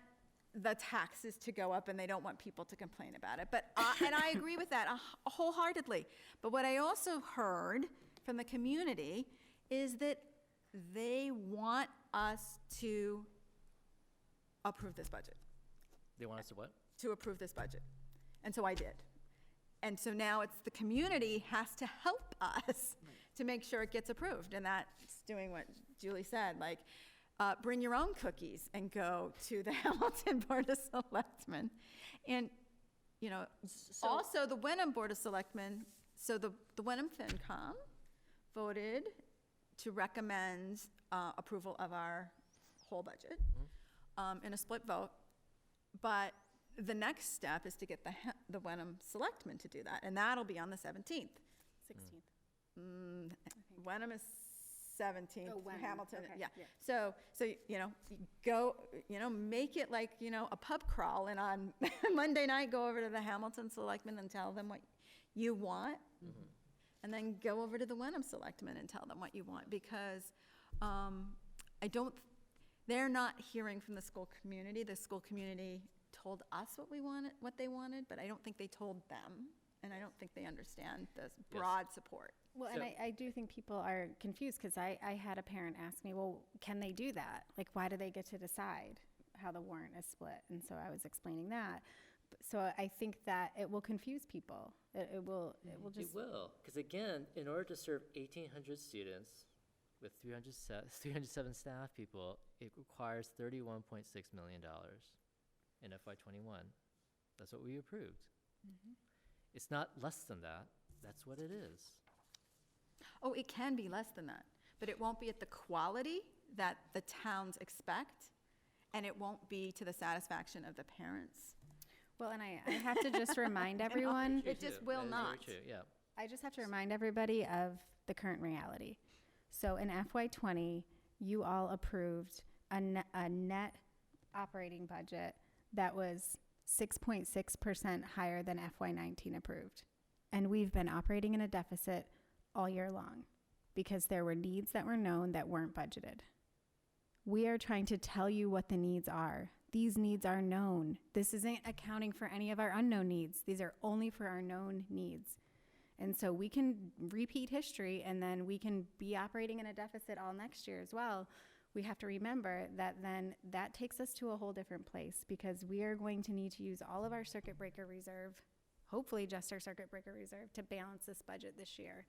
the taxes to go up and they don't want people to complain about it. But, and I agree with that wholeheartedly. But what I also heard from the community is that they want us to approve this budget, They want us to what? to approve this budget. And so I did. And so now it's the community has to help us to make sure it gets approved. And that's doing what Julie said, like, bring your own cookies and go to the Hamilton Board of Selectmen. And, you know, also the Wenham Board of Selectmen, so the Wenham FinCom voted to recommend approval of our whole budget in a split vote. But the next step is to get the Wenham Selectmen to do that, and that'll be on the 17th. 16th. Wenham is 17th, Oh, Wenham, Hamilton, okay, yeah. yeah. So, you know, go, you know, make it like, you know, a pub crawl, and on Monday night, go over to the Hamilton Selectmen and tell them what you want, and then go over to the Wenham Selectmen and tell them what you want, because they're not hearing from the school community. The school community told us what they wanted, but I don't think they told them, and I don't think they understand the broad support. Well, and I do think people are confused, because I had a parent ask me, well, can they do that? Like, why do they get to decide how the warrant is split? And so I was explaining that. So I think that it will confuse people. It will just. It will, because again, in order to serve 1,800 students with 307 staff people, it requires $31.6 million in FY21. That's what we approved. It's not less than that. That's what it is. Oh, it can be less than that, but it won't be at the quality that the towns expect, and it won't be to the satisfaction of the parents. Well, and I have to just remind everyone, It just will not. Very true, yeah. I just have to remind everybody of the current reality. So in FY20, you all approved a net operating budget that was 6.6% higher than FY19 approved. And we've been operating in a deficit all year long because there were needs that were known that weren't budgeted. We are trying to tell you what the needs are. These needs are known. This isn't accounting for any of our unknown needs. These are only for our known needs. And so we can repeat history, and then we can be operating in a deficit all next year as well. We have to remember that then that takes us to a whole different place, because we are going to need to use all of our circuit breaker reserve, hopefully just our circuit breaker reserve, to balance this budget this year.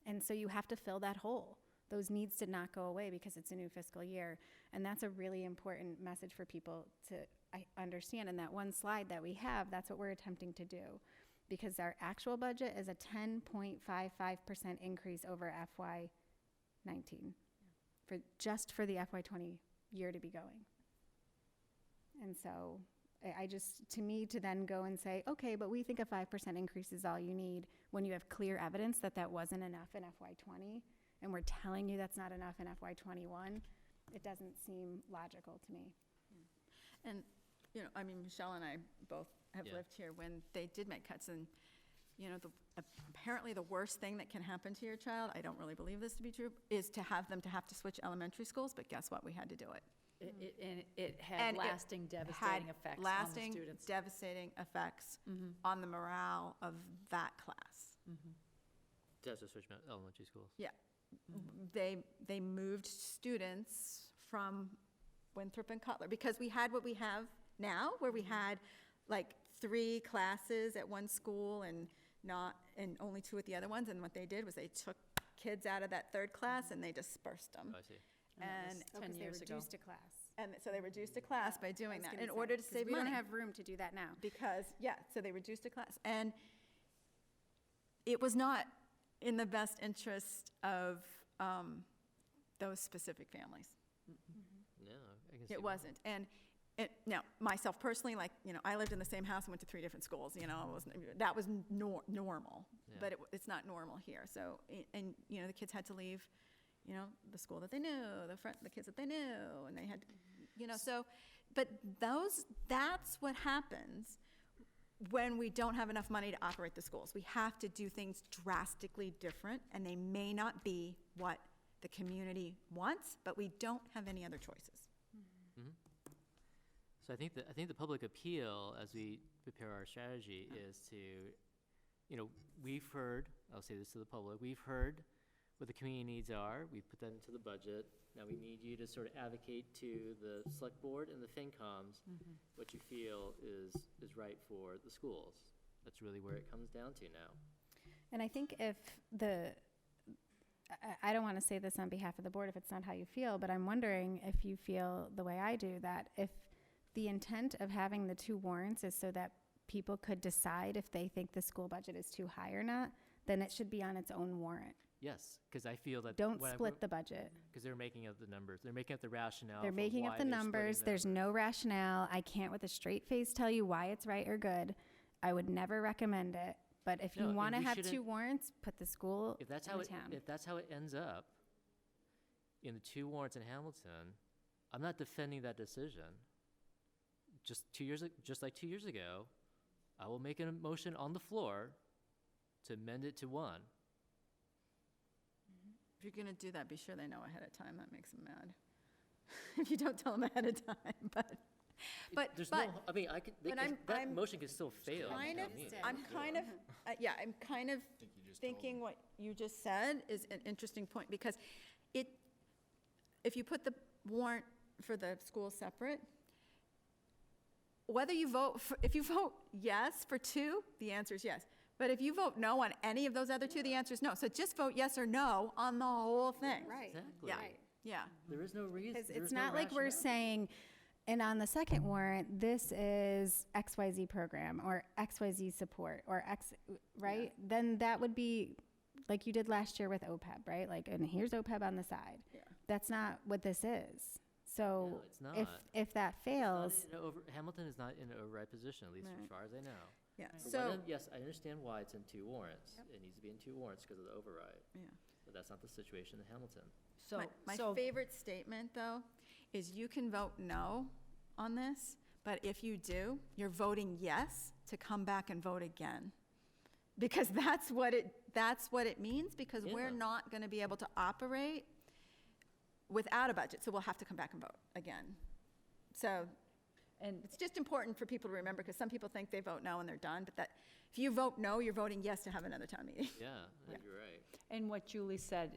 And so you have to fill that hole. Those needs did not go away because it's a new fiscal year. And that's a really important message for people to understand. And that one slide that we have, that's what we're attempting to do. Because our actual budget is a 10.55% increase over FY19, just for the FY20 year to be going. And so I just, to me, to then go and say, okay, but we think a 5% increase is all you need, when you have clear evidence that that wasn't enough in FY20, and we're telling you that's not enough in FY21, it doesn't seem logical to me. And, you know, I mean, Michelle and I both have Yeah. lived here when they did make cuts, and, you know, apparently the worst thing that can happen to your child, I don't really believe this to be true, is to have to switch elementary schools, but guess what? We had to do it. And it had And it lasting devastating Had effects on the lasting, students. devastating effects on the morale of that class. Just to switch elementary schools. Yeah. They moved students from Winthrop and Cutler, because we had what we have now, where we had like 3 classes at one school and only 2 at the other ones. And what they did was they took kids out of that 3rd class and they dispersed them. Oh, I see. And, Oh, 'cause they years ago. reduced a class. and so they reduced a class by I doing was that gonna in say, order to 'cause save we money. don't have room to do that now. Because, yeah, so they reduced a class. And it was not in the best interest of those specific families. No, I can see It why. wasn't. And now, myself personally, like, you know, I lived in the same house and went to 3 different schools, you know, that was normal. Yeah. But it's not normal here. So, and, you know, the kids had to leave, you know, the school that they knew, the kids that they knew, and they had, you know, so, but that's what happens when we don't have enough money to operate the schools. We have to do things drastically different, and they may not be what the community wants, but we don't have any other choices. So I think the public appeal, as we prepare our strategy, is to, you know, we've heard, I'll say this to the public, we've heard what the community needs are. We put that into the budget. Now we need you to sort of advocate to the select board and the FinComs what you feel is right for the schools. That's really where it comes down to now. And I think if I don't want to say this on behalf of the board if it's not how you feel, but I'm wondering if you feel the way I do, that if the intent of having the 2 warrants is so that people could decide if they think the school budget is too high or not, then it should be on its own warrant. Yes, because I feel that. Don't split the budget. Because they're making up the numbers. They're making up the rationale. They're for making why up the they're splitting numbers. them. There's no rationale. I can't with a straight face tell you why it's right or good. I would never recommend it. But if No, you and want to we have shouldn't- 2 warrants, put the school If that's in how the it, town. if that's how it ends up, in the 2 warrants in Hamilton, I'm not defending that decision. Just like 2 years ago, I will make a motion on the floor to amend it to 1. If you're going to do that, be sure they know ahead of time. That makes them mad. If you don't tell them ahead of time, but There's but no, I mean, I could, but I'm- that I'm motion could still fail. kind at of, town meeting. I'm kind of, I'm kind of thinking what you just said is an interesting point, because if you put the warrant for the school separate, whether you vote, if you vote yes for 2, the answer is yes. But if you vote no on any of those other 2, the answer is no. So just vote yes or no on the whole thing. Right. Exactly. Yeah, yeah. There is no reason. Because there's it's no not like we're rationale. saying, and on the second warrant, this is XYZ program or XYZ support or X, right? Then that would be like you did last year with OPEB, right? Like, and here's OPEB on the side. Yeah. That's not what this is. So No, it's not. if that It's not fails, in a Hamilton is not in a override position, at least Right. as far as I know. Yeah, But so, yes, I understand why it's in 2 warrants. It needs to be in 2 warrants because of the override. yeah. But that's not the situation in Hamilton. So, My so favorite statement, though, is you can vote no on this, but if you do, you're voting yes to come back and vote again. Because that's what it means, because we're Yeah. not going to be able to operate without a budget, so we'll have to come back and vote again. So and it's just important for people to remember, because some people think they vote no and they're done, but that, if you vote no, you're voting yes to have another town meeting. Yeah, Yeah. you're right. And what Julie said,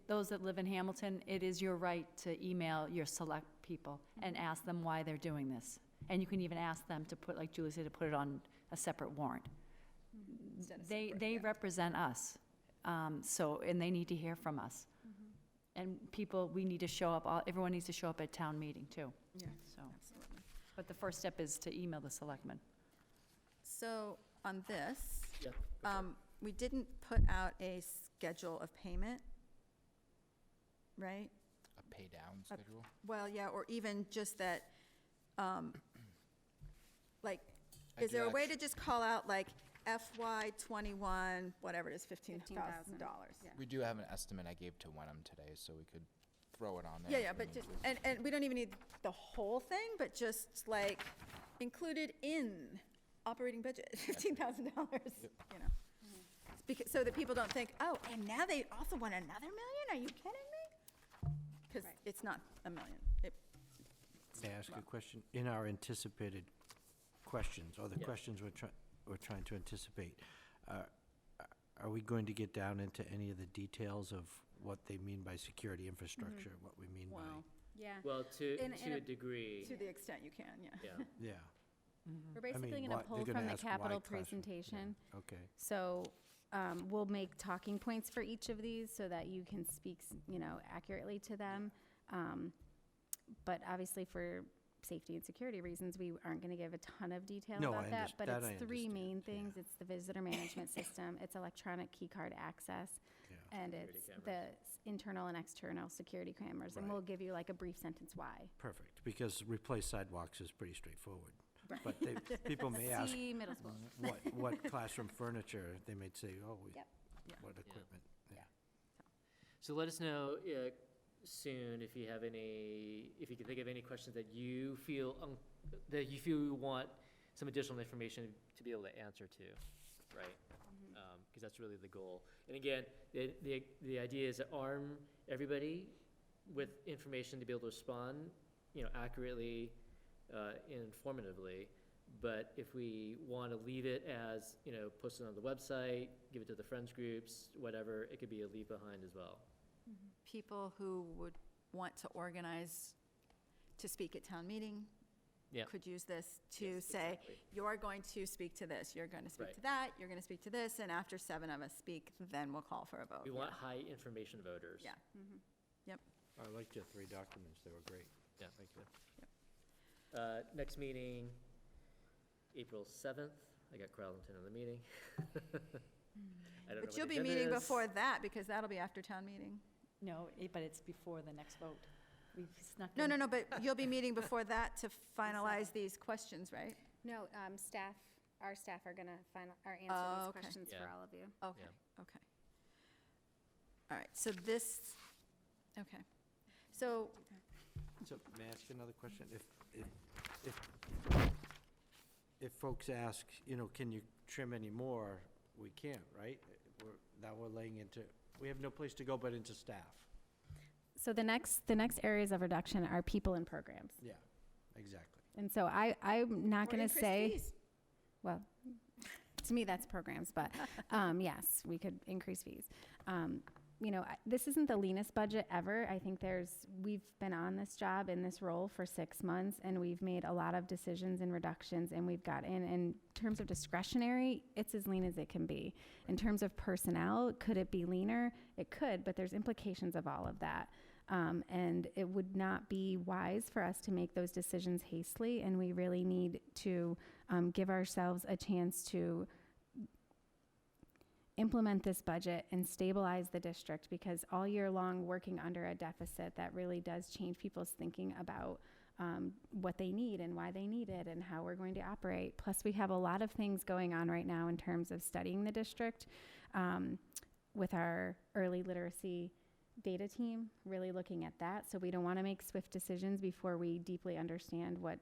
those that live in Hamilton, it is your right to email your select people and ask them why they're doing this. And you can even ask them to put, like Julie said, to put it on a separate warrant. Instead of They separate, yeah. represent us, so, and they need to hear from us. And people, we need to show up, everyone needs to show up at town meeting, too. Yeah, So, absolutely. but the first step is to email the selectmen. So on this, Yeah. go for it. we didn't put out a schedule of payment, right? A pay down schedule? Well, yeah, or even just that, like, I is do there a way actu- to just call out, like, FY '21, whatever it is, $15,000? Yeah. We do have an estimate I gave to Wenham today, so we could throw it on there. Yeah, if yeah, we but need just, to. and we don't even need the whole thing, but just like included in operating budget, $15,000, you know? Because, so that people don't think, oh, and now they also want another million? Are you kidding me? Because Right. it's not a million. May I ask a question? In our anticipated questions, or the Yeah. questions we're trying to anticipate, are we going to get down into any of the details of what they mean by security infrastructure, what we mean by? Well, yeah, Well, to in a a- degree, to the extent you can, yeah. yeah. Yeah, we're I basically mean, going why- to pull they're gonna from the ask why capital classroom- presentation. okay. So we'll make talking points for each of these so that you can speak, accurately to them. But obviously for safety and security reasons, we aren't going to give a ton of detail No, about I that. But that I it's 3 main understand, things. yeah. It's the visitor management system, it's electronic key card access, Yeah. and Security it's cameras. the internal and external security cameras. And Right. we'll give you like a brief sentence why. Perfect, because replace sidewalks is pretty straightforward. But people may ask, See middle school. what classroom furniture, they may say, oh, Yep. what equipment? Yeah. So let us know soon if you have if you can think of any questions that you feel you want some additional information to be able to answer to, right? Because that's really the goal. And again, the idea is to arm everybody with information to be able to respond, accurately and informatively. But if we want to leave it as, post it on the website, give it to the friends groups, whatever, it could be a leave behind as well. People who would want to organize to speak at town meeting, Yep. could use this to say, you're going to speak to this, you're going to speak Right. to that, you're going to speak to this, and after 7 of us speak, then we'll call for a vote. We want high information voters. Yeah. Yep. I liked your 3 documents, they were great. Yeah, thank you. Next meeting, April 7th. I got Carlton on the meeting. I don't know But what you'll the be agenda meeting is. before that, because that'll be after town meeting. No, but it's before the next vote. We've snuck No, in- no, no, but you'll be meeting before that to finalize these questions, right? No, our staff are gonna answer Oh, these okay. questions for Yeah. all of you. Okay, Yeah. okay. All right, so this, okay. So, So may I ask another question? If folks ask, you know, can you trim any more, we can't, right? Now we're laying into, we have no place to go but into staff. So the next areas of reduction are people and programs. Yeah, exactly. And so I'm not or gonna increase say, fees. well, to me, that's programs, but, yes, we could increase fees. You know, this isn't the leanest budget ever. I think we've been on this job in this role for 6 months, and we've made a lot of decisions and reductions, and we've got in terms of discretionary, it's as lean as it can be. In terms of personnel, could it be leaner? It could, but there's implications of all of that. And it would not be wise for us to make those decisions hastily, and we really need to give ourselves a chance to implement this budget and stabilize the district, because all year long working under a deficit, that really does change people's thinking about what they need and why they need it and how we're going to operate. Plus, we have a lot of things going on right now in terms of studying the district with our early literacy data team, really looking at that. So we don't want to make swift decisions before we deeply understand what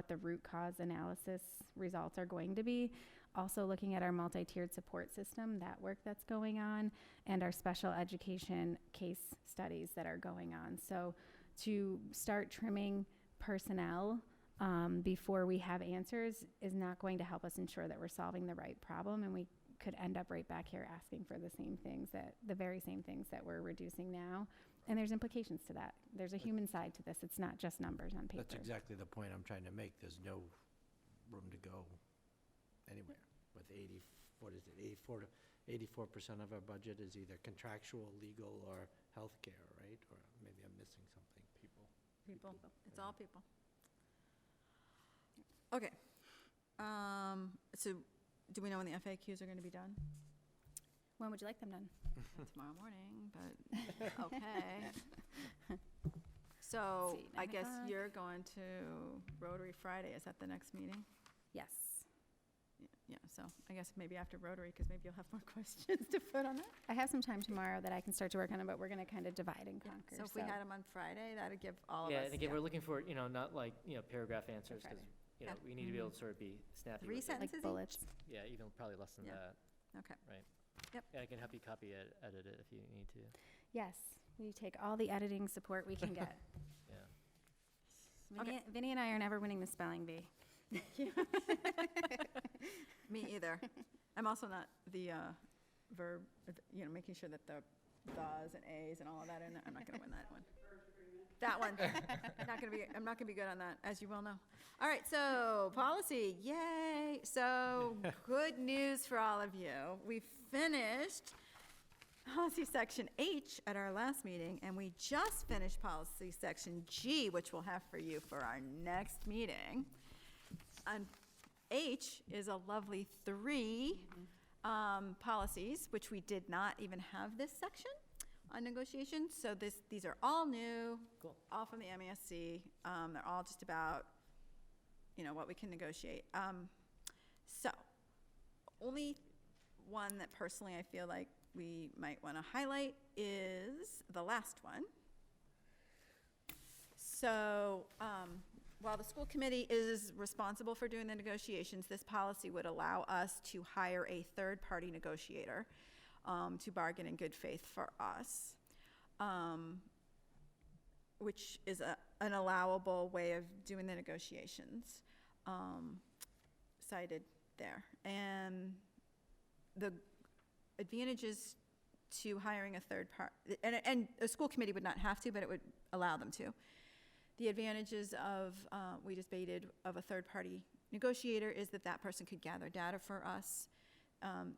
the root cause analysis results are going to be. Also looking at our multi-tiered support system, that work that's going on, and our special education case studies that are going on. So to start trimming personnel before we have answers is not going to help us ensure that we're solving the right problem, and we could end up right back here asking for the very same things that we're reducing now. And there's implications to that. There's a human side to this. It's not just numbers on paper. That's exactly the point I'm trying to make. There's no room to go anywhere with 84% of our budget is either contractual, legal, or healthcare, right? Or maybe I'm missing something, people. People, it's all people. Okay. So, do we know when the FAQs are gonna be done? When would you like them done? Not tomorrow morning, but, okay. So, See, I 9 guess o'clock. you're going to Rotary Friday, is that the next meeting? Yes. Yeah, so I guess maybe after Rotary, because maybe you'll have more questions to put on that. I have some time tomorrow that I can start to work on it, but we're gonna kind of divide and conquer. So if we had them on Friday, that'd give all of us. Yeah, and again, we're looking for, not like, paragraph answers, because, Friday. Yeah. we need to be able to sort of be snappy 3 with it. sentences like each? bullets. Yeah, even probably less than Yeah. that, Okay. right? Yep. Yeah, I can help you copy edit it if you need to, Yes, we take all the editing support we can get. yeah. Okay. Vinny and I are never winning the spelling bee. Me either. I'm also not the verb, making sure that the thes and a's and all of that in there. I'm not gonna win that one. That one, I'm not gonna be good on that, as you well know. All right, so policy, yay. So good news for all of you. We finished policy section H at our last meeting, and we just finished policy section G, which we'll have for you for our next meeting. And H is a lovely 3 policies, which we did not even have this section on negotiations. So these are all new, Cool. all from the MESC. They're all just about, what we can negotiate. So, only one that personally I feel like we might want to highlight is the last one. So, while the school committee is responsible for doing the negotiations, this policy would allow us to hire a third-party negotiator to bargain in good faith for us, which is an allowable way of doing the negotiations, cited there. And the advantages to hiring a third party, and a school committee would not have to, but it would allow them to. The advantages of, we debated, of a third-party negotiator is that that person could gather data for us.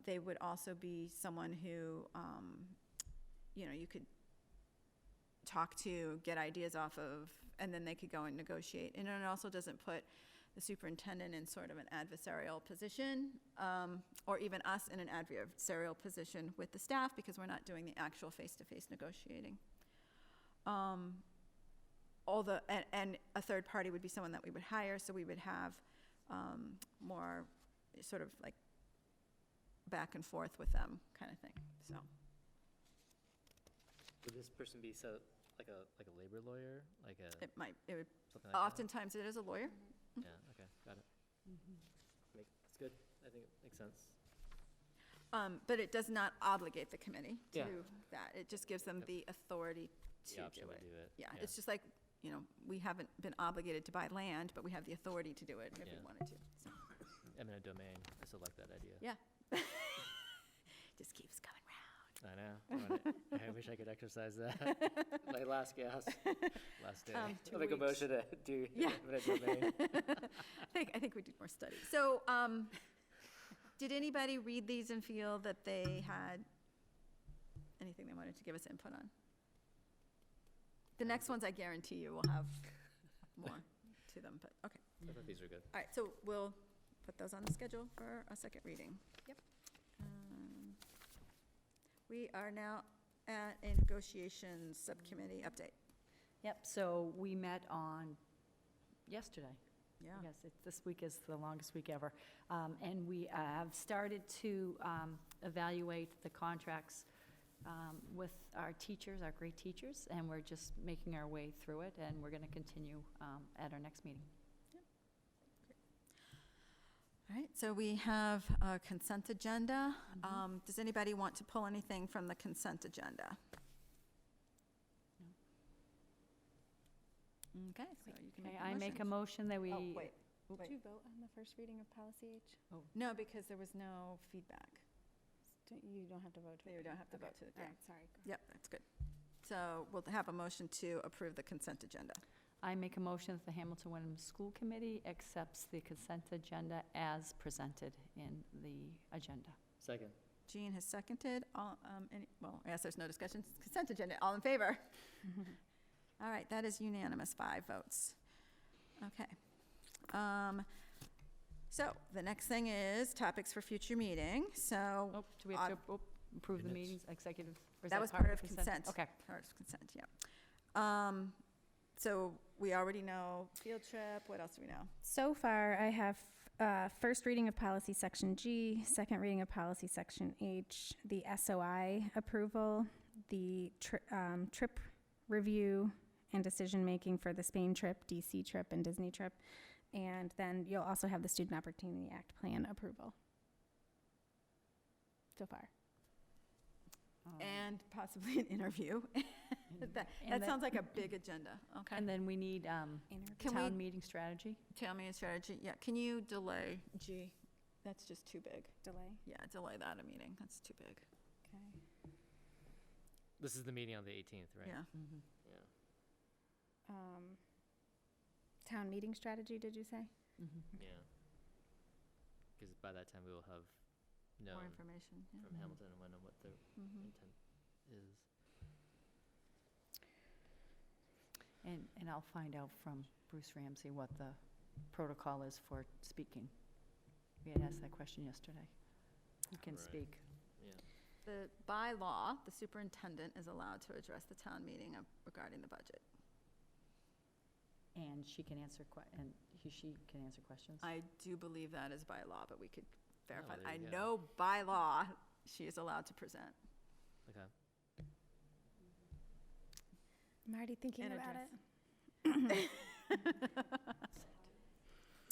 They would also be someone who, you could talk to, get ideas off of, and then they could go and negotiate. And it also doesn't put the superintendent in sort of an adversarial position, or even us in an adversarial position with the staff, because we're not doing the actual face-to-face negotiating. And a third party would be someone that we would hire, so we would have more sort of like back and forth with them kind of thing, so. Would this person be like a labor lawyer, like a It would, something like that? oftentimes it is a lawyer. Yeah. Okay. Got it. That's good. I think it makes sense. But it does not obligate the committee to Yeah. that. It just gives them Yep. the authority The to option do to it. do it. Yeah, it's just like, we haven't been obligated to buy land, but we have the authority to do it if we Yeah. wanted to, so. Eminent domain. I still like that idea. Yeah. Just keeps coming round. I know. I wish I could exercise that. My last gas, last day. 2 I'll make a weeks. motion to do Yeah. eminent domain. I think we did more study. So, did anybody read these and feel that they had anything they wanted to give us input on? The next ones, I guarantee you, will have more to them, but, okay. I thought these were good. All right, so we'll put those on the schedule for a second reading. Yep. We are now at a negotiations subcommittee update. Yep, so we met on yesterday. Yeah. Yes, this week is the longest week ever. And we have started to evaluate the contracts with our teachers, our great teachers, and we're just making our way through it, and we're going to continue at our next meeting. All right, so we have a consent agenda. Does anybody want to pull anything from the consent agenda? Okay, so you can make Okay, a I make a motion. motion that we. Oh, wait. Did you vote on the first reading of policy H? No, because there was no feedback. You don't have to vote. You don't have to vote to, All yeah. right, sorry. Yep, that's good. So we'll have a motion to approve the consent agenda. I make a motion that the Hamilton Wenham School Committee accepts the consent agenda as presented in the agenda. Second. Jean has seconded. I guess there's no discussion. Consent agenda, all in favor? All right, that is unanimous, 5 votes. Okay. So the next thing is topics for future meeting. So Oh, do we have to approve the Minutes. meetings, executive? or is that was part of consent. Okay. Part of consent, yeah. So we already know field trip. What else do we know? So far, I have first reading of policy section G, second reading of policy section H, the SOI approval, the trip review and decision-making for the Spain trip, DC trip, and Disney trip. And then you'll also have the Student Opportunity Act plan approval. So far. And possibly an interview. That sounds like a big agenda, okay. And then we need Can we- town meeting strategy. Town meeting strategy, yeah, can you delay G? That's just too big. Delay. Yeah, delay that a meeting, that's too big. Okay. This is the meeting on the 18th, right? Yeah. Mhm. Yeah. Town meeting strategy, did you say? Mhm. Yeah. Because by that time we will have known More information, yeah. from Hamilton and Wenham what their Mhm. intent is. And I'll find out from Bruce Ramsey what the protocol is for speaking. We had asked that question yesterday. Who can Right. speak? Yeah. By law, the superintendent is allowed to address the town meeting regarding the budget. And she can answer she can answer questions? I do believe that is by law, but we could verify. there I you go. know by law, she is allowed to present. Okay. I'm already thinking And about address. it.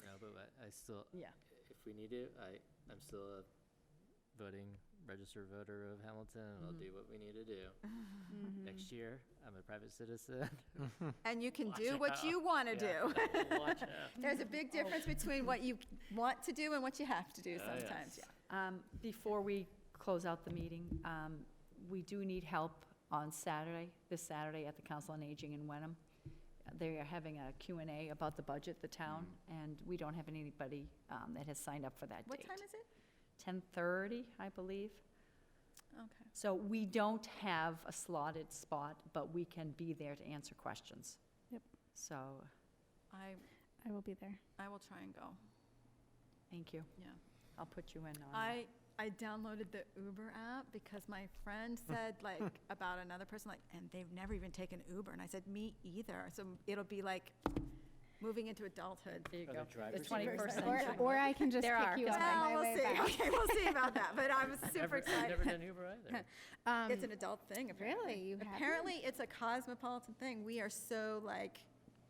No, but I still, Yeah. if we need it, I'm still a voting registered voter of Hamilton, and I'll do what we need to do. Next year, I'm a private citizen. And you can Watch do what out. you want to Yeah. do. Watch out. There's a big difference between what you want to do and what you have to do Oh, sometimes, yes. yeah. Before we close out the meeting, we do need help on Saturday, this Saturday, at the Council on Aging in Wenham. they are having a Q&A about the budget, the town, and we don't have anybody that has signed up for that What date. time is it? 10:30, I believe. Okay. So we don't have a slotted spot, but we can be there to answer questions. Yep. So, I I will be there. will try and go. thank you. Yeah. I'll put you in on. I downloaded the Uber app because my friend said like about another person like, and they've never even taken Uber, and I said me either. So it'll be like moving into adulthood. There you Are go. there drivers The in yours? 21st Or, century. or I can just There pick are, you yes, up on Well, my we'll way see. back. Okay, we'll see about that. But I was super I've excited. never done Uber either. It's an adult thing, apparently. Really? You haven't? Apparently, it's a cosmopolitan thing. We are so like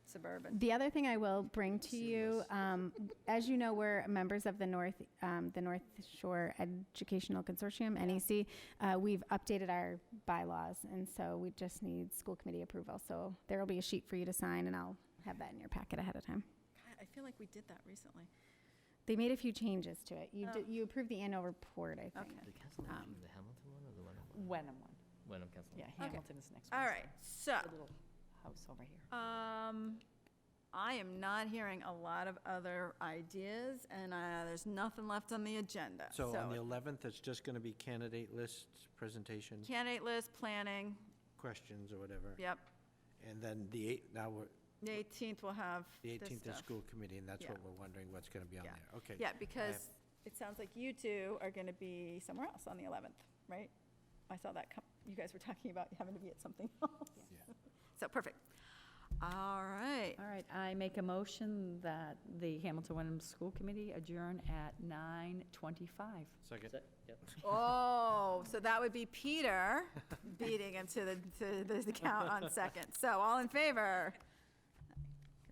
suburban. The other thing I will bring to you, as you know, we're members of the North Shore Educational Consortium, NEC. We've updated our bylaws, and so we just need school committee approval. So there will be a sheet for you to sign, and I'll have that in your packet ahead of time. God, I feel like we did that recently. They made a few changes to it. Oh. You approved the annual report, I think. Okay. The cancellation, the Hamilton one or the Wenham one? Wenham one. Wenham cancellation. Yeah, Hamilton is next. All Wednesday. right. So, The little house over here. I am not hearing a lot of other ideas, and there's nothing left on the agenda. So on the 11th, it's just going to be candidate lists, presentation, Candidate list, planning, questions or whatever. yep. And then The 18th we'll have the this 18th is stuff. school committee, and that's Yeah. what we're wondering what's going to be on Yeah. there. Okay. Yeah, because it sounds like you two are going to be somewhere else on the 11th, right? I saw that, you guys were talking about having to be at something else. Yeah. So, perfect. All right. All right, I make a motion that the Hamilton Wenham School Committee adjourn at 9:25. Second. Yep. Oh, so that would be Peter beating him to the count on second. So, all in favor?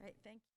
Great, thank you.